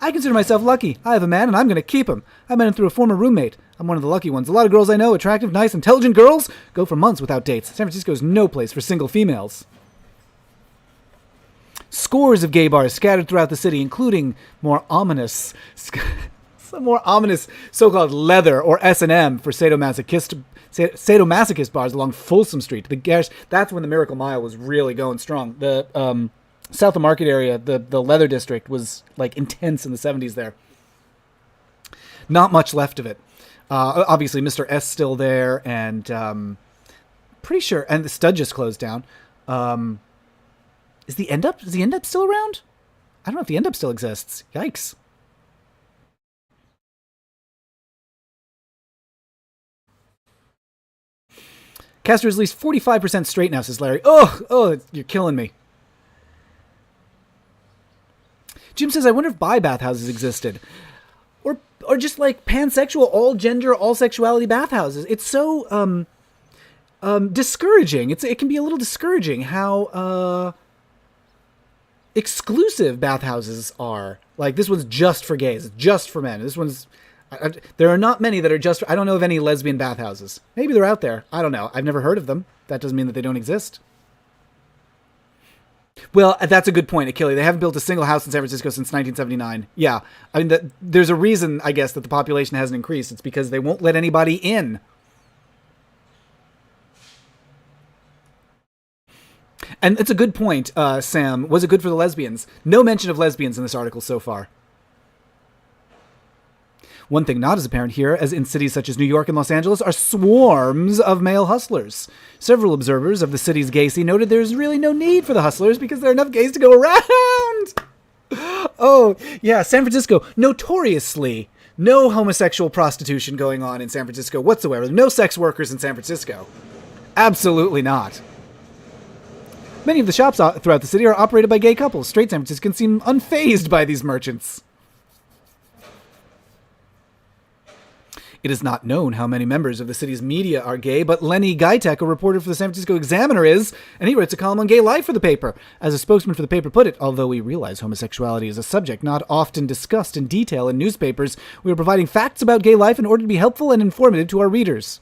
I consider myself lucky. I have a man and I'm going to keep him. I met him through a former roommate. I'm one of the lucky ones. A lot of girls I know, attractive, nice, intelligent girls, go for months without dates. San Francisco is no place for single females. Scores of gay bars scattered throughout the city, including more ominous so-called leather or S&M for sadomasochist bars along Folsom Street. That's when the Miracle Mile was really going strong. The South of Market area, the leather district, was like intense in the 70s there. Not much left of it. Obviously, Mr. S still there, and pretty sure, and the Stud just closed down. Is the End Up still around? I don't know if the End Up still exists. Yikes. Castro is at least 45% straight now, says Larry. Oh, you're killing me. Jim says, I wonder if bi bathhouses existed. Or just like pansexual, all gender, all sexuality bathhouses. It's so discouraging. It can be a little discouraging how exclusive bathhouses are. Like, this one's just for gays. It's just for men. This one's... there are not many that are just... I don't know of any lesbian bathhouses. Maybe they're out there. I don't know. I've never heard of them. That doesn't mean that they don't exist. Well, that's a good point, Achille. They haven't built a single house in San Francisco since 1979. Yeah. I mean, there's a reason, I guess, that the population hasn't increased. It's because they won't let anybody in. And it's a good point, Sam. Was it good for the lesbians? No mention of lesbians in this article so far. One thing not as apparent here, as in cities such as New York and Los Angeles, are swarms of male hustlers. Several observers of the city's gay scene noted there's really no need for the hustlers because there are enough gays to go around. Oh, yeah, San Francisco, notoriously, no homosexual prostitution going on in San Francisco whatsoever. No sex workers in San Francisco. Absolutely not. Many of the shops throughout the city are operated by gay couples. Straight San Franciscans seem unfazed by these merchants. It is not known how many members of the city's media are gay, but Lenny Gaitek, a reporter for the San Francisco Examiner, is, and he writes a column on gay life for the paper. As a spokesman for the paper put it, although we realize homosexuality is a subject not often discussed in detail in newspapers, we are providing facts about gay life in order to be helpful and informative to our readers.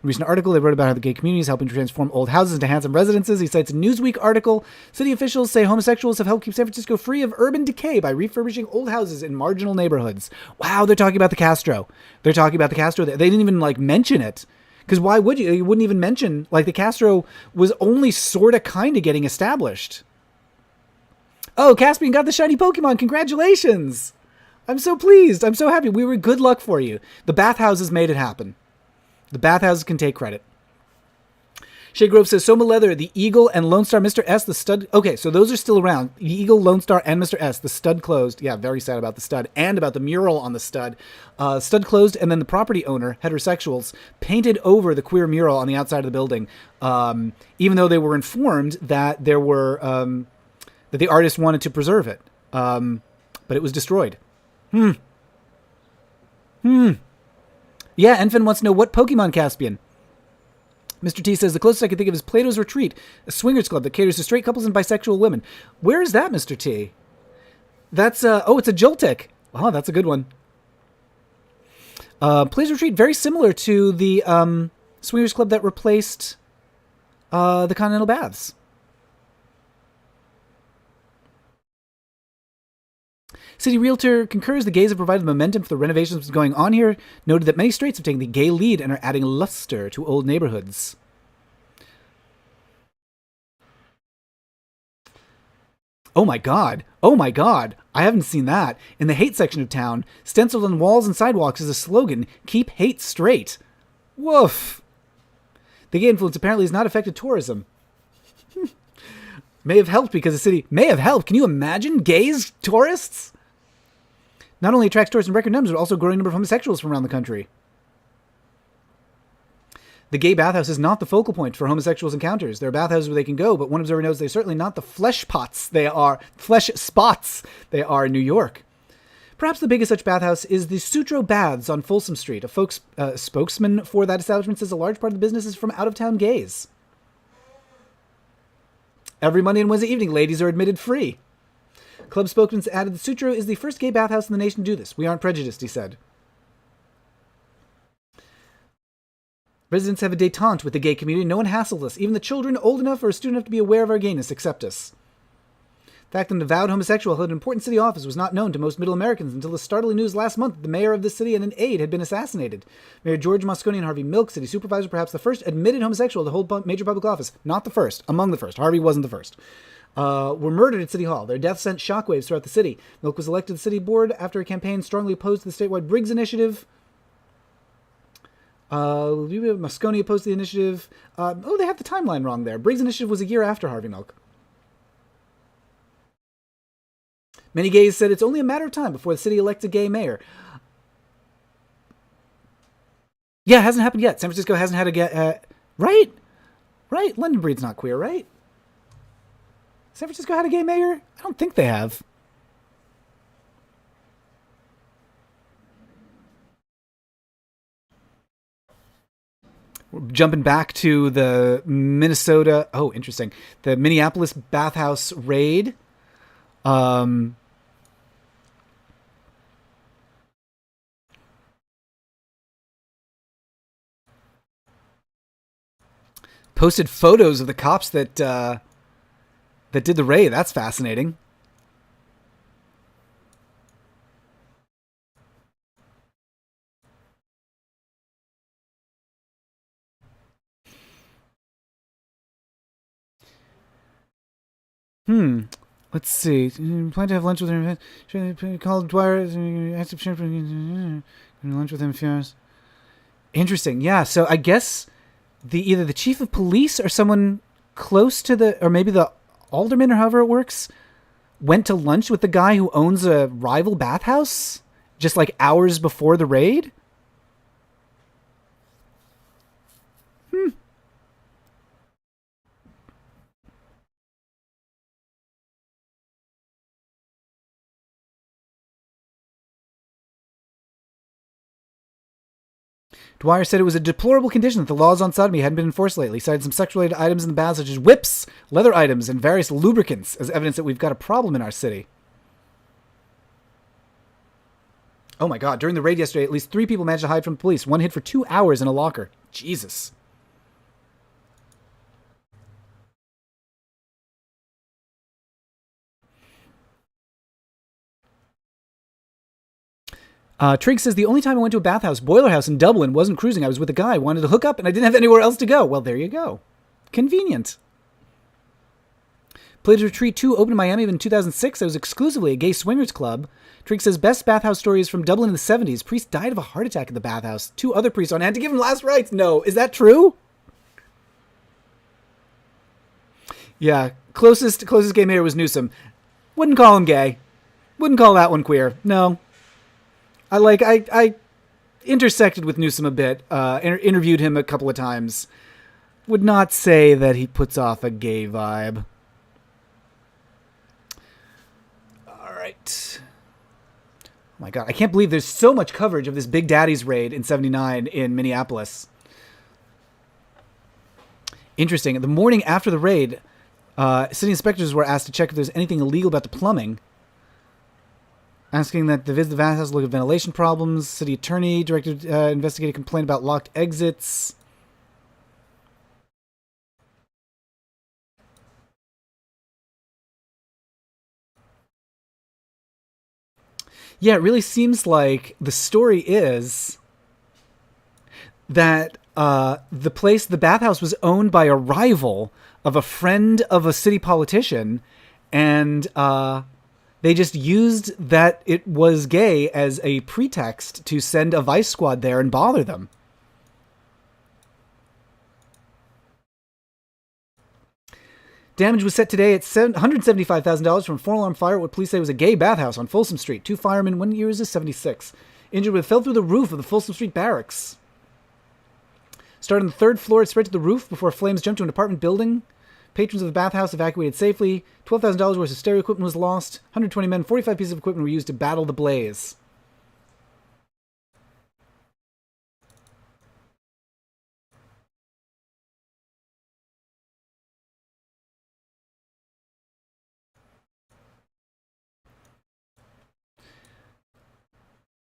In a recent article, they wrote about how the gay community is helping to transform old houses into handsome residences. He cites a Newsweek article. City officials say homosexuals have helped keep San Francisco free of urban decay by refurbishing old houses in marginal neighborhoods. Wow, they're talking about the Castro. They didn't even, mention it. Because why would you? You wouldn't even mention, the Castro was only sort of kind of getting established. Oh, Caspian got the shiny Pokemon. Congratulations. I'm so pleased. I'm so happy. We were good luck for you. The bathhouses made it happen. The bathhouses can take credit. Shea Grove says, Soma Leather, the Eagle, and Lone Star, Mr. S, the stud. Okay, so those are still around. The Eagle, Lone Star, and Mr. S. The stud closed. Yeah, very sad about the stud and about the mural on the stud. Stud closed, and then the property owner, heterosexuals, painted over the queer mural on the outside of the building, even though they were informed that there were that the artist wanted to preserve it. But it was destroyed. Yeah, Enfin wants to know what Pokemon Caspian. Mr. T says, the closest I can think of is Plato's Retreat, a swingers club that caters to straight couples and bisexual women. Where is that, Mr. T? That's, it's a Joltik. Oh, that's a good one. Plato's Retreat, very similar to the swingers club that replaced the Continental Baths. City Realtor concurs the gays have provided momentum for the renovations going on here, noted that many straights have taken the gay lead and are adding luster to old neighborhoods. Oh my god. I haven't seen that. In the hate section of town, stenciled on walls and sidewalks is a slogan, keep hate straight. Woof. The gay influence apparently has not affected tourism. May have helped because the city may have helped. Can you imagine gays tourists? Not only attracts tourists in record numbers, but also a growing number of homosexuals from around the country. The gay bathhouse is not the focal point for homosexuals encounters. There are bathhouses where they can go, but one observer knows they're certainly not the flesh spots they are in New York. Perhaps the biggest such bathhouse is the Sutro Baths on Folsom Street. A spokesman for that establishment says a large part of the business is from out-of-town gays. Every Monday and Wednesday evening, ladies are admitted free. Club spokesman added, the Sutro is the first gay bathhouse in the nation to do this. We aren't prejudiced, he said. Residents have a détente with the gay community. No one hassles us. Even the children old enough or astute enough to be aware of our gayness accept us. The fact that an avowed homosexual held an important city office was not known to most middle Americans until the startling news last month that the mayor of the city and an aide had been assassinated. Mayor George Moscone and Harvey Milk, city supervisor, perhaps the first admitted homosexual to hold major public office. Not the first. Among the first. Harvey wasn't the first. Were murdered at City Hall. Their death sent shockwaves throughout the city. Milk was elected to the city board after a campaign strongly opposed to the statewide Briggs Initiative. Moscone opposed the initiative. They have the timeline wrong there. Briggs Initiative was a year after Harvey Milk. Many gays said it's only a matter of time before the city elects a gay mayor. Yeah, it hasn't happened yet. San Francisco hasn't had a gay... right? London Breed's not queer, right? San Francisco had a gay mayor? I don't think they have. We're jumping back to the Minnesota... Oh, interesting. The Minneapolis bathhouse raid. Posted photos of the cops that did the raid. That's fascinating. Let's see. Plan to have lunch with him. Called Dwyer. Asked if lunch with him. Interesting. Yeah. So I guess either the chief of police or someone close to or maybe the alderman or however it works, went to lunch with the guy who owns a rival bathhouse just like hours before the raid. Dwyer said it was a deplorable condition that the laws on sodomy hadn't been enforced lately. He cited some sexual-related items in the baths, such as whips, leather items, and various lubricants as evidence that we've got a problem in our city. Oh my god, during the raid yesterday, at least 3 people managed to hide from the police. One hid for 2 hours in a locker. Jesus. Trigg says, the only time I went to a bathhouse, Boiler House in Dublin, wasn't cruising. I was with a guy, wanted to hook up, and I didn't have anywhere else to go. Well, there you go. Convenient. Plato's Retreat 2 opened in Miami in 2006. It was exclusively a gay swingers club. Trigg says, best bathhouse story is from Dublin in the 70s. Priest died of a heart attack at the bathhouse. 2 other priests on hand to give him last rites. No, is that true? Yeah, closest gay mayor was Newsom. Wouldn't call him gay. Wouldn't call that one queer. No. I intersected with Newsom a bit. Interviewed him a couple of times. Would not say that he puts off a gay vibe. All right. Oh my God, I can't believe there's so much coverage of this Big Daddy's raid in '79 in Minneapolis. Interesting. The morning after the raid, city inspectors were asked to check if there's anything illegal about the plumbing. Asking that they visit the Bathhouse, look at ventilation problems. City attorney directed investigated complaint about locked exits. Yeah, it really seems like the story is that the Bathhouse was owned by a rival of a friend of a city politician, and they just used that it was gay as a pretext to send a vice squad there and bother them. Damage was set today at $175,000 from a four-alarm fire at what police say was a gay bathhouse on Folsom Street. 2 firemen, 1 year is 76. Injured when it fell through the roof of the Folsom Street barracks. Started on the third floor, it spread to the roof before flames jumped to an apartment building. Patrons of the bathhouse evacuated safely. $12,000 worth of stereo equipment was lost. 120 men, 45 pieces of equipment were used to battle the blaze.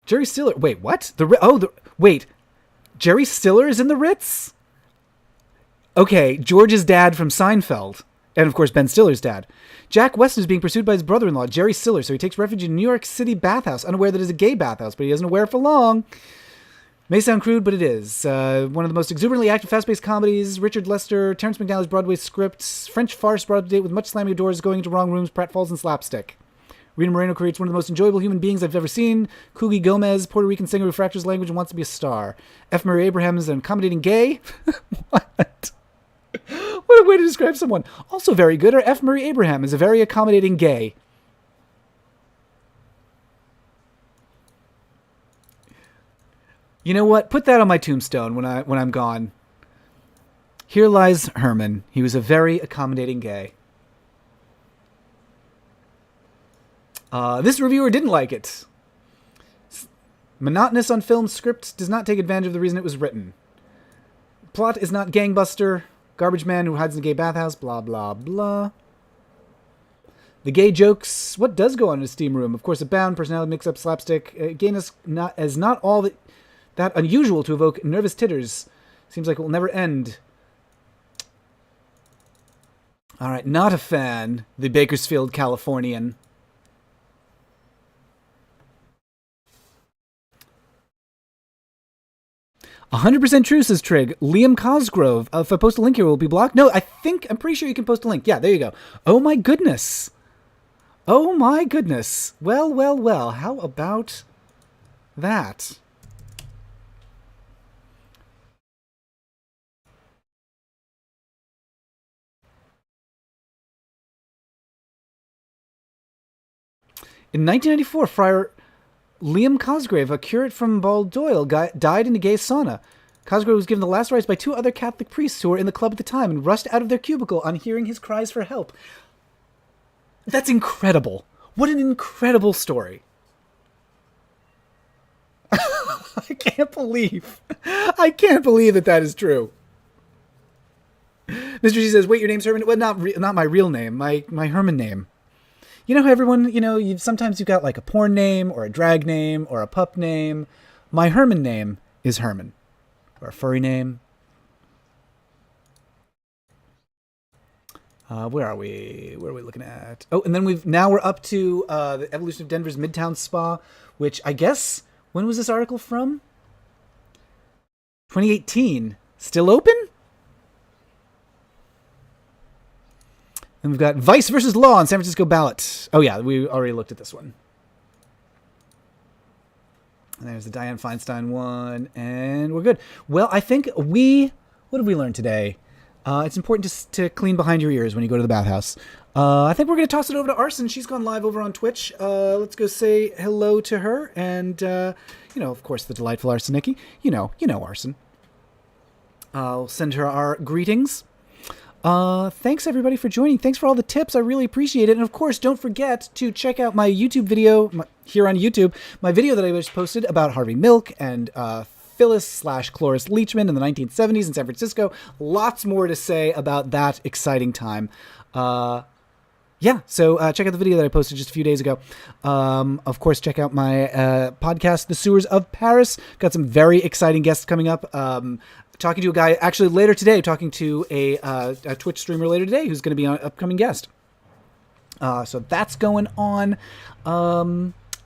Jerry Stiller. Wait, what? Wait. Jerry Stiller is in the Ritz? Okay, George's dad from Seinfeld. And of course, Ben Stiller's dad. Jack Weston is being pursued by his brother-in-law, Jerry Stiller, so he takes refuge in New York City bathhouse, unaware that it is a gay bathhouse, but he doesn't know where for long. May sound crude, but it is. One of the most exuberantly active, fast-paced comedies. Richard Lester, Terrence McNally's Broadway script. French farce brought up to date with much slamming of doors, going into wrong rooms, pratfalls, and slapstick. Rita Moreno creates one of the most enjoyable human beings I've ever seen. Coogie Gomez, Puerto Rican singer who fractures language and wants to be a star. F. Murray Abraham is an accommodating gay. What? What a way to describe someone. Also very good are F. Murray Abraham is a very accommodating gay. You know what? Put that on my tombstone when I'm gone. Here lies Herman. He was a very accommodating gay. This reviewer didn't like it. Monotonous on film script does not take advantage of the reason it was written. Plot is not gangbuster. Garbage man who hides in a gay bathhouse. Blah, blah, blah. The gay jokes. What does go on in a steam room? Of course, abound. Personality mix-up, slapstick. Gayness is not all that unusual to evoke nervous titters. Seems like it will never end. All right, not a fan. The Bakersfield Californian. 100% true, says Trig. Liam Cosgrove. If I post a link here, will it be blocked? No, I'm pretty sure you can post a link. Yeah, there you go. Oh my goodness. Oh my goodness. Well, well, well. How about that? In 1994, Friar Liam Cosgrave, a curate from Baldoyle, died in a gay sauna. Cosgrave was given the last rites by 2 other Catholic priests who were in the club at the time and rushed out of their cubicle on hearing his cries for help. That's incredible. What an incredible story. I can't believe that is true. Mr. G says, wait, your name's Herman? Well, not my real name, my Herman name. You know how everyone, sometimes you've got like a porn name or a drag name or a pup name. My Herman name is Herman. Or a furry name. Where are we? Where are we looking at? Oh, and then we're up to the evolution of Denver's Midtown Spa, which I guess, when was this article from? 2018. Still open? And we've got Vice versus Law on San Francisco ballot. Oh, yeah, we already looked at this one. And there's the Dianne Feinstein one, and we're good. Well, I think what did we learn today? It's important to clean behind your ears when you go to the bathhouse. I think we're going to toss it over to Arson. She's gone live over on Twitch. Let's go say hello to her. And, of course, the delightful Arsenicki. You know Arson. I'll send her our greetings. Thanks, everybody, for joining. Thanks for all the tips. I really appreciate it. And, of course, don't forget to check out my YouTube video here on YouTube. My video that I just posted about Harvey Milk and Phyllis/Cloris Leachman in the 1970s in San Francisco. Lots more to say about that exciting time. So check out the video that I posted just a few days ago. Of course, check out my podcast, The Sewers of Paris. Got some very exciting guests coming up. Talking to a guy actually later today, talking to a Twitch streamer later today who's going to be an upcoming guest. So that's going on.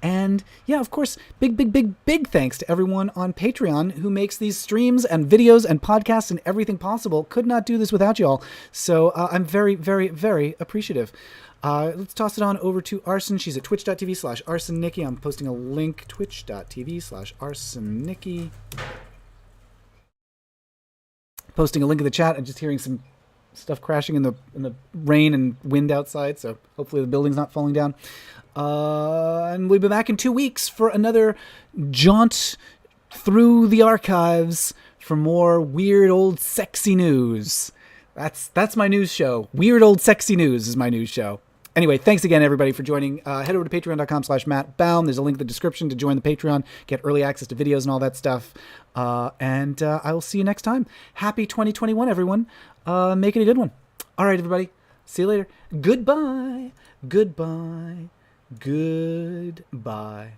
And yeah, of course, big thanks to everyone on Patreon who makes these streams and videos and podcasts and everything possible. Could not do this without y'all. So I'm very, very, very appreciative. Let's toss it on over to Arson. She's at twitch.tv/ArsonNikki. I'm posting a link, twitch.tv/ArsonNikki. Posting a link in the chat and just hearing some stuff crashing in the rain and wind outside. So hopefully the building's not falling down. And we'll be back in 2 weeks for another jaunt through the archives for more weird old sexy news. That's my news show. Weird old sexy news is my news show. Anyway, thanks again, everybody, for joining. Head over to patreon.com/MattBaum. There's a link in the description to join the Patreon, get early access to videos and all that stuff. And I will see you next time. Happy 2021, everyone. Make it a good one. All right, everybody. See you later. Goodbye. Goodbye. Goodbye.